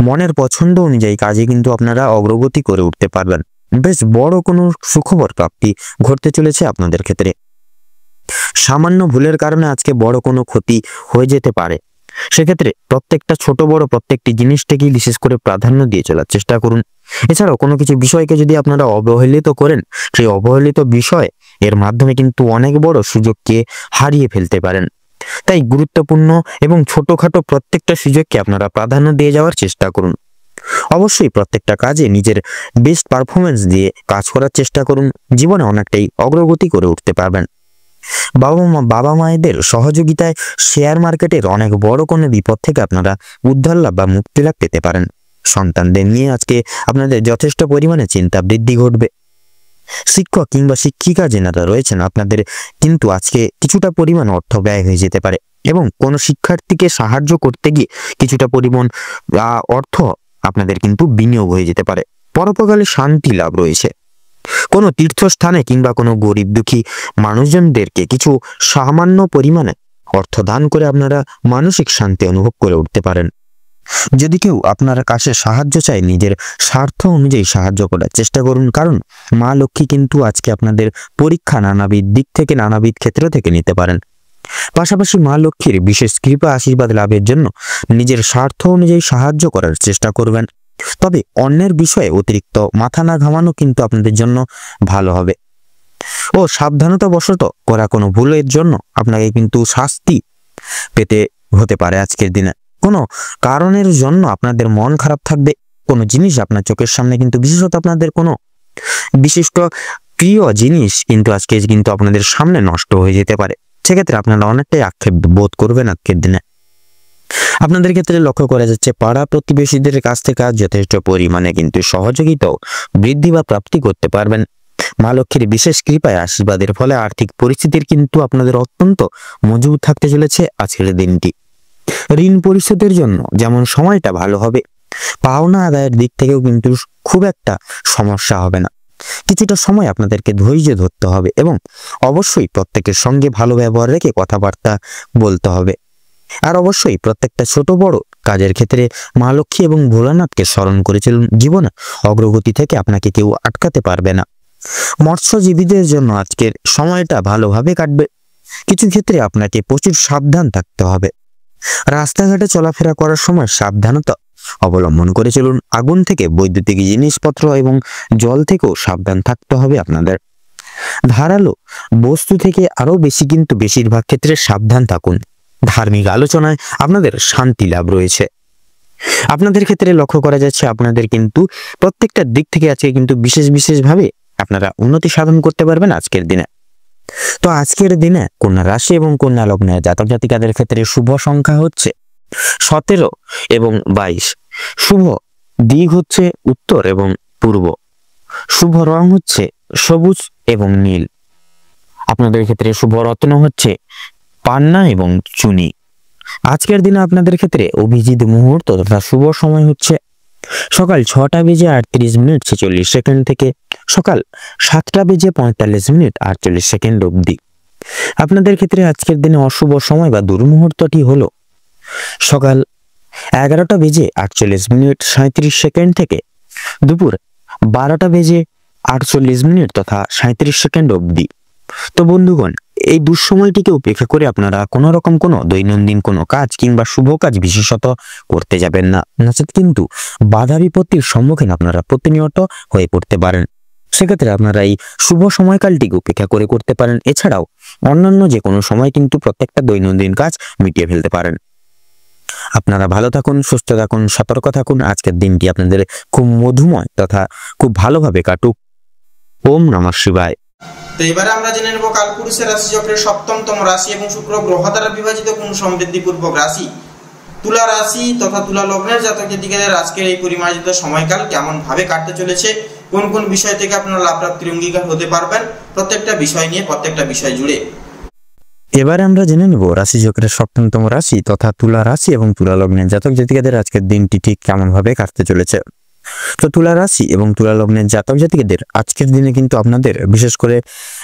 মনের পছন্দ অনুযায়ী কাজে কিন্তু আপনারা অগ্রগতি করে উঠতে পারবেন। বেশ বড় কোনো সুখবর প্রাপ্তি ঘটতে চলেছে আপনাদের ক্ষেত্রে। সামান্য ভুলের কারণে আজকে বড় কোনো ক্ষতি হয়ে যেতে পারে। সেক্ষেত্রে প্রত্যেকটা ছোট বড় প্রত্যেকটি জিনিসটাকেই বিশেষ করে প্রাধান্য দিয়ে চলার চেষ্টা করুন। এছাড়াও কোনো কিছু বিষয়কে যদি আপনারা অবহেলিত করেন, সেই অবহেলিত বিষয় এর মাধ্যমে কিন্তু অনেক বড় সুযোগকে হারিয়ে ফেলতে পারেন। তাই গুরুত্বপূর্ণ এবং ছোটখাটো প্রত্যেকটা সুযোগকে আপনারা প্রাধান্য দিয়ে যাওয়ার চেষ্টা করুন। অবশ্যই প্রত্যেকটা কাজে নিজের বেস্ট পারফরমেন্স দিয়ে কাজ করার চেষ্টা করুন। জীবনে অনেকটাই অগ্রগতি করে উঠতে পারবেন। বাবা মায়েদের সহযোগিতায় শেয়ার মার্কেটের অনেক বড় কোনো বিপদ থেকে আপনারা উদ্ধার লাভ বা মুক্তি লাভ পেতে পারেন। সন্তানদের নিয়ে আজকে আপনাদের যথেষ্ট পরিমাণে চিন্তা বৃদ্ধি ঘটবে। শিক্ষক কিংবা শিক্ষিকা যেনারা রয়েছেন, আপনাদের কিন্তু আজকে কিছুটা পরিমাণ অর্থ ব্যয় হয়ে যেতে পারে এবং কোনো শিক্ষার্থীকে সাহায্য করতে গিয়ে কিছুটা পরিমাণ অর্থ আপনাদের কিন্তু বিনিয়োগ হয়ে যেতে পারে। পরোপকালে শান্তি লাভ রয়েছে। কোনো তীর্থস্থানে কিংবা কোনো গরিব দুঃখী মানুষজনদেরকে কিছু সামান্য পরিমাণে অর্থ দান করে আপনারা মানসিক শান্তি অনুভব করে উঠতে পারেন। যদি কেউ আপনার কাছে সাহায্য চায়, নিজের স্বার্থ অনুযায়ী সাহায্য করার চেষ্টা করুন, কারণ মা লক্ষ্মী কিন্তু আজকে আপনাদের পরীক্ষা নানাবিধ দিক থেকে নানাবিধ ক্ষেত্র থেকে নিতে পারেন। পাশাপাশি মা লক্ষ্মীর বিশেষ কৃপা আশীর্বাদ লাভের জন্য নিজের স্বার্থ অনুযায়ী সাহায্য করার চেষ্টা করবেন। তবে অন্যের বিষয়ে অতিরিক্ত মাথা না ঘামানো কিন্তু আপনাদের জন্য ভালো হবে। ও সাবধানতা বশত করা কোনো ভুলের জন্য আপনাকে কিন্তু শাস্তি পেতে হতে পারে আজকের দিনে। কোনো কারণের জন্য আপনাদের মন খারাপ থাকবে। কোনো জিনিস আপনার চোখের সামনে কিন্তু বিশেষত আপনাদের কোনো বিশিষ্ট প্রিয় জিনিস কিন্তু আজকে কিন্তু আপনাদের সামনে নষ্ট হয়ে যেতে পারে। সেক্ষেত্রে আপনারা অনেকটাই আক্ষেপ বোধ করবেন আজকের দিনে। আপনাদের ক্ষেত্রে লক্ষ্য করা যাচ্ছে পাড়া প্রতিবেশীদের কাছ থেকে যথেষ্ট পরিমাণে কিন্তু সহযোগিতাও বৃদ্ধি বা প্রাপ্তি করতে পারবেন। মা লক্ষ্মীর বিশেষ কৃপায় আশীর্বাদের ফলে আর্থিক পরিস্থিতির কিন্তু আপনাদের অত্যন্ত মজবুত থাকতে চলেছে আজকের দিনটি। ঋণ পরিশোধের জন্য যেমন সময়টা ভালো হবে, পাওনা আদায়ের দিক থেকেও কিন্তু খুব একটা সমস্যা হবে না। কিছুটা সময় আপনাদেরকে ধৈর্য ধরতে হবে এবং অবশ্যই প্রত্যেকের সঙ্গে ভালো ব্যবহার রেখে কথাবার্তা বলতে হবে। আর অবশ্যই প্রত্যেকটা ছোট বড় কাজের ক্ষেত্রে মা লক্ষ্মী এবং ভোলানাথকে স্মরণ করে চলুন। জীবনে অগ্রগতি থেকে আপনাকে কেউ আটকাতে পারবে না। মৎস্যজীবীদের জন্য আজকের সময়টা ভালোভাবে কাটবে। কিছু ক্ষেত্রে আপনাকে প্রচুর সাবধান থাকতে হবে। রাস্তাঘাটে চলাফেরা করার সময় সাবধানতা অবলম্বন করে চলুন। আগুন থেকে, বৈদ্যুতিক জিনিসপত্র এবং জল থেকেও সাবধান থাকতে হবে আপনাদের। ধারালো বস্তু থেকে আরো বেশি কিন্তু বেশিরভাগ ক্ষেত্রে সাবধান থাকুন। ধার্মিক আলোচনায় আপনাদের শান্তি লাভ রয়েছে। আপনাদের ক্ষেত্রে লক্ষ্য করা যাচ্ছে আপনাদের কিন্তু প্রত্যেকটা দিক থেকে আজকে কিন্তু বিশেষভাবে আপনারা উন্নতি সাধন করতে পারবেন আজকের দিনে। তো আজকের দিনে কন্যা রাশি এবং কন্যা লগ্নের জাতক জাতিকাদের ক্ষেত্রে শুভ সংখ্যা হচ্ছে 17 এবং 22। শুভ দিক হচ্ছে উত্তর এবং পূর্ব। শুভ রং হচ্ছে সবুজ এবং নীল। আপনাদের ক্ষেত্রে শুভ রত্ন হচ্ছে পান্না এবং চুনি। আজকের দিনে আপনাদের ক্ষেত্রে অভিজিৎ মুহূর্ত তথা শুভ সময় হচ্ছে সকাল 6:38:46 থেকে সকাল 7:45:48 অবধি। আপনাদের ক্ষেত্রে আজকের দিনে অশুভ সময় বা দুর্মুহূর্তটি হলো সকাল 11:48:37 থেকে দুপুর 12:48 তথা 37 অবধি। তো বন্ধুগণ, এই দুঃসময়টিকে উপেক্ষা করে আপনারা কোনো রকম কোনো দৈনন্দিন কোনো কাজ কিংবা শুভ কাজ বিশেষত করতে যাবেন না, নচেত কিন্তু বাধা বিপত্তির সম্মুখীন আপনারা প্রতিনিয়ত হয়ে পড়তে পারেন। সেক্ষেত্রে আপনারা এই শুভ সময়কালটিকে উপেক্ষা করে করতে পারেন। এছাড়াও অন্যান্য যে কোনো সময় কিন্তু প্রত্যেকটা দৈনন্দিন কাজ মিটিয়ে ফেলতে পারেন। আপনারা ভালো থাকুন, সুস্থ থাকুন, সতর্ক থাকুন। আজকের দিনটি আপনাদের খুব মধুময় তথা খুব ভালোভাবে কাটুক। ওম নমঃ শিবায়। তো এবারে আমরা জেনে নেব কালপুরুষের রাশি চক্রের সপ্তমতম রাশি এবং শুক্র গ্রহ দ্বারা বিভাজিত কোন সমৃদ্ধিপূর্বক রাশি তুলা রাশি তথা তুলা লগ্নের জাতক জাতিকাদের আজকের এই পরিমার্জিত সময়কাল কেমন ভাবে কাটতে চলেছে, কোন কোন বিষয় থেকে আপনারা লাভ প্রাপ্তির অঙ্গীকার হতে পারবেন, প্রত্যেকটা বিষয় নিয়ে প্রত্যেকটা বিষয় জুড়ে এবারে আমরা জেনে নেব রাশি চক্রের সপ্তমতম রাশি তথা তুলা রাশি এবং তুলা লগ্নের জাতক জাতিকাদের আজকের দিনটি ঠিক কেমন ভাবে কাটতে চলেছে। তো তুলা রাশি এবং তুলা লগ্নের জাতক জাতিকাদের আজকের দিনে কিন্তু আপনাদের বিশেষ করে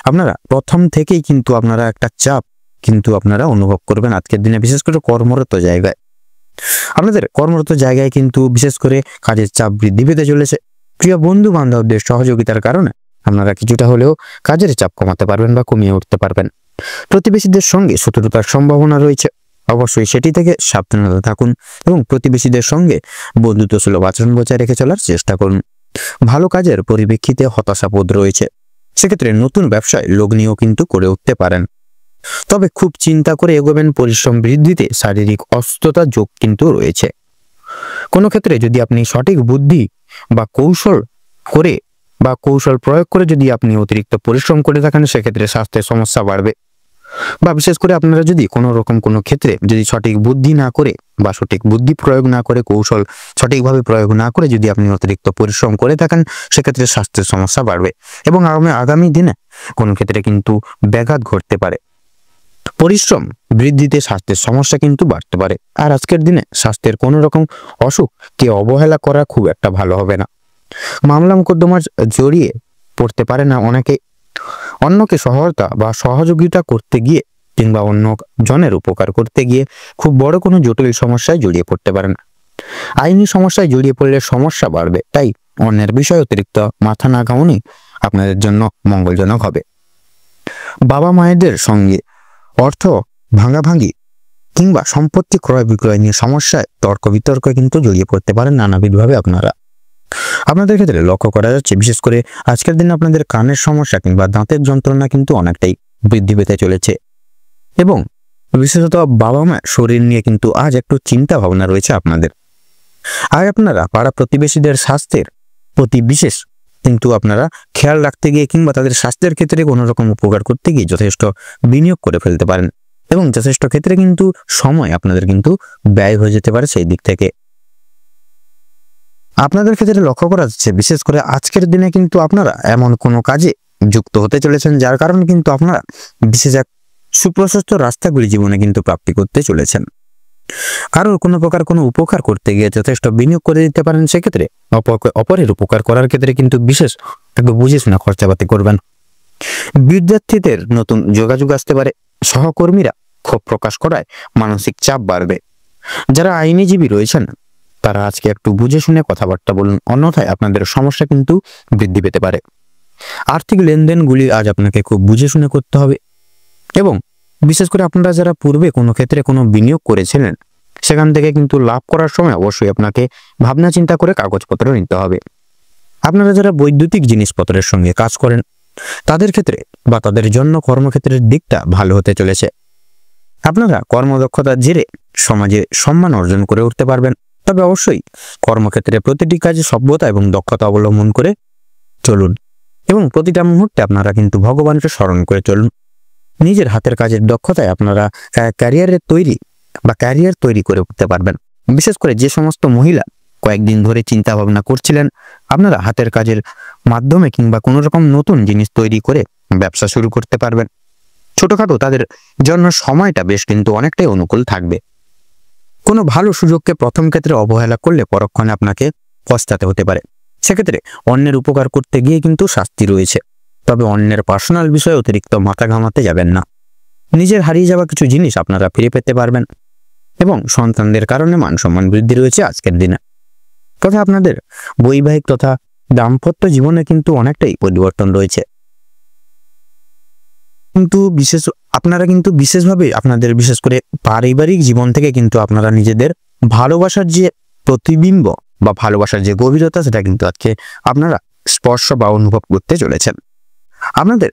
আপনারা প্রথম থেকেই কিন্তু আপনারা একটা চাপ কিন্তু আপনারা অনুভব করবেন আজকের দিনে, বিশেষ করে কর্মরত জায়গায়। আপনাদের কর্মরত জায়গায় কিন্তু বিশেষ করে কাজের চাপ বৃদ্ধি পেতে চলেছে। প্রিয় বন্ধু বান্ধবদের সহযোগিতার কারণে আপনারা কিছুটা হলেও কাজের চাপ কমাতে পারবেন বা কমিয়ে উঠতে পারবেন। প্রতিবেশীদের সঙ্গে শত্রুতার সম্ভাবনা রয়েছে, অবশ্যই সেটি থেকে সাবধানতা থাকুন এবং প্রতিবেশীদের সঙ্গে বন্ধুত্ব সুলভ আচরণ বজায় রেখে চলার চেষ্টা করুন। ভালো কাজের পরিপ্রেক্ষিতে হতাশাবোধ রয়েছে, সেক্ষেত্রে নতুন ব্যবসায় লগ্নিও কিন্তু করে উঠতে পারেন। তবে খুব চিন্তা করে এগোবেন, পরিশ্রম বৃদ্ধিতে শারীরিক অসুস্থতা যোগ কিন্তু রয়েছে। কোনো ক্ষেত্রে যদি আপনি সঠিক বুদ্ধি বা কৌশল প্রয়োগ করে যদি আপনি অতিরিক্ত পরিশ্রম করে থাকেন, সেক্ষেত্রে স্বাস্থ্যের সমস্যা বাড়বে। বা বিশেষ করে আপনারা যদি কোনো রকম কোনো ক্ষেত্রে যদি সঠিক বুদ্ধি না করে বা সঠিক বুদ্ধি প্রয়োগ না করে, কৌশল সঠিকভাবে প্রয়োগ না করে যদি আপনি অতিরিক্ত পরিশ্রম করে থাকেন, সেক্ষেত্রে স্বাস্থ্যের সমস্যা বাড়বে এবং আগামী দিনে কোনো ক্ষেত্রে কিন্তু ব্যাঘাত ঘটতে পারে। পরিশ্রম বৃদ্ধিতে স্বাস্থ্যের সমস্যা কিন্তু বাড়তে পারে। আর আজকের দিনে স্বাস্থ্যের কোনো রকম অসুখকে অবহেলা করা খুব একটা ভালো হবে না। মামলা মোকদ্দমার জড়িয়ে পড়তে পারে না অনেকে। অন্যকে সহায়তা বা সহযোগিতা করতে গিয়ে কিংবা অন্য জনের উপকার করতে গিয়ে খুব বড় কোনো জটিল সমস্যায় জড়িয়ে পড়তে পারেন। আইনি সমস্যায় জড়িয়ে পড়লে সমস্যা বাড়বে, তাই অন্যের বিষয়ে অতিরিক্ত মাথা না ঘামানোই আপনাদের জন্য মঙ্গলজনক হবে। বাবা মায়েদের সঙ্গে অর্থ ভাঙাভাঙি কিংবা সম্পত্তি ক্রয় বিক্রয় নিয়ে সমস্যায় তর্ক বিতর্কে কিন্তু জড়িয়ে পড়তে পারেন নানাবিধভাবে। আপনাদের ক্ষেত্রে লক্ষ্য করা যাচ্ছে বিশেষ করে আজকের দিনে আপনাদের কানের সমস্যা কিংবা দাঁতের যন্ত্রণা কিন্তু অনেকটাই বৃদ্ধি পেতে চলেছে এবং বিশেষত বাবা মা শরীর নিয়ে কিন্তু আজ একটু চিন্তা ভাবনা রয়েছে আপনাদের। আর আপনারা পাড়া প্রতিবেশীদের স্বাস্থ্যের প্রতি বিশেষ কিন্তু আপনারা খেয়াল রাখতে গিয়ে কিংবা তাদের স্বাস্থ্যের ক্ষেত্রে কোনো রকম উপকার করতে গিয়ে যথেষ্ট বিনিয়োগ করে ফেলতে পারেন এবং যথেষ্ট ক্ষেত্রে কিন্তু সময় আপনাদের কিন্তু ব্যয় হয়ে যেতে পারে। সেই দিক থেকে আপনাদের ক্ষেত্রে লক্ষ্য করা যাচ্ছে বিশেষ করে আজকের দিনে কিন্তু আপনারা এমন কোনো কাজে যুক্ত হতে চলেছেন যার কারণে কিন্তু আপনারা বিশেষ এক সুপ্রশস্ত রাস্তাগুলি জীবনে কিন্তু প্রাপ্তি করতে চলেছেন। কারোর কোনো প্রকার কোনো উপকার করতে গিয়ে যথেষ্ট বিনিয়োগ করে দিতে পারেন, সেক্ষেত্রে অপরের উপকার করার ক্ষেত্রে কিন্তু বিশেষ একটু বুঝে শুনে খরচাপাতি করবেন। বিদ্যার্থীদের নতুন যোগাযোগ আসতে পারে, সহকর্মীরা ক্ষোভ প্রকাশ করায় মানসিক চাপ বাড়বে। যারা আইনজীবী রয়েছেন তারা আজকে একটু বুঝে শুনে কথাবার্তা বলুন, অন্যথায় আপনাদের সমস্যা কিন্তু বৃদ্ধি পেতে পারে। আর্থিক লেনদেনগুলি আজ আপনাকে খুব বুঝে শুনে করতে হবে এবং বিশেষ করে আপনারা যারা পূর্বে কোনো ক্ষেত্রে কোনো বিনিয়োগ করেছিলেন সেখান থেকে কিন্তু লাভ করার সময় অবশ্যই আপনাকে ভাবনা চিন্তা করে কাগজপত্র নিতে হবে। আপনারা যারা বৈদ্যুতিক জিনিসপত্রের সঙ্গে কাজ করেন তাদের ক্ষেত্রে বা তাদের জন্য কর্মক্ষেত্রের দিকটা ভালো হতে চলেছে। আপনারা কর্মদক্ষতার জেরে সমাজে সম্মান অর্জন করে উঠতে পারবেন। তবে অবশ্যই কর্মক্ষেত্রে প্রতিটি কাজে সভ্যতা এবং দক্ষতা অবলম্বন করে চলুন এবং প্রতিটা মুহূর্তে আপনারা কিন্তু ভগবানকে স্মরণ করে চলুন। নিজের হাতের কাজের দক্ষতায় আপনারা ক্যারিয়ার তৈরি করে উঠতে পারবেন। বিশেষ করে যে সমস্ত মহিলা কয়েকদিন ধরে চিন্তা ভাবনা করছিলেন আপনারা হাতের কাজের মাধ্যমে কিংবা কোনো রকম নতুন জিনিস তৈরি করে ব্যবসা শুরু করতে পারবেন। ছোটখাটো তাদের জন্য সময়টা বেশ কিন্তু অনেকটাই অনুকূল থাকবে। কোনো ভালো সুযোগকে প্রথম ক্ষেত্রে অবহেলা করলে পরক্ষণে আপনাকে পস্তাতে হতে পারে। সেক্ষেত্রে অন্যের উপকার করতে গিয়ে কিন্তু শাস্তি রয়েছে, তবে অন্যের পার্সোনাল বিষয়ে অতিরিক্ত মাথা ঘামাতে যাবেন না। নিজের হারিয়ে যাওয়া কিছু জিনিস আপনারা ফিরে পেতে পারবেন। এবং সন্তানদের কারণে মান সম্মান বৃদ্ধি রয়েছে আজকের দিনে। তথা আপনাদের বৈবাহিক তথা দাম্পত্য জীবনে কিন্তু অনেকটাই পরিবর্তন রয়েছে। আপনারা কিন্তু বিশেষভাবে আপনাদের বিশেষ করে পারিবারিক জীবন থেকে কিন্তু আপনারা নিজেদের ভালোবাসার যে প্রতিবিম্ব বা ভালোবাসার যে গভীরতা সেটা কিন্তু আজকে আপনারা স্পর্শ বা অনুভব করতে চলেছেন। আপনাদের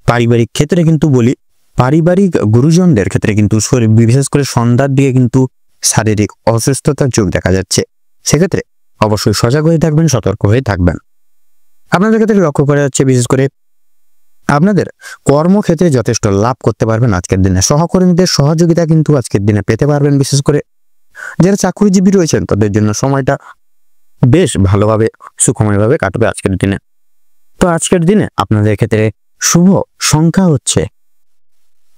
পারিবারিক ক্ষেত্রে কিন্তু বলি, পারিবারিক গুরুজনদের ক্ষেত্রে কিন্তু বিশেষ করে সন্ধ্যার দিকে কিন্তু শারীরিক অসুস্থতার যোগ দেখা যাচ্ছে। সেক্ষেত্রে অবশ্যই সজাগ হয়ে থাকবেন, সতর্ক হয়ে থাকবেন। আপনাদের ক্ষেত্রে লক্ষ্য করা যাচ্ছে বিশেষ করে আপনাদের কর্মক্ষেত্রে যথেষ্ট লাভ করতে পারবেন আজকের দিনে। সহকর্মীদের সহযোগিতা কিন্তু আজকের দিনে পেতে পারবেন। বিশেষ করে যারা চাকরিজীবী রয়েছেন তাদের জন্য সময়টা বেশ ভালোভাবে সুখময়ভাবে কাটবে আজকের দিনে। তো আজকের দিনে আপনাদের ক্ষেত্রে শুভ সংখ্যা হচ্ছে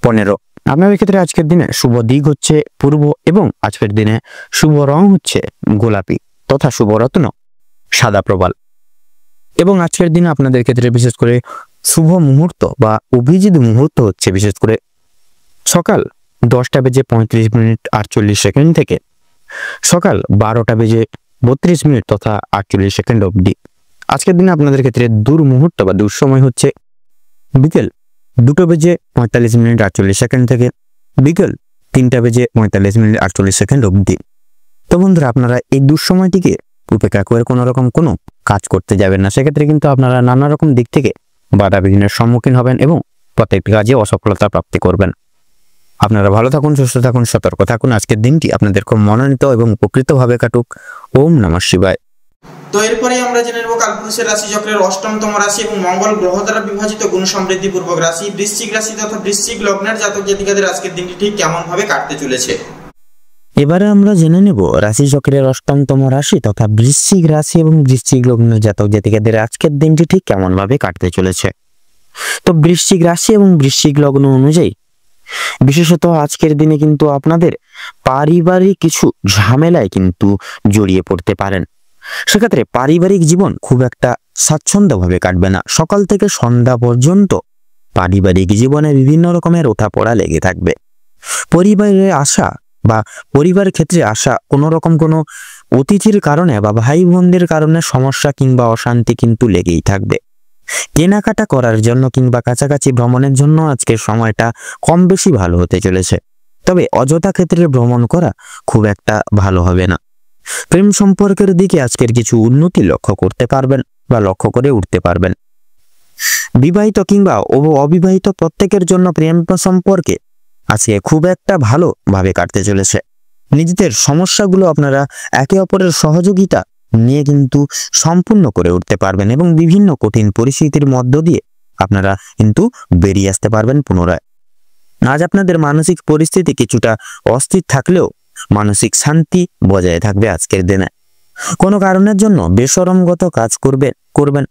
15। আপনাদের ক্ষেত্রে আজকের দিনে শুভ দিক হচ্ছে পূর্ব এবং আজকের দিনে শুভ রং হচ্ছে গোলাপি তথা শুভ রত্ন সাদা প্রবাল। এবং আজকের দিনে আপনাদের ক্ষেত্রে বিশেষ করে শুভ মুহূর্ত বা অভিজিৎ মুহূর্ত হচ্ছে বিশেষ করে সকাল 10:35 থেকে সকাল 12:32 তথা 48 অবধি। আজকের দিনে আপনাদের ক্ষেত্রে দুর্মুহূর্ত বা দুঃসময় হচ্ছে বিকেল 2:45 থেকে বিকেল 3:45 অবধি। তো বন্ধুরা, আপনারা এই দুঃসময়টিকে উপেক্ষা করে কোনো রকম কোনো কাজ করতে যাবেন না। সেক্ষেত্রে কিন্তু আপনারা নানা রকম দিক থেকে বাধা বিঘ্নের সম্মুখীন হবেন এবং প্রত্যেকটি কাজে অসফলতা প্রাপ্তি করবেন। আপনারা ভালো থাকুন, সুস্থ থাকুন, সতর্ক থাকুন। আজকের দিনটি আপনাদের খুব মনোনীত এবং উপকৃতভাবে কাটুক। ওম নমঃ শিবায়। তো এরপরে আমরা জেনে নেব কালপুরুষের রাশি চক্রের অষ্টমতম রাশি এবং মঙ্গল গ্রহ দ্বারা বিভাজিত গুণ সমৃদ্ধি পূর্বক রাশি বৃশ্চিক রাশি তথা বৃশ্চিক লগ্নের জাতক জাতিকাদের আজকের দিনটি ঠিক কেমন ভাবে কাটতে চলেছে। এবারে আমরা জেনে নেব রাশি চক্রের অষ্টমতম রাশি তথা বৃশ্চিক রাশি এবং বৃশ্চিক লগ্নের জাতক জাতিকাদের আজকের দিনটি ঠিক কেমন ভাবে কাটতে চলেছে। তো বৃশ্চিক রাশি এবং বৃশ্চিক লগ্ন অনুযায়ী বিশেষত আজকের দিনে কিন্তু আপনাদের পারিবারিক কিছু ঝামেলায় কিন্তু জড়িয়ে পড়তে পারেন। সেক্ষেত্রে পারিবারিক জীবন খুব একটা স্বাচ্ছন্দ্যভাবে কাটবে না। সকাল থেকে সন্ধ্যা পর্যন্ত পারিবারিক জীবনে বিভিন্ন রকমের ওঠাপড়া লেগে থাকবে। পরিবারে আসা বা পরিবার ক্ষেত্রে আসা কোনো রকম কোনো অতিথির কারণে বা ভাই বোনদের কারণে সমস্যা কিংবা অশান্তি কিন্তু লেগেই থাকবে। কেনাকাটা করার জন্য কিংবা কাছাকাছি ভ্রমণের জন্য আজকের সময়টা কম বেশি ভালো হতে চলেছে। তবে অযথা ক্ষেত্রে ভ্রমণ করা খুব একটা ভালো হবে না। প্রেম সম্পর্কের দিকে আজকের কিছু উন্নতি লক্ষ্য করতে পারবেন বা লক্ষ্য করে উঠতে পারবেন। বিবাহিত কিংবা অবিবাহিত প্রত্যেকের জন্য প্রেম সম্পর্কে আজকে খুব একটা ভালোভাবে কাটতে চলেছে। নিজেদের সমস্যাগুলো আপনারা একে অপরের সহযোগিতা নিয়ে কিন্তু সম্পূর্ণ করে উঠতে পারবেন এবং বিভিন্ন কঠিন পরিস্থিতির মধ্য দিয়ে আপনারা কিন্তু বেরিয়ে আসতে পারবেন পুনরায়। আজ আপনাদের মানসিক পরিস্থিতি কিছুটা অস্থির থাকলেও মানসিক শান্তি বজায় থাকবে আজকের দিনে। কোনো কারণের জন্য বেশরমগত কাজ করবেন।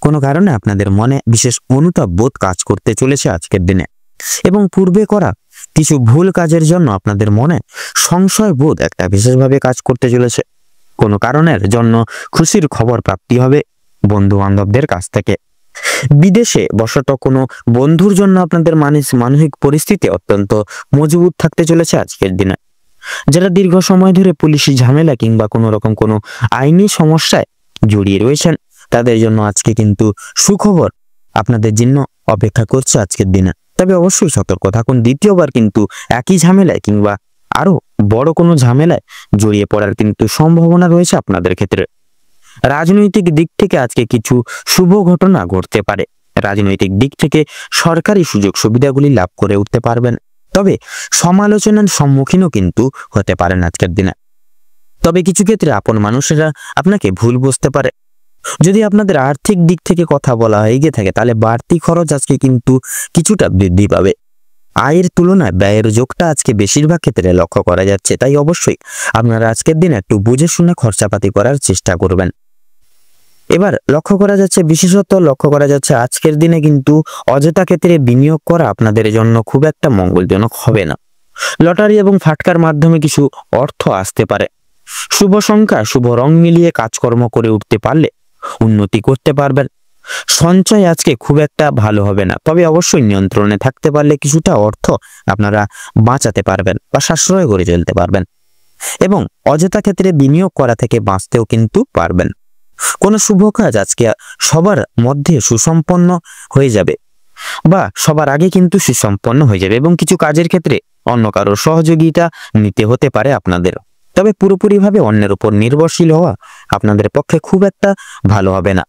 কোনো কারণে আপনাদের মনে বিশেষ অনুতাপ বোধ কাজ করতে চলেছে আজকের দিনে এবং পূর্বে করা কিছু ভুল কাজের জন্য আপনাদের মনে সংশয় বোধ একটা বিশেষভাবে কাজ করতে চলেছে। কোনো কারণের জন্য খুশির খবর প্রাপ্তি হবে বন্ধু বান্ধবদের কাছ থেকে। বিদেশে বসত কোনো বন্ধুর জন্য আপনাদের মানসিক পরিস্থিতি অত্যন্ত মজবুত থাকতে চলেছে আজকের দিনে। যারা দীর্ঘ সময় ধরে পুলিশি ঝামেলা কিংবা কোনো রকম কোনো আইনি সমস্যায় জড়িয়ে রয়েছেন তাদের জন্য আজকে কিন্তু সুখবর আপনাদের জন্য অপেক্ষা করছে আজকের দিনে। তবে অবশ্যই সতর্ক থাকুন। দ্বিতীয়বার কিন্তু একই ঝামেলায় কিংবা আরো বড় কোনো ঝামেলায় জড়িয়ে পড়ার কিন্তু সম্ভাবনা রয়েছে আপনাদের ক্ষেত্রে। রাজনৈতিক দিক থেকে আজকে কিছু শুভ ঘটনা ঘটতে পারে। রাজনৈতিক দিক থেকে সরকারি সুযোগ সুবিধাগুলি লাভ করে উঠতে পারবেন। তবে সমালোচনার সম্মুখীনও কিন্তু হতে পারেন আজকের দিনে। তবে কিছু ক্ষেত্রে আপন মানুষেরা আপনাকে ভুল বুঝতে পারে। যদি আপনাদের আর্থিক দিক থেকে কথা বলা হয়ে গিয়ে থাকে তাহলে বাড়তি খরচ আজকে কিন্তু কিছুটা বৃদ্ধি পাবে। আয়ের তুলনায় ব্যয়ের যোগটা আজকে বেশিরভাগ ক্ষেত্রে লক্ষ্য করা যাচ্ছে। তাই অবশ্যই আপনারা আজকের দিনে একটু বুঝে শুনে খরচাপাতি করার চেষ্টা করবেন। এবার বিশেষত লক্ষ্য করা যাচ্ছে আজকের দিনে কিন্তু অযথা ক্ষেত্রে বিনিয়োগ করা আপনাদের জন্য খুব একটা মঙ্গলজনক হবে না। লটারি এবং ফাটকার মাধ্যমে কিছু অর্থ আসতে পারে। শুভ সংখ্যা শুভ রং মিলিয়ে কাজকর্ম করে উঠতে পারলে উন্নতি করতে পারবেন। সঞ্চয় আজকে খুব একটা ভালো হবে না। তবে অবশ্যই নিয়ন্ত্রণে থাকতে পারলে কিছুটা অর্থ আপনারা বাঁচাতে পারবেন বা সাশ্রয় করে চলতে পারবেন। এবং অযথা ক্ষেত্রে বিনিয়োগ করা থেকে বাঁচতেও কিন্তু পারবেন। কোনো শুভ কাজ আজকে সবার মধ্যে সুসম্পন্ন হয়ে যাবে বা সবার আগে কিন্তু সুসম্পন্ন হয়ে যাবে, এবং কিছু কাজের ক্ষেত্রে অন্য কারোর সহযোগিতা নিতে হতে পারে আপনাদের। তবে পুরোপুরিভাবে অন্যের উপর নির্ভরশীল হওয়া আপনাদের পক্ষে খুব একটা ভালো হবে না।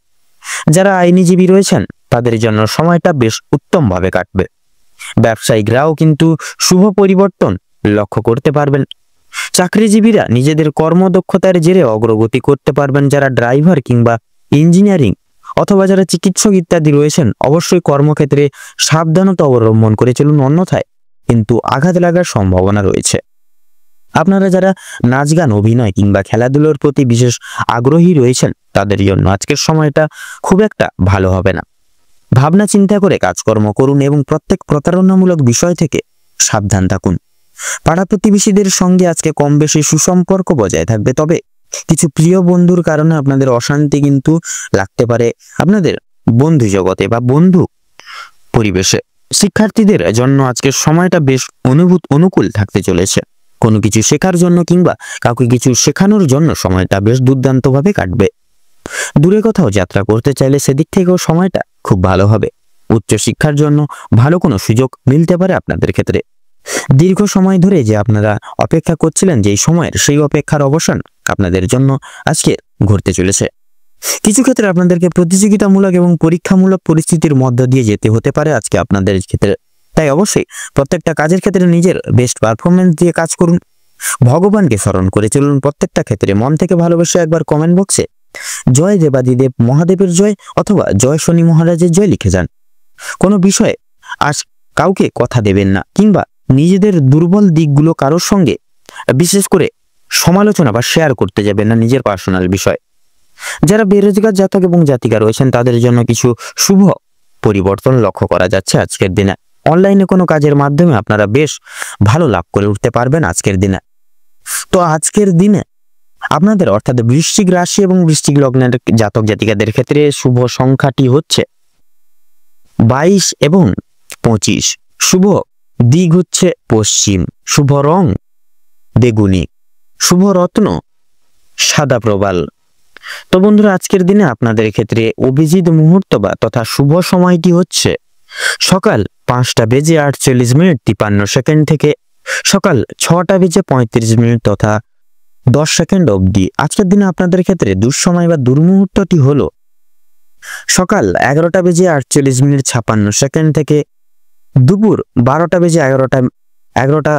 যারা আইনজীবী রয়েছেন তাদের জন্য সময়টা বেশ উত্তমভাবে কাটবে। ব্যবসায়িকরাও কিন্তু শুভ পরিবর্তন লক্ষ্য করতে পারবেন। চাকরিজীবীরা নিজেদের কর্মদক্ষতার জেরে অগ্রগতি করতে পারবেন। যারা ড্রাইভার কিংবা ইঞ্জিনিয়ারিং অথবা যারা চিকিৎসক ইত্যাদি রয়েছেন অবশ্যই কর্মক্ষেত্রে সাবধানতা অবলম্বন করে চলুন, অন্যথায় কিন্তু আঘাত লাগার সম্ভাবনা রয়েছে। আপনারা যারা নাচ গান, অভিনয় কিংবা খেলাধুলোর প্রতি বিশেষ আগ্রহী রয়েছেন তাদের জন্য আজকের সময়টা খুব একটা ভালো হবে না। ভাবনা চিন্তা করে কাজকর্ম করুন এবং প্রত্যেক প্রতারণামূলক বিষয় থেকে সাবধান থাকুন। পাড়া প্রতিবেশীদের সঙ্গে আজকে কম বেশি সুসম্পর্ক বজায় থাকবে, তবে কিছু প্রিয় বন্ধুর কারণে আপনাদের অশান্তি কিন্তু লাগতে পারে আপনাদের বন্ধু জগতে বা বন্ধু পরিবেশে। শিক্ষার্থীদের জন্য আজকের সময়টা বেশ অনুকূল থাকতে চলেছে। কোনো কিছু শেখার জন্য কিংবা কাউকে কিছু শেখানোর জন্য সময়টা বেশ দুর্দান্তভাবে কাটবে। দূরে কোথাও যাত্রা করতে চাইলে সেদিক থেকেও সময়টা খুব ভালো হবে। উচ্চশিক্ষার জন্য ভালো কোনো সুযোগ মিলতে পারে আপনাদের ক্ষেত্রে। দীর্ঘ সময় ধরে যে আপনারা অপেক্ষা করছিলেন যেই সময়ের, সেই অপেক্ষার অবসান আপনাদের জন্য আজকে ঘটতে চলেছে। কিছু ক্ষেত্রে আপনাদেরকে প্রতিযোগিতামূলক এবং পরীক্ষামূলক পরিস্থিতির মধ্য দিয়ে যেতে হতে পারে আজকে আপনাদের ক্ষেত্রে। তাই অবশ্যই প্রত্যেকটা কাজের ক্ষেত্রে নিজের বেস্ট পারফরমেন্স দিয়ে কাজ করুন। ভগবানকে স্মরণ করে চলুন প্রত্যেকটা ক্ষেত্রে। মন থেকে ভালোবেসে একবার কমেন্ট বক্সে জয় দেবাদিদেব মহাদেবের জয় অথবা জয় শনি মহারাজের জয় লিখে যান। কোনো বিষয়ে আজ কাউকে কথা দেবেন না কিংবা নিজেদের দুর্বল দিকগুলো কারোর সঙ্গে বিশেষ করে সমালোচনা বা শেয়ার করতে যাবেন না নিজের পার্সোনাল বিষয়। যারা বেরোজগার জাতক এবং জাতিকা রয়েছেন তাদের জন্য কিছু শুভ পরিবর্তন লক্ষ্য করা যাচ্ছে আজকের দিনে। অনলাইনে কোনো কাজের মাধ্যমে আপনারা বেশ ভালো লাভ করে উঠতে পারবেন আজকের দিনে। তো আজকের দিনে আপনাদের অর্থাৎ বৃশ্চিক রাশি এবং বৃশ্চিক লগ্নের জাতক জাতিকাদের ক্ষেত্রে শুভ সংখ্যাটি হচ্ছে 22 এবং 25। শুভ দিক হচ্ছে পশ্চিম। শুভ রং বেগুনি। শুভ রত্ন সাদা প্রবাল। তো বন্ধুরা আজকের দিনে আপনাদের ক্ষেত্রে অভিজিৎ মুহূর্ত বা তথা শুভ সময়টি হচ্ছে সকাল 5:48:53 থেকে সকাল 6:35 তথা 10 সেকেন্ড অবধি। আজকের দিনে আপনাদের ক্ষেত্রে দুঃসময় বা দুর্মুহূর্তটি হলো সকাল 11:48:56 থেকে দুপুর 12:11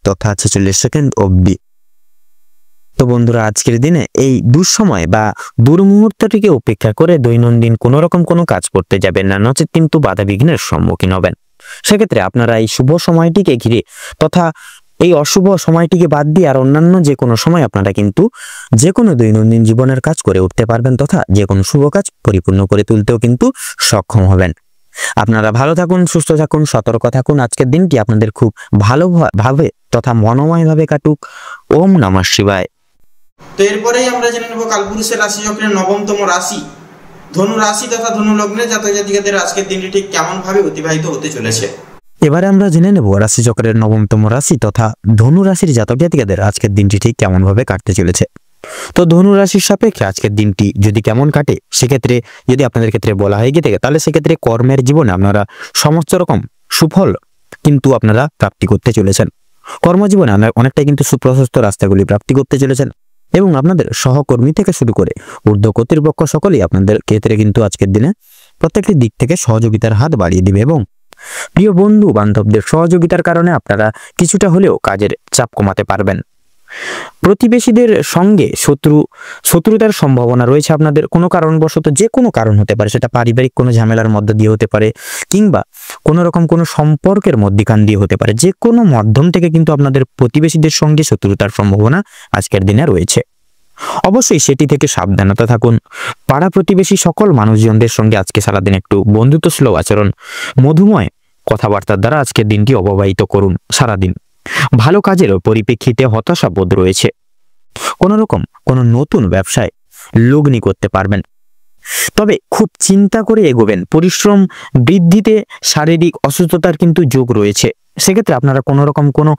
তথা 46 সেকেন্ড অবধি। তো বন্ধুরা আজকের দিনে এই দুঃসময় বা দুর্মুহূর্তটিকে উপেক্ষা করে দৈনন্দিন কোনো রকম কোনো কাজ করতে যাবেন না, নচেত কিন্তু বাধা বিঘ্নের সম্মুখীন হবেন। সেক্ষেত্রে আপনারা এই শুভ সময়টিকে ঘিরে তথা এই অশুভ সময়টিকে বাদ দিয়ে আর অন্যান্য যে কোনো সময় আপনারা কিন্তু যে কোনো দৈনন্দিন জীবনের কাজ করে উঠতে পারবেন তথা যে কোনো শুভ কাজ পরিপূর্ণ করে তুলতেও কিন্তু সক্ষম হবেন। আপনারা ভালো থাকুন, সুস্থ থাকুন, সতর্ক থাকুন। আজকের দিনটি আপনাদের খুব ভালোভাবে তথা মনোময়ভাবে কাটুক। ওম নমঃ শিবায়। তো এরপরেই আমরা জেনে নেব কালপুরুষের রাশি চক্রের 9তম রাশি ধনু রাশি তথা ধনু লগ্নের জাতক জাতিকাদের আজকের দিনটি ঠিক কেমন ভাবে অতিবাহিত হতে চলেছে। এবারে আমরা জেনে নেব রাশিচক্রের 9তম রাশি তথা ধনু রাশির জাতক জাতিকাদের আজকের দিনটি ঠিক কেমন ভাবে কাটতে চলেছে। তো ধনু রাশির সাপেক্ষে আজকের দিনটি যদি কেমন কাটে, সেক্ষেত্রে যদি আপনাদের ক্ষেত্রে বলা হয়ে গিয়ে থাকে তাহলে সেক্ষেত্রে কর্মের জীবনে আপনারা সমস্ত রকম সুফল কিন্তু আপনারা প্রাপ্তি করতে চলেছেন। কর্মজীবনে অনেকটাই কিন্তু সুপ্রশস্ত রাস্তাগুলি প্রাপ্তি করতে চলেছেন এবং আপনাদের সহকর্মী থেকে শুরু করে ঊর্ধ্ব কর্তৃপক্ষ সকলেই আপনাদের ক্ষেত্রে কিন্তু আজকের দিনে প্রত্যেকটি দিক থেকে সহযোগিতার হাত বাড়িয়ে দিবে এবং প্রিয় বন্ধু বান্ধবদের সহযোগিতার কারণে আপনারা কিছুটা হলেও কাজের চাপ কমাতে পারবেন। প্রতিবেশীদের সঙ্গে শত্রুতার সম্ভাবনা রয়েছে আপনাদের কোনো কারণবশত, যে কোনো কারণ হতে পারে, সেটা পারিবারিক কোনো ঝামেলার মধ্য দিয়ে হতে পারে কিংবা কোনো রকম কোনো সম্পর্কের মধ্যখান দিয়ে হতে পারে। যে কোনো মাধ্যম থেকে কিন্তু আপনাদের প্রতিবেশীদের সঙ্গে শত্রুতার সম্ভাবনা আজকের দিনে রয়েছে। অবশ্যই সেটি থেকে সাবধানতা থাকুন। পাড়া প্রতিবেশী সকল মানুষজনদের সঙ্গে আজকে সারাদিন একটু বন্ধুত্বসুলভ আচরণ, মধুময় কথাবার্তার দ্বারা আজকের দিনটি অববাহিত করুন। সারাদিন ভালো কাজের পরিপ্রেক্ষিতে হতাশাবোধ রয়েছে। কোনো রকম কোনো নতুন ব্যবসায় লগ্নি করতে পারবেন, তবে খুব চিন্তা করে এগোবেন। পরিশ্রম বৃদ্ধিতে শারীরিক অসুস্থতার কিন্তু যোগ রয়েছে, সেক্ষেত্রে আপনারা কোনো রকম কোনো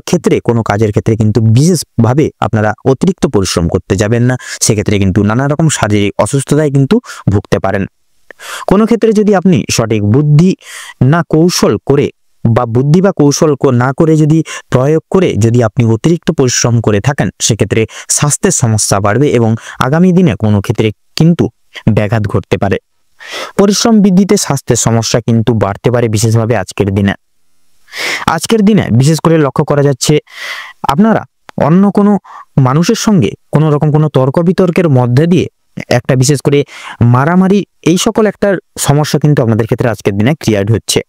ক্ষেত্রে কোনো কাজের ক্ষেত্রে কিন্তু বিশেষভাবে আপনারা অতিরিক্ত পরিশ্রম করতে যাবেন না। সেক্ষেত্রে কিন্তু নানা রকম শারীরিক অসুস্থতায় কিন্তু ভুগতে পারেন। কোনো ক্ষেত্রে যদি আপনি সঠিক বুদ্ধি না কৌশল করে বা বুদ্ধি বা কৌশল না করে যদি প্রয়োগ করে যদি আপনি অতিরিক্ত পরিশ্রম করে থাকেন, সেক্ষেত্রে স্বাস্থ্যের সমস্যা বাড়বে এবং আগামী দিনে কোনো ক্ষেত্রে কিন্তু ব্যাঘাত ঘটতে পারে। পরিশ্রম বৃদ্ধিতে স্বাস্থ্যের সমস্যা কিন্তু বাড়তে পারে বিশেষভাবে আজকের দিনে বিশেষ করে লক্ষ্য করা যাচ্ছে আপনারা অন্য কোনো মানুষের সঙ্গে কোনো রকম কোনো তর্ক বিতর্কের মধ্যে দিয়ে একটা বিশেষ করে মারামারি এই সকল একটা সমস্যা কিন্তু আপনাদের ক্ষেত্রে আজকের দিনে ক্রিয়েট হচ্ছে।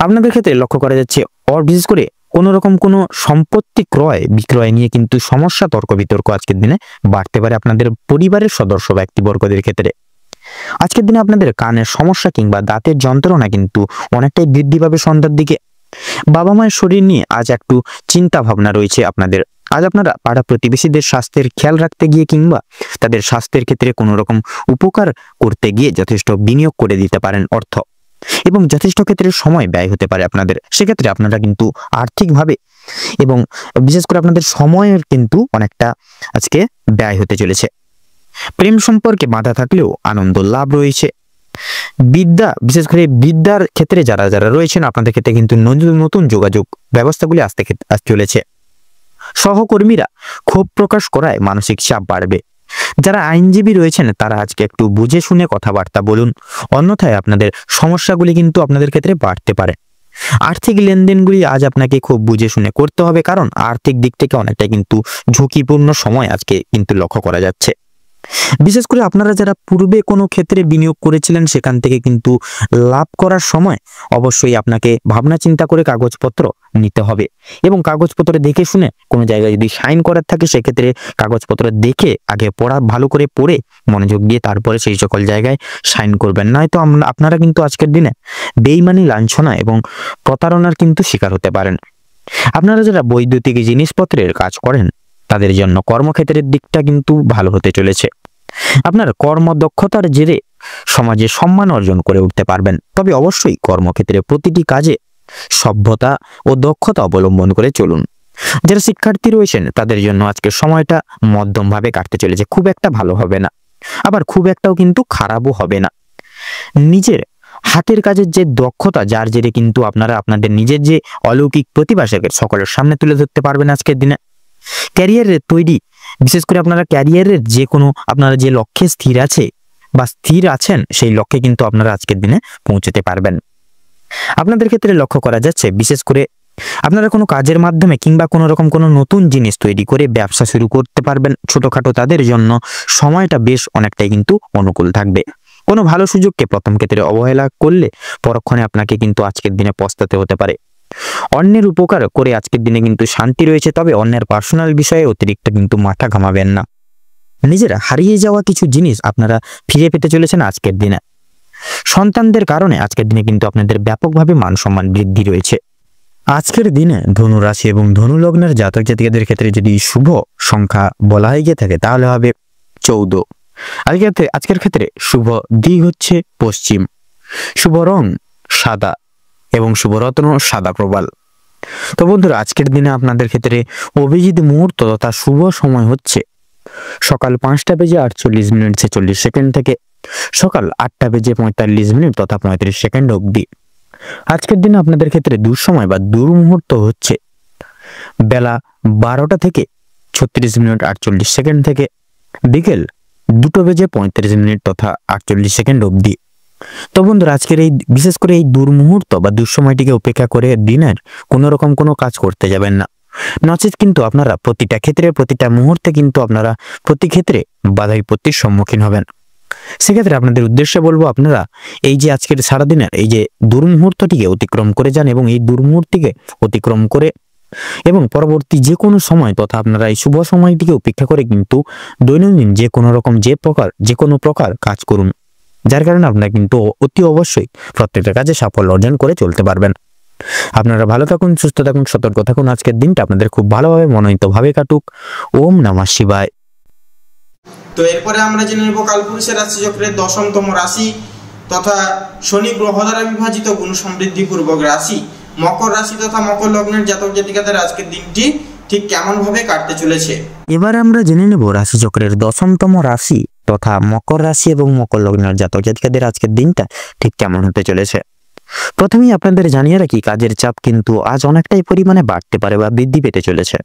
আপনাদের ক্ষেত্রে লক্ষ্য করা যাচ্ছে বিশেষ করে কোনো রকম কোনো সম্পত্তি ক্রয় বিক্রয় নিয়ে কিন্তু সমস্যা তর্ক বিতর্ক আজকের দিনে বাড়তে পারে আপনাদের পরিবারের সদস্য ব্যক্তিবর্গদের ক্ষেত্রে। আজকের দিনে আপনাদের কানের সমস্যা কিংবা দাঁতের যন্ত্রণা কিন্তু অনেকটাই বৃদ্ধি পাবে সন্ধ্যার দিকে। বাবা মায়ের শরীর নিয়ে আজ একটু চিন্তা ভাবনা রয়েছে আপনাদের। আজ আপনারা পাড়া প্রতিবেশীদের স্বাস্থ্যের খেয়াল রাখতে গিয়ে কিংবা তাদের স্বাস্থ্যের ক্ষেত্রে কোনো রকম উপকার করতে গিয়ে যথেষ্ট বিনিয়োগ করে দিতে পারেন অর্থ, এবং যথেষ্ট ক্ষেত্রে সময় ব্যয় হতে পারে আপনাদের। সেক্ষেত্রে আপনারা কিন্তু আর্থিকভাবে এবং বিশেষ করে আপনাদের সময়ের কিন্তু অনেকটা আজকে ব্যয় হতে চলেছে। প্রেম সম্পর্কে বাধা থাকলেও আনন্দ লাভ রয়েছে। বিশেষ করে বিদ্যার ক্ষেত্রে যারা রয়েছেন আপনাদের ক্ষেত্রে কিন্তু নতুন যোগাযোগ ব্যবস্থাগুলি আসতে চলেছে। সহকর্মীরা ক্ষোভ প্রকাশ করায় মানসিক চাপ বাড়বে। যারা আইনজীবী রয়েছেন তারা আজকে একটু বুঝে শুনে কথাবার্তা বলুন, অন্যথায় আপনাদের সমস্যাগুলি কিন্তু আপনাদের ক্ষেত্রে বাড়তে পারে। আর্থিক লেনদেনগুলি আজ আপনাকে খুব বুঝে শুনে করতে হবে, কারণ আর্থিক দিক থেকে অনেকটা কিন্তু ঝুঁকিপূর্ণ সময় আজকে কিন্তু লক্ষ্য করা যাচ্ছে। বিশেষ করে আপনারা যারা পূর্বে কোনো ক্ষেত্রে বিনিয়োগ করেছিলেন সেখান থেকে কিন্তু লাভ করার সময় অবশ্যই আপনাকে ভাবনা চিন্তা করে কাগজপত্র নিতে হবে, এবং কাগজপত্র দেখে শুনে কোনো জায়গায় যদি সাইন করার থাকে সেক্ষেত্রে কাগজপত্র দেখে আগে ভালো করে পড়ে মনোযোগ দিয়ে তারপরে সেই সকল জায়গায় সাইন করবেন। নয়তো আপনারা কিন্তু আজকের দিনে বেইমানি, লাঞ্ছনা এবং প্রতারণার কিন্তু শিকার হতে পারেন। আপনারা যারা বৈদ্যুতিক জিনিসপত্রের কাজ করেন তাদের জন্য কর্মক্ষেত্রের দিকটা কিন্তু ভালো হতে চলেছে। আপনার কর্মদক্ষতার জেরে সমাজে সম্মান অর্জন করে উঠতে পারবেন। তবে অবশ্যই কর্মক্ষেত্রে প্রতিটি কাজে সভ্যতা ও দক্ষতা অবলম্বন করে চলুন। যারা শিক্ষার্থী রয়েছেন তাদের জন্য আজকের সময়টা মধ্যমভাবে কাটতে চলেছে, খুব একটা ভালো হবে না, আবার খুব একটাও কিন্তু খারাপও হবে না। নিজের হাতের কাজের যে দক্ষতা যার জেরে কিন্তু আপনারা আপনাদের নিজের যে অলৌকিক প্রতিভা সকলের সামনে তুলে ধরতে পারবেন আজকের দিনে। ক্যারিয়ারের তৈরি, বিশেষ করে আপনারা ক্যারিয়ারের যে কোনো আপনারা যে লক্ষ্যে স্থির আছেন সেই লক্ষ্যে কিন্তু আপনারা আজকের দিনে পৌঁছতে পারবেন। আপনাদের ক্ষেত্রে লক্ষ্য করা যাচ্ছে বিশেষ করে আপনারা কোনো কাজের মাধ্যমে কিংবা কোনো রকম কোনো নতুন জিনিস তৈরি করে ব্যবসা শুরু করতে পারবেন। ছোটখাটো তাদের জন্য সময়টা বেশ অনেকটাই কিন্তু অনুকূল থাকবে। কোনো ভালো সুযোগকে প্রথম ক্ষেত্রে অবহেলা করলে পরক্ষণে আপনাকে কিন্তু আজকের দিনে পস্তাতে হতে পারে। অন্যের উপকার করে আজকের দিনে কিন্তু শান্তি রয়েছে, তবে অন্যের পার্সোনাল বিষয়ে অতিরিক্ত কিন্তু মাথা ঘামাবেন না। নিজেরা হারিয়ে যাওয়া কিছু জিনিস আপনারা ফিরে পেতে চলেছেন আজকের দিনে। সন্তানদের কারণে আজকের দিনে কিন্তু আপনাদের ব্যাপকভাবে মান সম্মান বৃদ্ধি রয়েছে। আজকের দিনে ধনু রাশি এবং ধনু লগ্নের জাতক জাতিকাদের ক্ষেত্রে যদি শুভ সংখ্যা বলা হয়ে গিয়ে থাকে তাহলে হবে 14। আজকের ক্ষেত্রে শুভ দিক হচ্ছে পশ্চিম, শুভ রং সাদা এবং শুভ রত্ন সাদা প্রবাল। তো বন্ধুরা, আজকের দিনে আপনাদের ক্ষেত্রে অভিজিৎ মুহূর্ত তথা শুভ সময় হচ্ছে সকাল 5:48:46 থেকে সকাল 8:45 তথা 35 অবধি। আজকের দিনে আপনাদের ক্ষেত্রে দুঃসময় বা দুর্মুহূর্ত হচ্ছে বেলা 12:36:48 থেকে বিকেল 2:35 তথা 48 অবধি। তো বন্ধুরা, আজকের এই বিশেষ করে এই দুর্মুহূর্ত বা দুঃসময়টিকে উপেক্ষা করে দিনের কোনো রকম কোনো কাজ করতে যাবেন না, নচেত কিন্তু আপনারা প্রতিটা ক্ষেত্রে প্রতিটা মুহূর্তে কিন্তু আপনারা প্রতি ক্ষেত্রে বাধা বিপত্তির সম্মুখীন হবেন। সেক্ষেত্রে আপনাদের উদ্দেশ্যে বলবো আপনারা এই যে আজকের সারাদিনের এই যে দুর্মুহূর্তটিকে অতিক্রম করে যান, এবং এই দুর্মুহূর্তটিকে অতিক্রম করে এবং পরবর্তী যে কোনো সময় তথা আপনারা এই শুভ সময়টিকে উপেক্ষা করে কিন্তু দৈনন্দিন যে কোনো প্রকার কাজ করুন, যার কারণে আপনারা কিন্তু অতি অবশ্যই প্রত্যেকটা কাজে সাফল্য অর্জন করে চলতে পারবেন। আপনারা ভালো থাকুন, সুস্থ থাকুন, সতর্ক থাকুন। আজকের দিনটা আপনাদের খুব ভালোভাবে মনোনীতভাবে কাটুক। ওম নমঃ শিবায়। তো এরপরে আমরা জেনে নেব কালপুরুষের রাশিচক্রের 10তম রাশি তথা শনি গ্রহ দ্বারা বিভাজিত গুণ সমৃদ্ধিপূর্বক রাশি মকর রাশি তথা মকর লগ্নের জাতক জাতিকাদের আজকের দিনটি ঠিক কেমন ভাবে কাটতে চলেছে। এবার আমরা জেনে নেব রাশিচক্রের 10তম রাশি তথা মকর রাশি এবং মকর লগ্নের জাতক জাতিকাদের আজকের দিনটা ঠিক কেমন হতে চলেছে। প্রথমেই আপনাদের জানিয়ে রাখি, কাজের চাপ কিন্তু আজ অনেকটাই পরিমাণে বাড়তে পারে বা বৃদ্ধি পেতে চলেছে।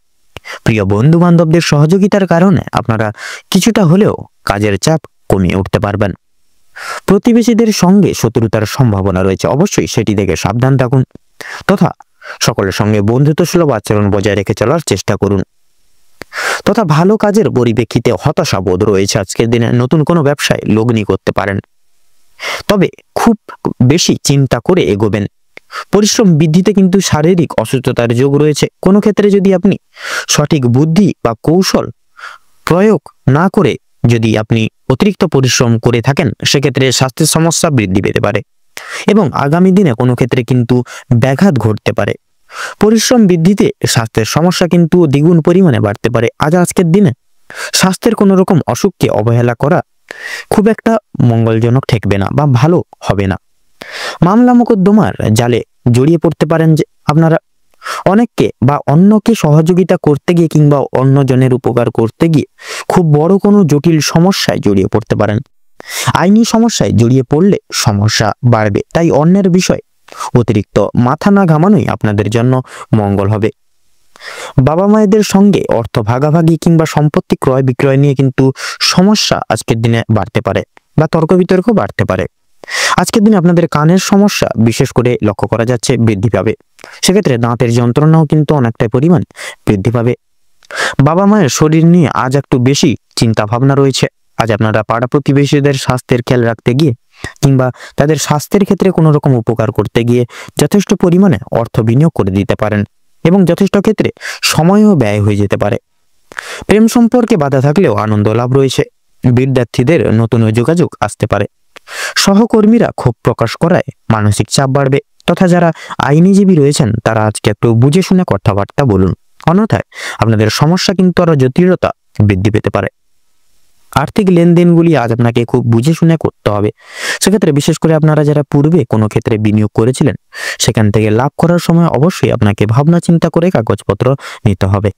প্রিয় বন্ধু বান্ধবদের সহযোগিতার কারণে আপনারা কিছুটা হলেও কাজের চাপ কমিয়ে উঠতে পারবেন। প্রতিবেশীদের সঙ্গে শত্রুতার সম্ভাবনা রয়েছে, অবশ্যই সেটি থেকে সাবধান থাকুন তথা সকলের সঙ্গে বন্ধুত্বসুলভ আচরণ বজায় রেখে চলার চেষ্টা করুন। তথা ভালো কাজের পরিপ্রেক্ষিতে হতাশাবোধ রয়েছে। আজকের দিনে নতুন কোনো ব্যবসায় লগ্নি করতে পারেন, তবে খুব বেশি চিন্তা করে এগোবেন। পরিশ্রম বৃদ্ধিতে কিন্তু শারীরিক অসুস্থতার যোগ রয়েছে। কোনো ক্ষেত্রে যদি আপনি সঠিক বুদ্ধি বা কৌশল প্রয়োগ না করে যদি আপনি অতিরিক্ত পরিশ্রম করে থাকেন, সেক্ষেত্রে স্বাস্থ্যের সমস্যা বৃদ্ধি পেতে পারে এবং আগামী দিনে কোনো ক্ষেত্রে কিন্তু ব্যাঘাত ঘটতে পারে। পরিশ্রম বৃদ্ধিতে স্বাস্থ্যের সমস্যা কিন্তু দ্বিগুণ পরিমাণে বাড়তে পারে। আজকের দিনে স্বাস্থ্যের কোনো রকম অসুখকে অবহেলা করা খুব একটা মঙ্গলজনক ঠেকবে না বা ভালো হবে না। মামলা মোকদ্দমার জালে জড়িয়ে পড়তে পারেন যে আপনারা। অনেককে বা অন্যকে সহযোগিতা করতে গিয়ে কিংবা অন্যজনের উপকার করতে গিয়ে খুব বড় কোনো জটিল সমস্যায় জড়িয়ে পড়তে পারেন। আইনি সমস্যায় জড়িয়ে পড়লে সমস্যা বাড়বে, তাই অন্যের বিষয় অতিরিক্ত মাথা না ঘামানোই আপনাদের জন্য মঙ্গল হবে। বাবা মায়েদের সঙ্গে অর্থ ভাগাভাগি কিংবা সম্পত্তি ক্রয় বিক্রয় নিয়ে কিন্তু সমস্যা আজকের দিনে বাড়তে পারে বা তর্ক বিতর্ক বাড়তে পারে। আজকের দিনে আপনাদের কানের সমস্যা বিশেষ করে লক্ষ্য করা যাচ্ছে বৃদ্ধি পাবে। সেক্ষেত্রে দাঁতের যন্ত্রণাও কিন্তু অনেকটাই পরিমাণ বৃদ্ধি পাবে। বাবা মায়ের শরীর নিয়ে আজ একটু বেশি চিন্তা ভাবনা রয়েছে। আজ আপনারা পাড়া প্রতিবেশীদের স্বাস্থ্যের খেয়াল রাখতে গিয়ে কিংবা তাদের স্বাস্থ্যের ক্ষেত্রে কোনো রকম উপকার করতে গিয়ে যথেষ্ট পরিমাণে অর্থ বিনিয়োগ করে দিতে পারেন এবং যথেষ্ট ক্ষেত্রে সময়ও ব্যয় হয়ে যেতে পারে। প্রেম সম্পর্কে বাধা থাকলেও আনন্দ লাভ রয়েছে। বিদ্যার্থীদের নতুন যোগাযোগ আসতে পারে। সহকর্মীরা ক্ষোভ প্রকাশ করায় মানসিক চাপ বাড়বে তথা যারা আইনজীবী রয়েছেন তারা আজকে একটু বুঝে শুনে কথাবার্তা বলুন, অন্যথায় আপনাদের সমস্যা কিন্তু আরো জটিলতা বৃদ্ধি পেতে পারে। আর্থিক লেনদেনগুলি আজ আপনাকে খুব বুঝে শুনে করতে হবে। সেক্ষেত্রে বিশেষ করে আপনারা যারা পূর্বে কোনো ক্ষেত্রে বিনিয়োগ করেছিলেন, সেখান থেকে লাভ করার সময় অবশ্যই আপনাকে ভাবনা চিন্তা করে কাগজপত্র নিতে হবে।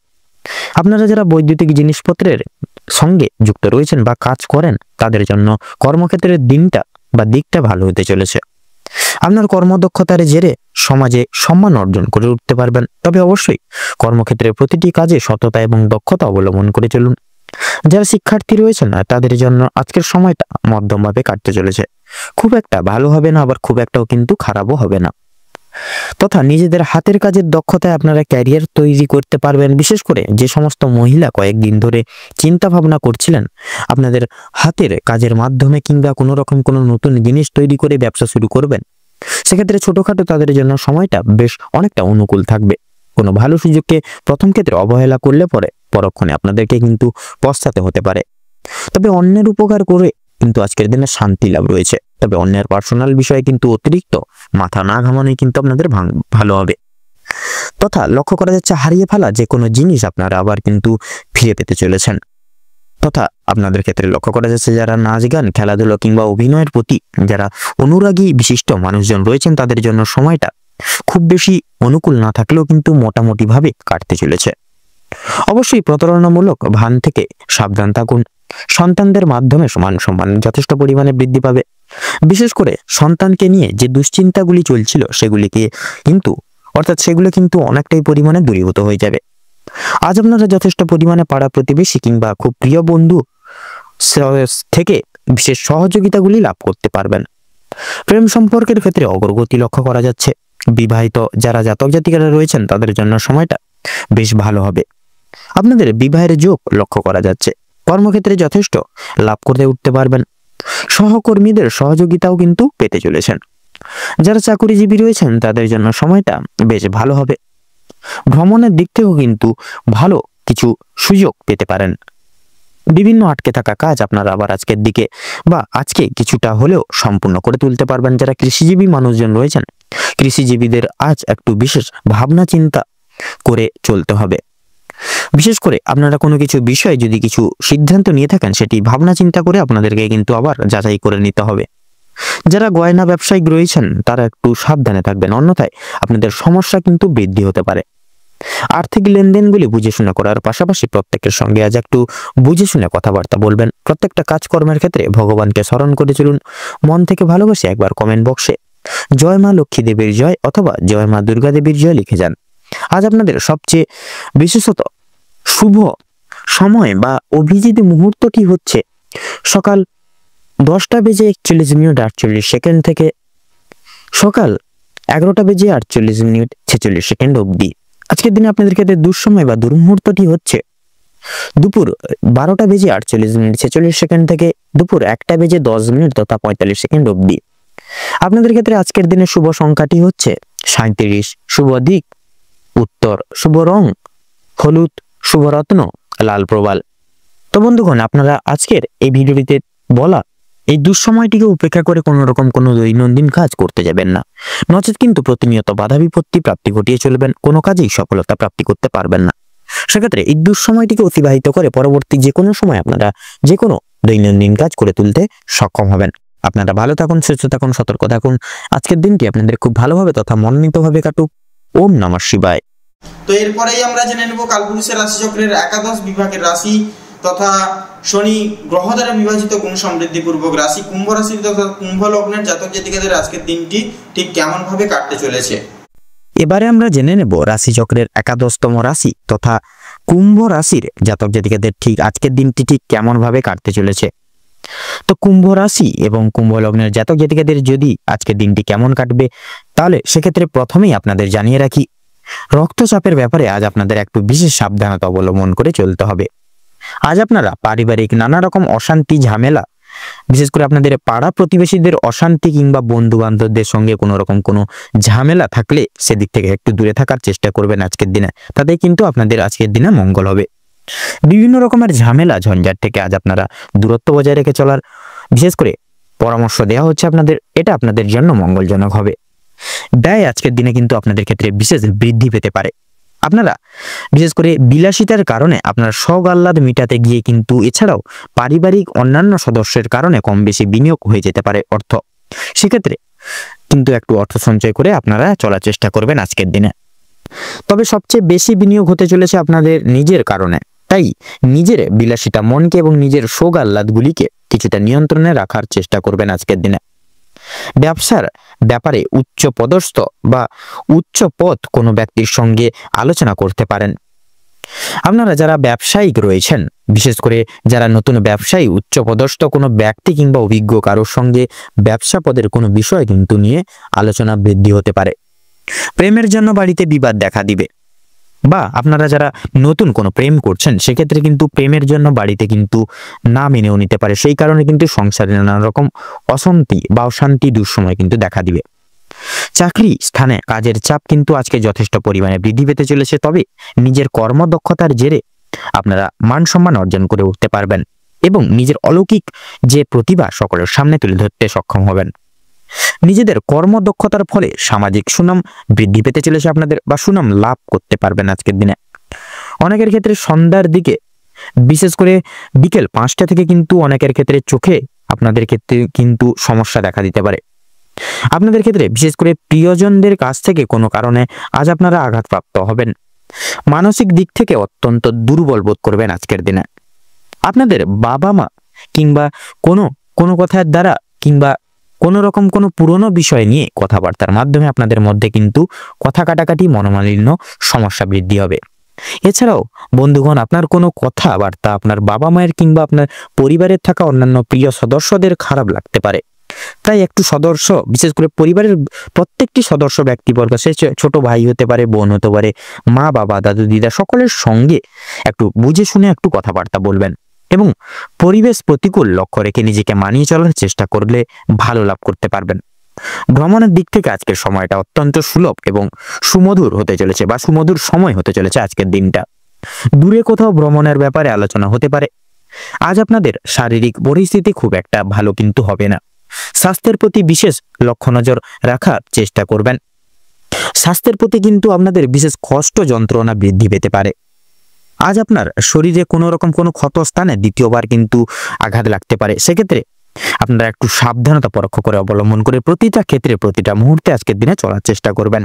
আপনারা যারা বৈদ্যুতিক জিনিসপত্রের সঙ্গে যুক্ত রয়েছেন বা কাজ করেন, তাদের জন্য কর্মক্ষেত্রের দিনটা বা দিকটা ভালো হতে চলেছে। আপনার কর্মদক্ষতার জেরে সমাজে সম্মান অর্জন করে উঠতে পারবেন, তবে অবশ্যই কর্মক্ষেত্রের প্রতিটি কাজে সততা এবং দক্ষতা অবলম্বন করে চলুন। যারা শিক্ষার্থী রয়েছেন না, তাদের জন্য আজকের সময়টা মধ্যমভাবে কাটতে চলেছে। খুব একটা ভালো হবে না, আবার খুব একটাও কিন্তু খারাপও হবে না। তথা নিজেদের হাতের কাজের দক্ষতায় আপনারা ক্যারিয়ার তৈরি করতে পারবেন। বিশেষ করে যে সমস্ত মহিলা কয়েকদিন ধরে চিন্তা ভাবনা করছিলেন আপনাদের হাতের কাজের মাধ্যমে কিংবা কোনো রকম কোনো নতুন জিনিস তৈরি করে ব্যবসা শুরু করবেন, সেক্ষেত্রে ছোটখাটো তাদের জন্য সময়টা বেশ অনেকটা অনুকূল থাকবে। কোনো ভালো সুযোগকে প্রথম ক্ষেত্রে অবহেলা করলে পরে পরক্ষণে আপনাদেরকে কিন্তু পস্তাতে হতে পারে। তবে অন্যের উপকার করে কিন্তু আজকের দিনে শান্তি লাভ রয়েছে। তবে অন্যের পার্সোনাল বিষয়ে কিন্তু অতিরিক্ত মাথা না ঘামানোই কিন্তু আপনাদের ভালো হবে। তথা লক্ষ্য করা যাচ্ছে হারিয়ে ফেলা যে কোনো জিনিস আপনারা আবার কিন্তু ফিরে পেতে চলেছেন। তথা আপনাদের ক্ষেত্রে লক্ষ্য করা যাচ্ছে যারা নাচ গান, খেলাধুলো কিংবা অভিনয়ের প্রতি যারা অনুরাগী বিশিষ্ট মানুষজন রয়েছেন, তাদের জন্য সময়টা খুব বেশি অনুকূল না থাকলেও কিন্তু মোটামুটি ভাবে কাটতে চলেছে। অবশ্যই প্রতারণামূলক ভান থেকে সাবধান থাকুন। সন্তানদের মাধ্যমে মান সম্মান যথেষ্ট পরিমাণে বৃদ্ধি পাবে। বিশেষ করে সন্তানকে নিয়ে যে দুশ্চিন্তাগুলি চলছিল সেগুলো কিন্তু অনেকটাই পরিমাণে দূরীভূত হয়ে যাবে। আজ আপনারা যথেষ্ট পরিমাণে পাড়া প্রতিবেশী কিংবা খুব প্রিয় বন্ধু থেকে বিশেষ সহযোগিতাগুলি লাভ করতে পারবেন। প্রেম সম্পর্কের ক্ষেত্রে অগ্রগতি লক্ষ্য করা যাচ্ছে। বিবাহিত যারা জাতক জাতিকারা রয়েছেন, তাদের জন্য সময়টা বেশ ভালো হবে। আপনাদের বিবাহের যোগ লক্ষ্য করা যাচ্ছে। কর্মক্ষেত্রে যথেষ্ট লাভ করতে উঠতে পারবেন। সহকর্মীদের সহযোগিতাও কিন্তু পেতে চলেছেন। যারা চাকুরিজীবী রয়েছেন, তাদের জন্য সময়টা বেশ ভালো হবে। ভ্রমণের দিক থেকেও কিন্তু ভালো কিছু সুযোগ পেতে পারেন। বিভিন্ন আটকে থাকা কাজ আপনারা আবার আজকের দিকে বা আজকে কিছুটা হলেও সম্পূর্ণ করে তুলতে পারবেন। যারা কৃষিজীবী মানুষজন রয়েছেন, কৃষিজীবীদের আজ একটু বিশেষ ভাবনা চিন্তা করে চলতে হবে। বিশেষ করে আপনারা কোনো কিছু বিষয়ে যদি কিছু সিদ্ধান্ত নিয়ে থাকেন, সেটি ভাবনা চিন্তা করে আপনাদেরকে কিন্তু আবার যাচাই করে নিতে হবে। যারা গয়না ব্যবসায়িক রয়েছেন তারা একটু সাবধানে থাকবেন, অন্যথায় আপনাদের সমস্যা কিন্তু বৃদ্ধি হতে পারে। আর্থিক লেনদেনগুলি বুঝে শুনে করার পাশাপাশি প্রত্যেকের সঙ্গে আজ একটু বুঝে শুনে কথাবার্তা বলবেন। প্রত্যেকটা কাজকর্মের ক্ষেত্রে ভগবানকে স্মরণ করে চলুন। মন থেকে ভালোবাসে একবার কমেন্ট বক্সে জয় মা লক্ষ্মী দেবীর জয় অথবা জয় মা দুর্গা দেবীর জয় লিখে যান। আজ আপনাদের সবচেয়ে বিশেষত শুভ সময় বা অভিজিৎ মুহূর্তটি হচ্ছে সকাল 10:41:48 থেকে সকাল 11:48:46 অবধি। আজকের দিনে আপনাদের ক্ষেত্রে দুঃসময় বা দুর্মুহূর্তটি হচ্ছে দুপুর 12:48:46 থেকে দুপুর 1:10 তথা 45 অবধি। আপনাদের ক্ষেত্রে আজকের দিনে শুভ সংখ্যাটি হচ্ছে 37, শুভ দিক উত্তর, শুভ রং হলুদ, শুভ রত্ন লাল প্রবাল। তো বন্ধুগণ, আপনারা আজকের এই ভিডিওটিতে বলা এই দুঃসময়টিকে উপেক্ষা করে কোনো রকম কোনো দৈনন্দিন কাজ করতে যাবেন না, নচেত কিন্তু প্রতিনিয়ত বাধা বিপত্তি প্রাপ্তি ঘটিয়ে চলবেন, কোনো কাজেই সফলতা প্রাপ্তি করতে পারবেন না। সেক্ষেত্রে এই দুঃসময়টিকে অতিবাহিত করে পরবর্তী যে কোনো সময় আপনারা যে কোনো দৈনন্দিন কাজ করে তুলতে সক্ষম হবেন। আপনারা ভালো থাকুন, সুস্থ থাকুন, সতর্ক থাকুন। আজকের দিনটি আপনাদের খুব ভালোভাবে তথা মনোনীতভাবে কাটুক। ওম নমঃ শিবায়। তো এরপরেই আমরা জেনে নেব কালপুরুষের রাশিচক্রের একাদশ বিভাগের রাশি তথা শনি গ্রহ দ্বারা বিভাজিত গুণ সমৃদ্ধিপূর্বক রাশি কুম্ভ রাশি তথা কুম্ভ লগ্নের জাতক জাতিকাদের আজকের দিনটি ঠিক কেমন ভাবে কাটতে চলেছে। এবারে আমরা জেনে নেব রাশিচক্রের একাদশতম রাশি তথা কুম্ভ রাশির জাতক জাতিকাদের ঠিক আজকের দিনটি ঠিক কেমন ভাবে কাটতে চলেছে। তো কুম্ভ রাশি এবং কুম্ভ লগ্নের জাতক জাতিকাদের যদি আজকের দিনটি কেমন কাটবে, তাহলে সেক্ষেত্রে প্রথমেই আপনাদের জানিয়ে রাখি, রক্তচাপের ব্যাপারে আজ আপনাদের একটু বিশেষ সাবধানতা অবলম্বন করে চলতে হবে। আজ আপনারা পারিবারিক নানা রকম অশান্তি ঝামেলা, বিশেষ করে আপনাদের পাড়া প্রতিবেশীদের অশান্তি কিংবা বন্ধু বান্ধবদের সঙ্গে কোনো রকম কোনো ঝামেলা থাকলে সেদিক থেকে একটু দূরে থাকার চেষ্টা করবেন আজকের দিনে, তাতে কিন্তু আপনাদের আজকের দিনে মঙ্গল হবে। বিভিন্ন রকমের ঝামেলা ঝঞ্ঝাট থেকে আজ আপনারা দূরত্ব বজায় রেখে চলার বিশেষ করে পরামর্শ দেওয়া হচ্ছে আপনাদের, এটা আপনাদের জন্য মঙ্গলজনক হবে। ব্যয় আজকের দিনে কিন্তু আপনাদের ক্ষেত্রে বিশেষ বৃদ্ধি পেতে পারে। আপনারা বিশেষ করে বিলাসিতার কারণে আপনার শখ আহ্লাদ মিটাতে গিয়ে কিন্তু এছাড়াও পারিবারিক অন্যান্য সদস্যের কারণে কম বেশি বিনিয়োগ হয়ে যেতে পারে অর্থ, সেক্ষেত্রে কিন্তু একটু অর্থ সঞ্চয় করে আপনারা চলার চেষ্টা করবেন আজকের দিনে। তবে সবচেয়ে বেশি বিনিয়োগ হতে চলেছে আপনাদের নিজের কারণে, তাই নিজের বিলাসিতা মনকে এবং নিজের শোক আহ্লাদগুলিকে কিছুটা নিয়ন্ত্রণে রাখার চেষ্টা করবেন আজকের দিনে। ব্যবসার ব্যাপারে উচ্চ পদস্থ বা উচ্চ পদ কোনো ব্যক্তির সঙ্গে আলোচনা করতে পারেন। আপনারা যারা ব্যবসায়িক রয়েছেন, বিশেষ করে যারা নতুন ব্যবসায়ী, উচ্চ পদস্থ কোনো ব্যক্তি কিংবা অভিজ্ঞ কারোর সঙ্গে ব্যবসা পদের কোনো বিষয় কিন্তু নিয়ে আলোচনা বৃদ্ধি হতে পারে। প্রেমের জন্য বাড়িতে বিবাদ দেখা দিবে, বা আপনারা যারা নতুন কোনো প্রেম করছেন সেক্ষেত্রে কিন্তু প্রেমের জন্য বাড়িতে কিন্তু না মেনেও নিতে পারে, সেই কারণে কিন্তু সংসারে নানা রকম অশান্তি বা অশান্তি দুঃসময় কিন্তু দেখা দিবে। চাকরি স্থানে কাজের চাপ কিন্তু আজকে যথেষ্ট পরিমাণে বৃদ্ধি পেতে চলেছে, তবে নিজের কর্মদক্ষতার জেরে আপনারা মান সম্মান অর্জন করে উঠতে পারবেন এবং নিজের অলৌকিক যে প্রতিভা সকলের সামনে তুলে ধরতে সক্ষম হবেন। নিজেদের কর্মদক্ষতার ফলে সামাজিক সুনাম বৃদ্ধি পেতে চলেছে আপনাদের, বা সুনাম লাভ করতে পারবেন আজকের দিনে। অনেকের ক্ষেত্রে সন্ধ্যার দিকে, বিশেষ করে বিকেল 5টা থেকে কিন্তু অনেকের ক্ষেত্রে চোখে আপনাদের ক্ষেত্রে কিন্তু সমস্যা দেখা দিতে পারে। আপনাদের ক্ষেত্রে বিশেষ করে প্রিয়জনদের কাছ থেকে কোনো কারণে আজ আপনারা আঘাতপ্রাপ্ত হবেন। মানসিক দিক থেকে অত্যন্ত দুর্বল বোধ করবেন আজকের দিনে। আপনাদের বাবা মা কিংবা কোনো কথার দ্বারা কিংবা কোনো রকম কোনো পুরনো বিষয় নিয়ে কথাবার্তার মাধ্যমে আপনাদের মধ্যে কিন্তু কথা কাটাকাটি, মনোমালিন্য, সমস্যা বৃদ্ধি হবে। এছাড়াও বন্ধুগণ, আপনার কোনো কথাবার্তা আপনার বাবা মায়ের কিংবা আপনার পরিবারের থাকা অন্যান্য প্রিয় সদস্যদের খারাপ লাগতে পারে, তাই একটু সদস্য, বিশেষ করে পরিবারের প্রত্যেকটি সদস্য ব্যক্তিবর্গ, সে ছোট ভাই হতে পারে, বোন হতে পারে, মা বাবা দাদু দিদা, সকলের সঙ্গে একটু বুঝে শুনে একটু কথাবার্তা বলবেন এবং পরিবেশ প্রতিকূল লক্ষ্য রেখে নিজেকে মানিয়ে চলার চেষ্টা করলে ভালো লাভ করতে পারবেন। ভ্রমণের দিক থেকে আজকের সময়টা অত্যন্ত সুলভ এবং সুমধুর হতে চলেছে, বা সুমধুর সময় হতে চলেছে আজকের দিনটা। দূরে কোথাও ভ্রমণের ব্যাপারে আলোচনা হতে পারে। আজ আপনাদের শারীরিক পরিস্থিতি খুব একটা ভালো কিন্তু হবে না। স্বাস্থ্যের প্রতি বিশেষ লক্ষ্য নজর রাখার চেষ্টা করবেন। স্বাস্থ্যের প্রতি কিন্তু আপনাদের বিশেষ কষ্ট যন্ত্রণা বৃদ্ধি পেতে পারে। আজ আপনার শরীরে কোনো রকম কোনো ক্ষত স্থানে দ্বিতীয়বার কিন্তু আঘাত লাগতে পারে, সেক্ষেত্রে আপনারা একটু সাবধানতা পরোক্ষ করে অবলম্বন করে প্রতিটা ক্ষেত্রে প্রতিটা মুহূর্তে আজকের দিনে চলার চেষ্টা করবেন।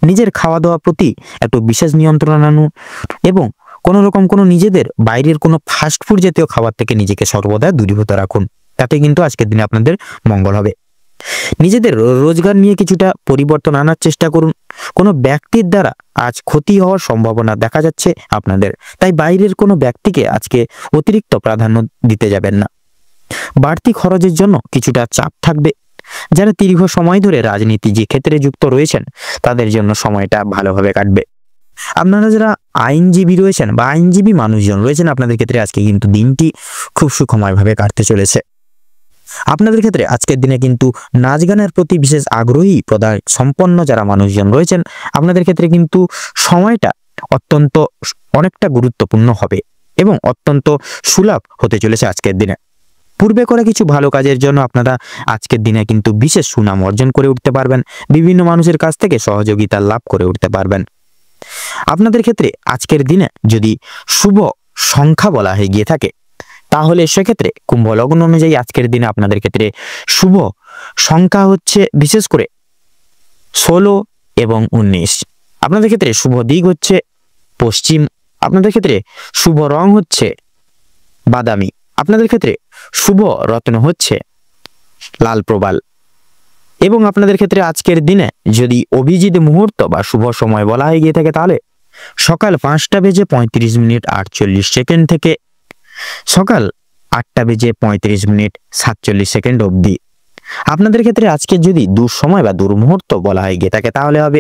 নিজের খাওয়া দাওয়া প্রতি একটু বিশেষ নিয়ন্ত্রণ আনুন এবং কোনো নিজেদের বাইরের কোনো ফাস্টফুড জাতীয় খাবার থেকে নিজেকে সর্বদা দূরীভূত রাখুন। তাতে কিন্তু আজকের দিনে আপনাদের মঙ্গল হবে। নিজেদের রোজগার নিয়ে কিছুটা পরিবর্তন আনার চেষ্টা করুন। কোনো ব্যক্তির দ্বারা আজ ক্ষতি হওয়ার সম্ভাবনা দেখা যাচ্ছে আপনাদের, তাই বাইরের কোনো ব্যক্তিকে আজকে অতিরিক্ত প্রাধান্য দিতে যাবেন না। বাড়তি খরচের জন্য কিছুটা চাপ থাকবে। যারা দীর্ঘ সময় ধরে রাজনীতি যে ক্ষেত্রে যুক্ত রয়েছেন তাদের জন্য সময়টা ভালোভাবে কাটবে। আপনারা যারা আইনজীবী রয়েছেন বা আইনজীবী মানুষজন রয়েছেন আপনাদের ক্ষেত্রে আজকে কিন্তু দিনটি খুব সুখময়ভাবে কাটতে চলেছে। আপনাদের ক্ষেত্রে আজকের দিনে কিন্তু নাচ গানের প্রতি বিশেষ আগ্রহী প্রদান সম্পন্ন যারা মানুষজন রয়েছেন আপনাদের ক্ষেত্রে কিন্তু সময়টা অনেকটা গুরুত্বপূর্ণ হবে এবং অত্যন্ত সুলভ হতে চলেছে আজকের দিনে। পূর্বে করা কিছু ভালো কাজের জন্য আপনারা আজকের দিনে কিন্তু বিশেষ সুনাম অর্জন করে উঠতে পারবেন। বিভিন্ন মানুষের কাছ থেকে সহযোগিতা লাভ করে উঠতে পারবেন। আপনাদের ক্ষেত্রে আজকের দিনে যদি শুভ সংখ্যা বলা হয়ে গিয়ে থাকে তাহলে সেক্ষেত্রে কুম্ভ লগ্ন অনুযায়ী আজকের দিনে আপনাদের ক্ষেত্রে শুভ সংখ্যা হচ্ছে বিশেষ করে 16 এবং 19। আপনাদের ক্ষেত্রে শুভ দিক হচ্ছে পশ্চিম। আপনাদের ক্ষেত্রে শুভ রং হচ্ছে বাদামি। আপনাদের ক্ষেত্রে শুভ রত্ন হচ্ছে লাল প্রবাল। এবং আপনাদের ক্ষেত্রে আজকের দিনে যদি অভিজিৎ মুহূর্ত বা শুভ সময় বলা হয়ে গিয়ে থাকে তাহলে সকাল 5:35 থেকে সকাল 8:35 অবধি। আপনাদের ক্ষেত্রে আজকে যদি দুঃসময় বা দুর্মুহূর্ত বলা হয়ে গিয়ে থাকে তাহলে হবে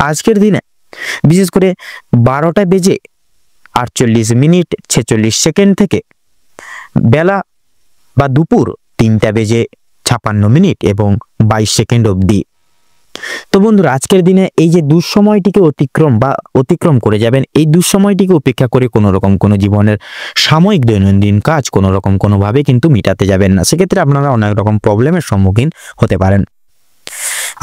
আজকের দিনে বিশেষ করে 12:48 থেকে বেলা বা দুপুর 3:56 এবং 22 অবধি। তো বন্ধুরা আজকের দিনে এই যে দুঃসময়টিকে অতিক্রম করে যাবেন, এই দুঃসময়টিকে উপেক্ষা করে কোনো জীবনের সাময়িক দৈনন্দিন কাজ কোনোভাবে কিন্তু মিটাতে যাবেন না। সেক্ষেত্রে আপনারা অনেক রকম প্রবলেমের সম্মুখীন হতে পারেন।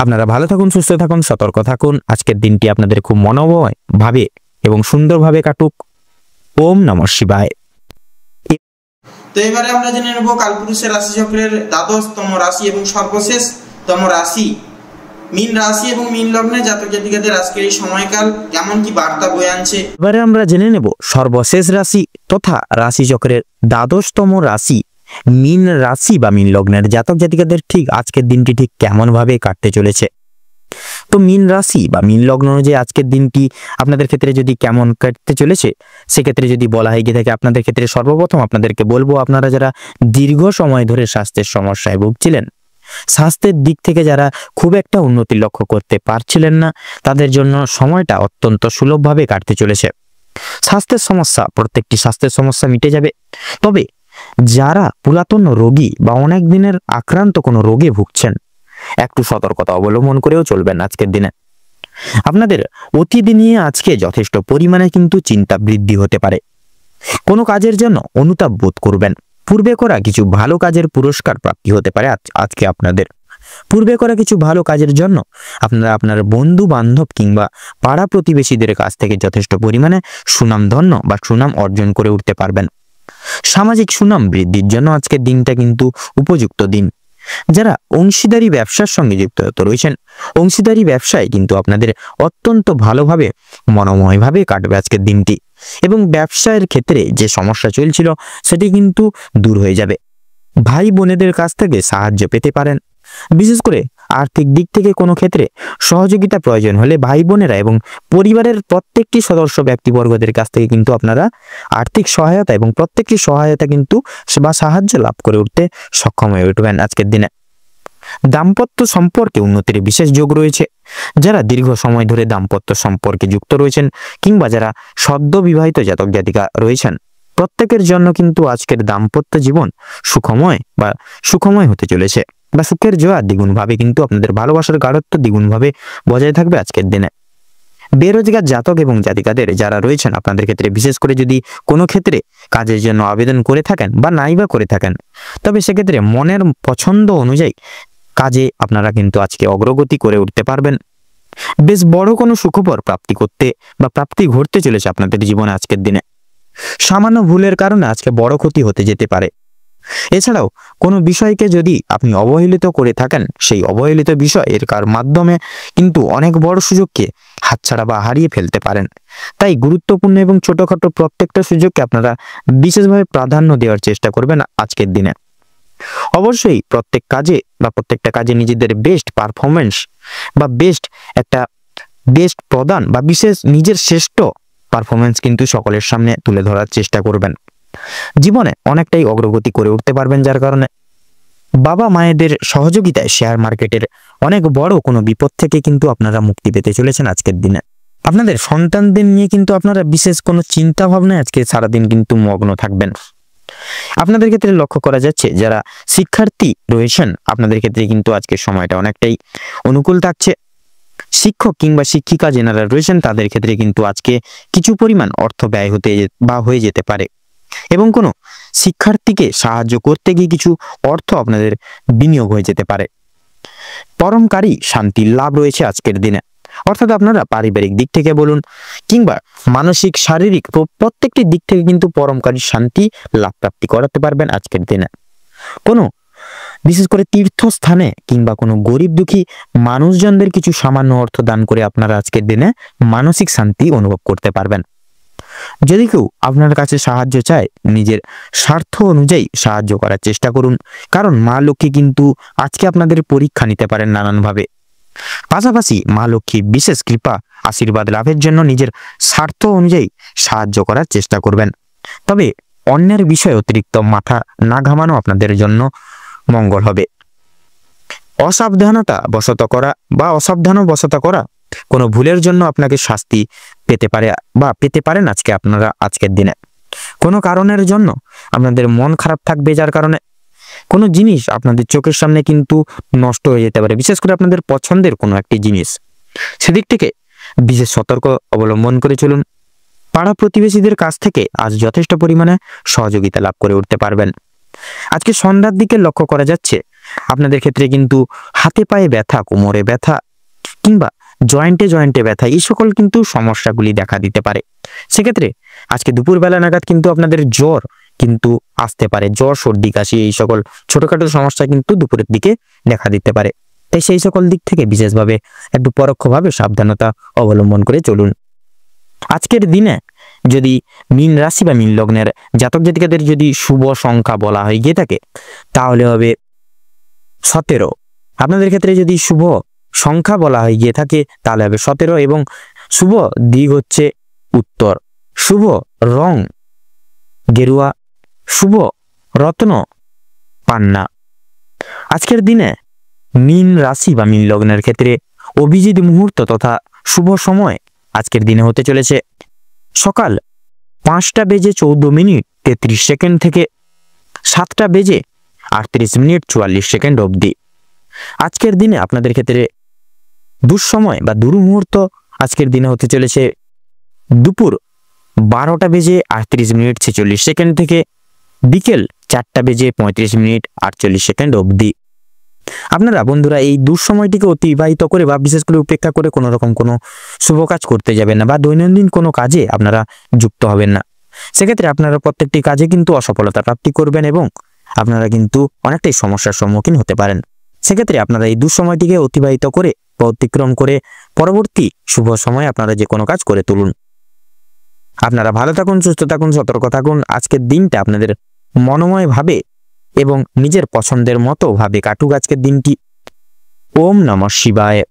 আপনারা ভালো থাকুন, সুস্থ থাকুন, সতর্ক থাকুন। আজকের দিনটি আপনাদের খুব মনোময় ভাবে এবং সুন্দরভাবে কাটুক। ওম নমঃ শিবায়। তো এবারে আমরা জেনে নেব কালপুরুষের রাশি চক্রের দ্বাদশতম রাশি এবং সর্বশেষতম রাশি মীন রাশি এবং মীন লগ্নের জাতক জাতিকাদের আজকের এই সময়কাল কেমন কি বার্তা বয়ে আনছে। এবারে আমরা জেনে নেব সর্বশেষ রাশি তথা রাশি চক্রের দ্বাদশতম রাশি মীন রাশি বা মীন লগ্নের জাতক জাতিকাদের ঠিক আজকের দিনটি ঠিক কেমন ভাবে কাটতে চলেছে। তো মীন রাশি বা মীন লগ্ন অনুযায়ী আজকের দিনটি আপনাদের ক্ষেত্রে যদি কেমন কাটতে চলেছে সেক্ষেত্রে যদি বলা হয় গিয়ে থাকে আপনাদের ক্ষেত্রে সর্বপ্রথম আপনাদেরকে বলবো আপনারা যারা দীর্ঘ সময় ধরে স্বাস্থ্যের সমস্যায় ভুগছিলেন, স্বাস্থ্যের দিক থেকে যারা খুব একটা উন্নতি লক্ষ্য করতে পারছিলেন না তাদের জন্য সময়টা অত্যন্ত সুলভভাবে কাটতে চলেছে। প্রত্যেকটি স্বাস্থ্যের সমস্যা মিটে যাবে। তবে যারা পুরাতন রোগী বা অনেক দিনের আক্রান্ত কোনো রোগে ভুগছেন একটু সতর্কতা অবলম্বন করেও চলবেন। আজকের দিনে আপনাদের অতীত নিয়ে আজকে যথেষ্ট পরিমাণে কিন্তু চিন্তা বৃদ্ধি হতে পারে। কোনো কাজের জন্য অনুতাপ বোধ করবেন। পূর্বে করা কিছু ভালো কাজের পুরস্কার প্রাপ্তি হতে পারে আজকে আপনাদের। পূর্বে করা কিছু ভালো কাজের জন্য আপনারা আপনার বন্ধু বান্ধব কিংবা পাড়া প্রতিবেশীদের কাছ থেকে যথেষ্ট পরিমাণে সুনামধন্য বা সুনাম অর্জন করে উঠতে পারবেন। সামাজিক সুনাম বৃদ্ধির জন্য আজকের দিনটা কিন্তু উপযুক্ত দিন। যারা অংশীদারি ব্যবসার সঙ্গে যুক্ত রয়েছেন অংশীদারি ব্যবসায় কিন্তু আপনাদের অত্যন্ত ভালোভাবে মনোময়ভাবে কাটবে আজকের দিনটি এবং ব্যবসায়ের ক্ষেত্রে যে সমস্যা চলছিল সেটি কিন্তু দূর হয়ে যাবে। ভাই বোনেদের কাছ থেকে সাহায্য পেতে পারেন। বিশেষ করে আর্থিক দিক থেকে কোনো ক্ষেত্রে সহযোগিতা প্রয়োজন হলে ভাই বোনেরা এবং পরিবারের প্রত্যেকটি সদস্য ব্যক্তিবর্গদের কাছ থেকে কিন্তু আপনারা আর্থিক সহায়তা এবং প্রত্যেকটি সহায়তা কিন্তু বা সাহায্য লাভ করে উঠতে সক্ষম হয়ে উঠবেন আজকের দিনে। দাম্পত্য সম্পর্কে উন্নতির বিশেষ যোগ রয়েছে। যারা দীর্ঘ সময় ধরে দাম্পত্য সম্পর্কে যুক্ত রয়েছেন কিংবা যারা সদ্য বিবাহিত জাতক জাতিকা রয়েছেন প্রত্যেকের জন্য কিন্তু আজকের দাম্পত্য জীবন সুখময় হতে চলেছে বা সুখের জোয়ার দ্বিগুণভাবে কিন্তু আপনাদের ভালোবাসার গাঢ়ত্ব দ্বিগুণভাবে বজায় থাকবে আজকের দিনে। বেরোজগার জাতক এবং জাতিকাদের যারা রয়েছেন আপনাদের ক্ষেত্রে বিশেষ করে যদি কোনো ক্ষেত্রে কাজের জন্য আবেদন করে থাকেন বা নাইবা করে থাকেন তবে সেক্ষেত্রে মনের পছন্দ অনুযায়ী কাজে আপনারা কিন্তু আজকে অগ্রগতি করে উঠতে পারবেন। বেশ বড় কোনো সুখবর প্রাপ্তি ঘটতে চলেছে আপনাদের জীবনে আজকের দিনে। সামান্য ভুলের কারণে আজকে বড় ক্ষতি হতে যেতে পারে। এছাড়াও কোনো বিষয়কে যদি আপনি অবহেলিত করে থাকেন, সেই অবহেলিত বিষয়ের মাধ্যমে কিন্তু অনেক বড় সুযোগকে হাতছাড়া বা হারিয়ে ফেলতে পারেন। তাই গুরুত্বপূর্ণ এবং ছোটখাটো প্রত্যেকটা সুযোগকে আপনারা বিশেষভাবে প্রাধান্য দেওয়ার চেষ্টা করবেন আজকের দিনে। অবশ্যই প্রত্যেকটা কাজে নিজেদের বেস্ট পারফরমেন্স বা বেস্ট প্রদান বা বিশেষ নিজের শ্রেষ্ঠ পারফরমেন্স কিন্তু সকলের সামনে তুলে ধরার চেষ্টা করবেন। জীবনে অনেকটাই অগ্রগতি করে উঠতে পারবেন, যার কারণে বাবা মায়েদের সহযোগিতায় শেয়ার মার্কেটের অনেক বড় কোনো বিপদ থেকে কিন্তু আপনারা মুক্তি পেতে চলেছেন আজকের দিনে। আপনাদের সন্তানদের নিয়ে কিন্তু আপনারা বিশেষ কোনো চিন্তা ভাবনায় আজকে সারাদিন কিন্তু মগ্ন থাকবেন। আপনাদের ক্ষেত্রে লক্ষ্য করা যাচ্ছে যারা শিক্ষার্থী রয়েছেন, আপনাদের ক্ষেত্রে কিন্তু আজকের সময়টা অনেকটাই অনুকূল থাকছে। শিক্ষক কিংবা শিক্ষিকা যারা রয়েছেন তাদের ক্ষেত্রে কিন্তু আজকে কিছু পরিমাণ অর্থ ব্যয় হয়ে যেতে পারে এবং কোনো শিক্ষার্থীকে সাহায্য করতে গিয়ে কিছু অর্থ আপনাদের বিনিয়োগ হয়ে যেতে পারে। পরমকারী শান্তির লাভ রয়েছে আজকের দিনে, অর্থাৎ আপনারা পারিবারিক দিক থেকে বলুন কিংবা মানসিক শারীরিক প্রত্যেকটি দিক থেকে কিন্তু পরমকারী শান্তি লাভ প্রাপ্তি করাতে পারবেন আজকের দিনে। কোনো বিশেষ করে তীর্থস্থানে কিংবা কোনো গরিব দুঃখী মানুষজনদের কিছু সামান্য অর্থ দান করে আপনারা আজকের দিনে মানসিক শান্তি অনুভব করতে পারবেন। যদি কেউ আপনার কাছে সাহায্য চায়, নিজের স্বার্থ অনুযায়ী সাহায্য করার চেষ্টা করুন, কারণ মা লক্ষ্মী কিন্তু আজকে আপনাদের পরীক্ষা নিতে পারেন নানানভাবে। পাশাপাশি মা লক্ষ্মীর বিশেষ কৃপা আশীর্বাদ লাভের জন্য নিজের স্বার্থ অনুযায়ী সাহায্য করার চেষ্টা করবেন। তবে অন্যের বিষয়ে অতিরিক্ত মাথা না ঘামানো আপনাদের জন্য মঙ্গল হবে। অসাবধানতা করা কোনো ভুলের জন্য আপনাকে শাস্তি পেতে পারেন আজকের দিনে। কোনো কারণের জন্য আপনাদের মন খারাপ থাকবে, যার কারণে কোনো জিনিস আপনাদের চোখের সামনে কিন্তু নষ্ট হয়ে যেতে পারে, বিশেষ করে আপনাদের পছন্দের কোনো একটি জিনিস। সেদিক থেকে বিশেষ সতর্ক অবলম্বন করে চলুন। পাড়া প্রতিবেশীদের কাছ থেকে আজ যথেষ্ট পরিমাণে সহযোগিতা লাভ করে উঠতে পারবেন। আজকে সন্ধ্যার দিকে লক্ষ্য করা যাচ্ছে আপনাদের ক্ষেত্রে কিন্তু হাতে পায়ে ব্যথা, কোমরে ব্যথা কিংবা জয়েন্টে ব্যথা, এই সকল কিন্তু সমস্যাগুলি দেখা দিতে পারে। সেক্ষেত্রে আজকে দুপুরবেলা নাগাদ কিন্তু আপনাদের জ্বর কিন্তু আসতে পারে, জ্বর সর্দি কাশি এই সকল ছোটখাটো সমস্যা কিন্তু দুপুরের দিকে দেখা দিতে পারে। তাই সেই সকল দিক থেকে বিশেষভাবে একটু পরোক্ষভাবে সাবধানতা অবলম্বন করে চলুন। আজকের দিনে যদি মীন রাশি বা মীন লগ্নের জাতক জাতিকাদের যদি শুভ সংখ্যা বলা হয়ে গিয়ে থাকে তাহলে হবে 17। আপনাদের ক্ষেত্রে যদি শুভ সংখ্যা বলা হয়ে গিয়ে থাকে তাহলে হবে 17 এবং শুভ দিক হচ্ছে উত্তর, শুভ রং গেরুয়া, শুভ রত্ন পান্না। আজকের দিনে মীন রাশি বা মীন লগ্নের ক্ষেত্রে অভিজিৎ মুহূর্ত তথা শুভ সময় আজকের দিনে হতে চলেছে সকাল 5:14:33 থেকে 7:38:44 অবধি। আজকের দিনে আপনাদের ক্ষেত্রে দুঃসময় বা দুর্মুহূর্ত আজকের দিনে হতে চলেছে দুপুর 12:38:46 থেকে বিকেল 4:35:48 অবধি। আপনারা বন্ধুরা এই দুঃসময়টিকে অতিবাহিত করে বা বিশেষ করে উপেক্ষা করে কোনো রকম কোনো শুভ কাজ করতে যাবেন না বা দৈনন্দিন কোনো কাজে আপনারা যুক্ত হবেন না। সেক্ষেত্রে আপনারা প্রত্যেকটি কাজে কিন্তু অসফলতা প্রাপ্তি করবেন এবং আপনারা কিন্তু অনেকটাই সমস্যার সম্মুখীন হতে পারেন। সেক্ষেত্রে আপনারা এই দুঃসময়টিকে অতিবাহিত করে বা অতিক্রম করে পরবর্তী শুভ সময় আপনারা যে কোনো কাজ করে তুলুন। আপনারা ভালো থাকুন, সুস্থ থাকুন, সতর্ক থাকুন। আজকের দিনটা আপনাদের মনোময় ভাবে এবং নিজের পছন্দের মতো ভাবে কাটুক আজকের দিনটি। ওম নমঃ শিবায়।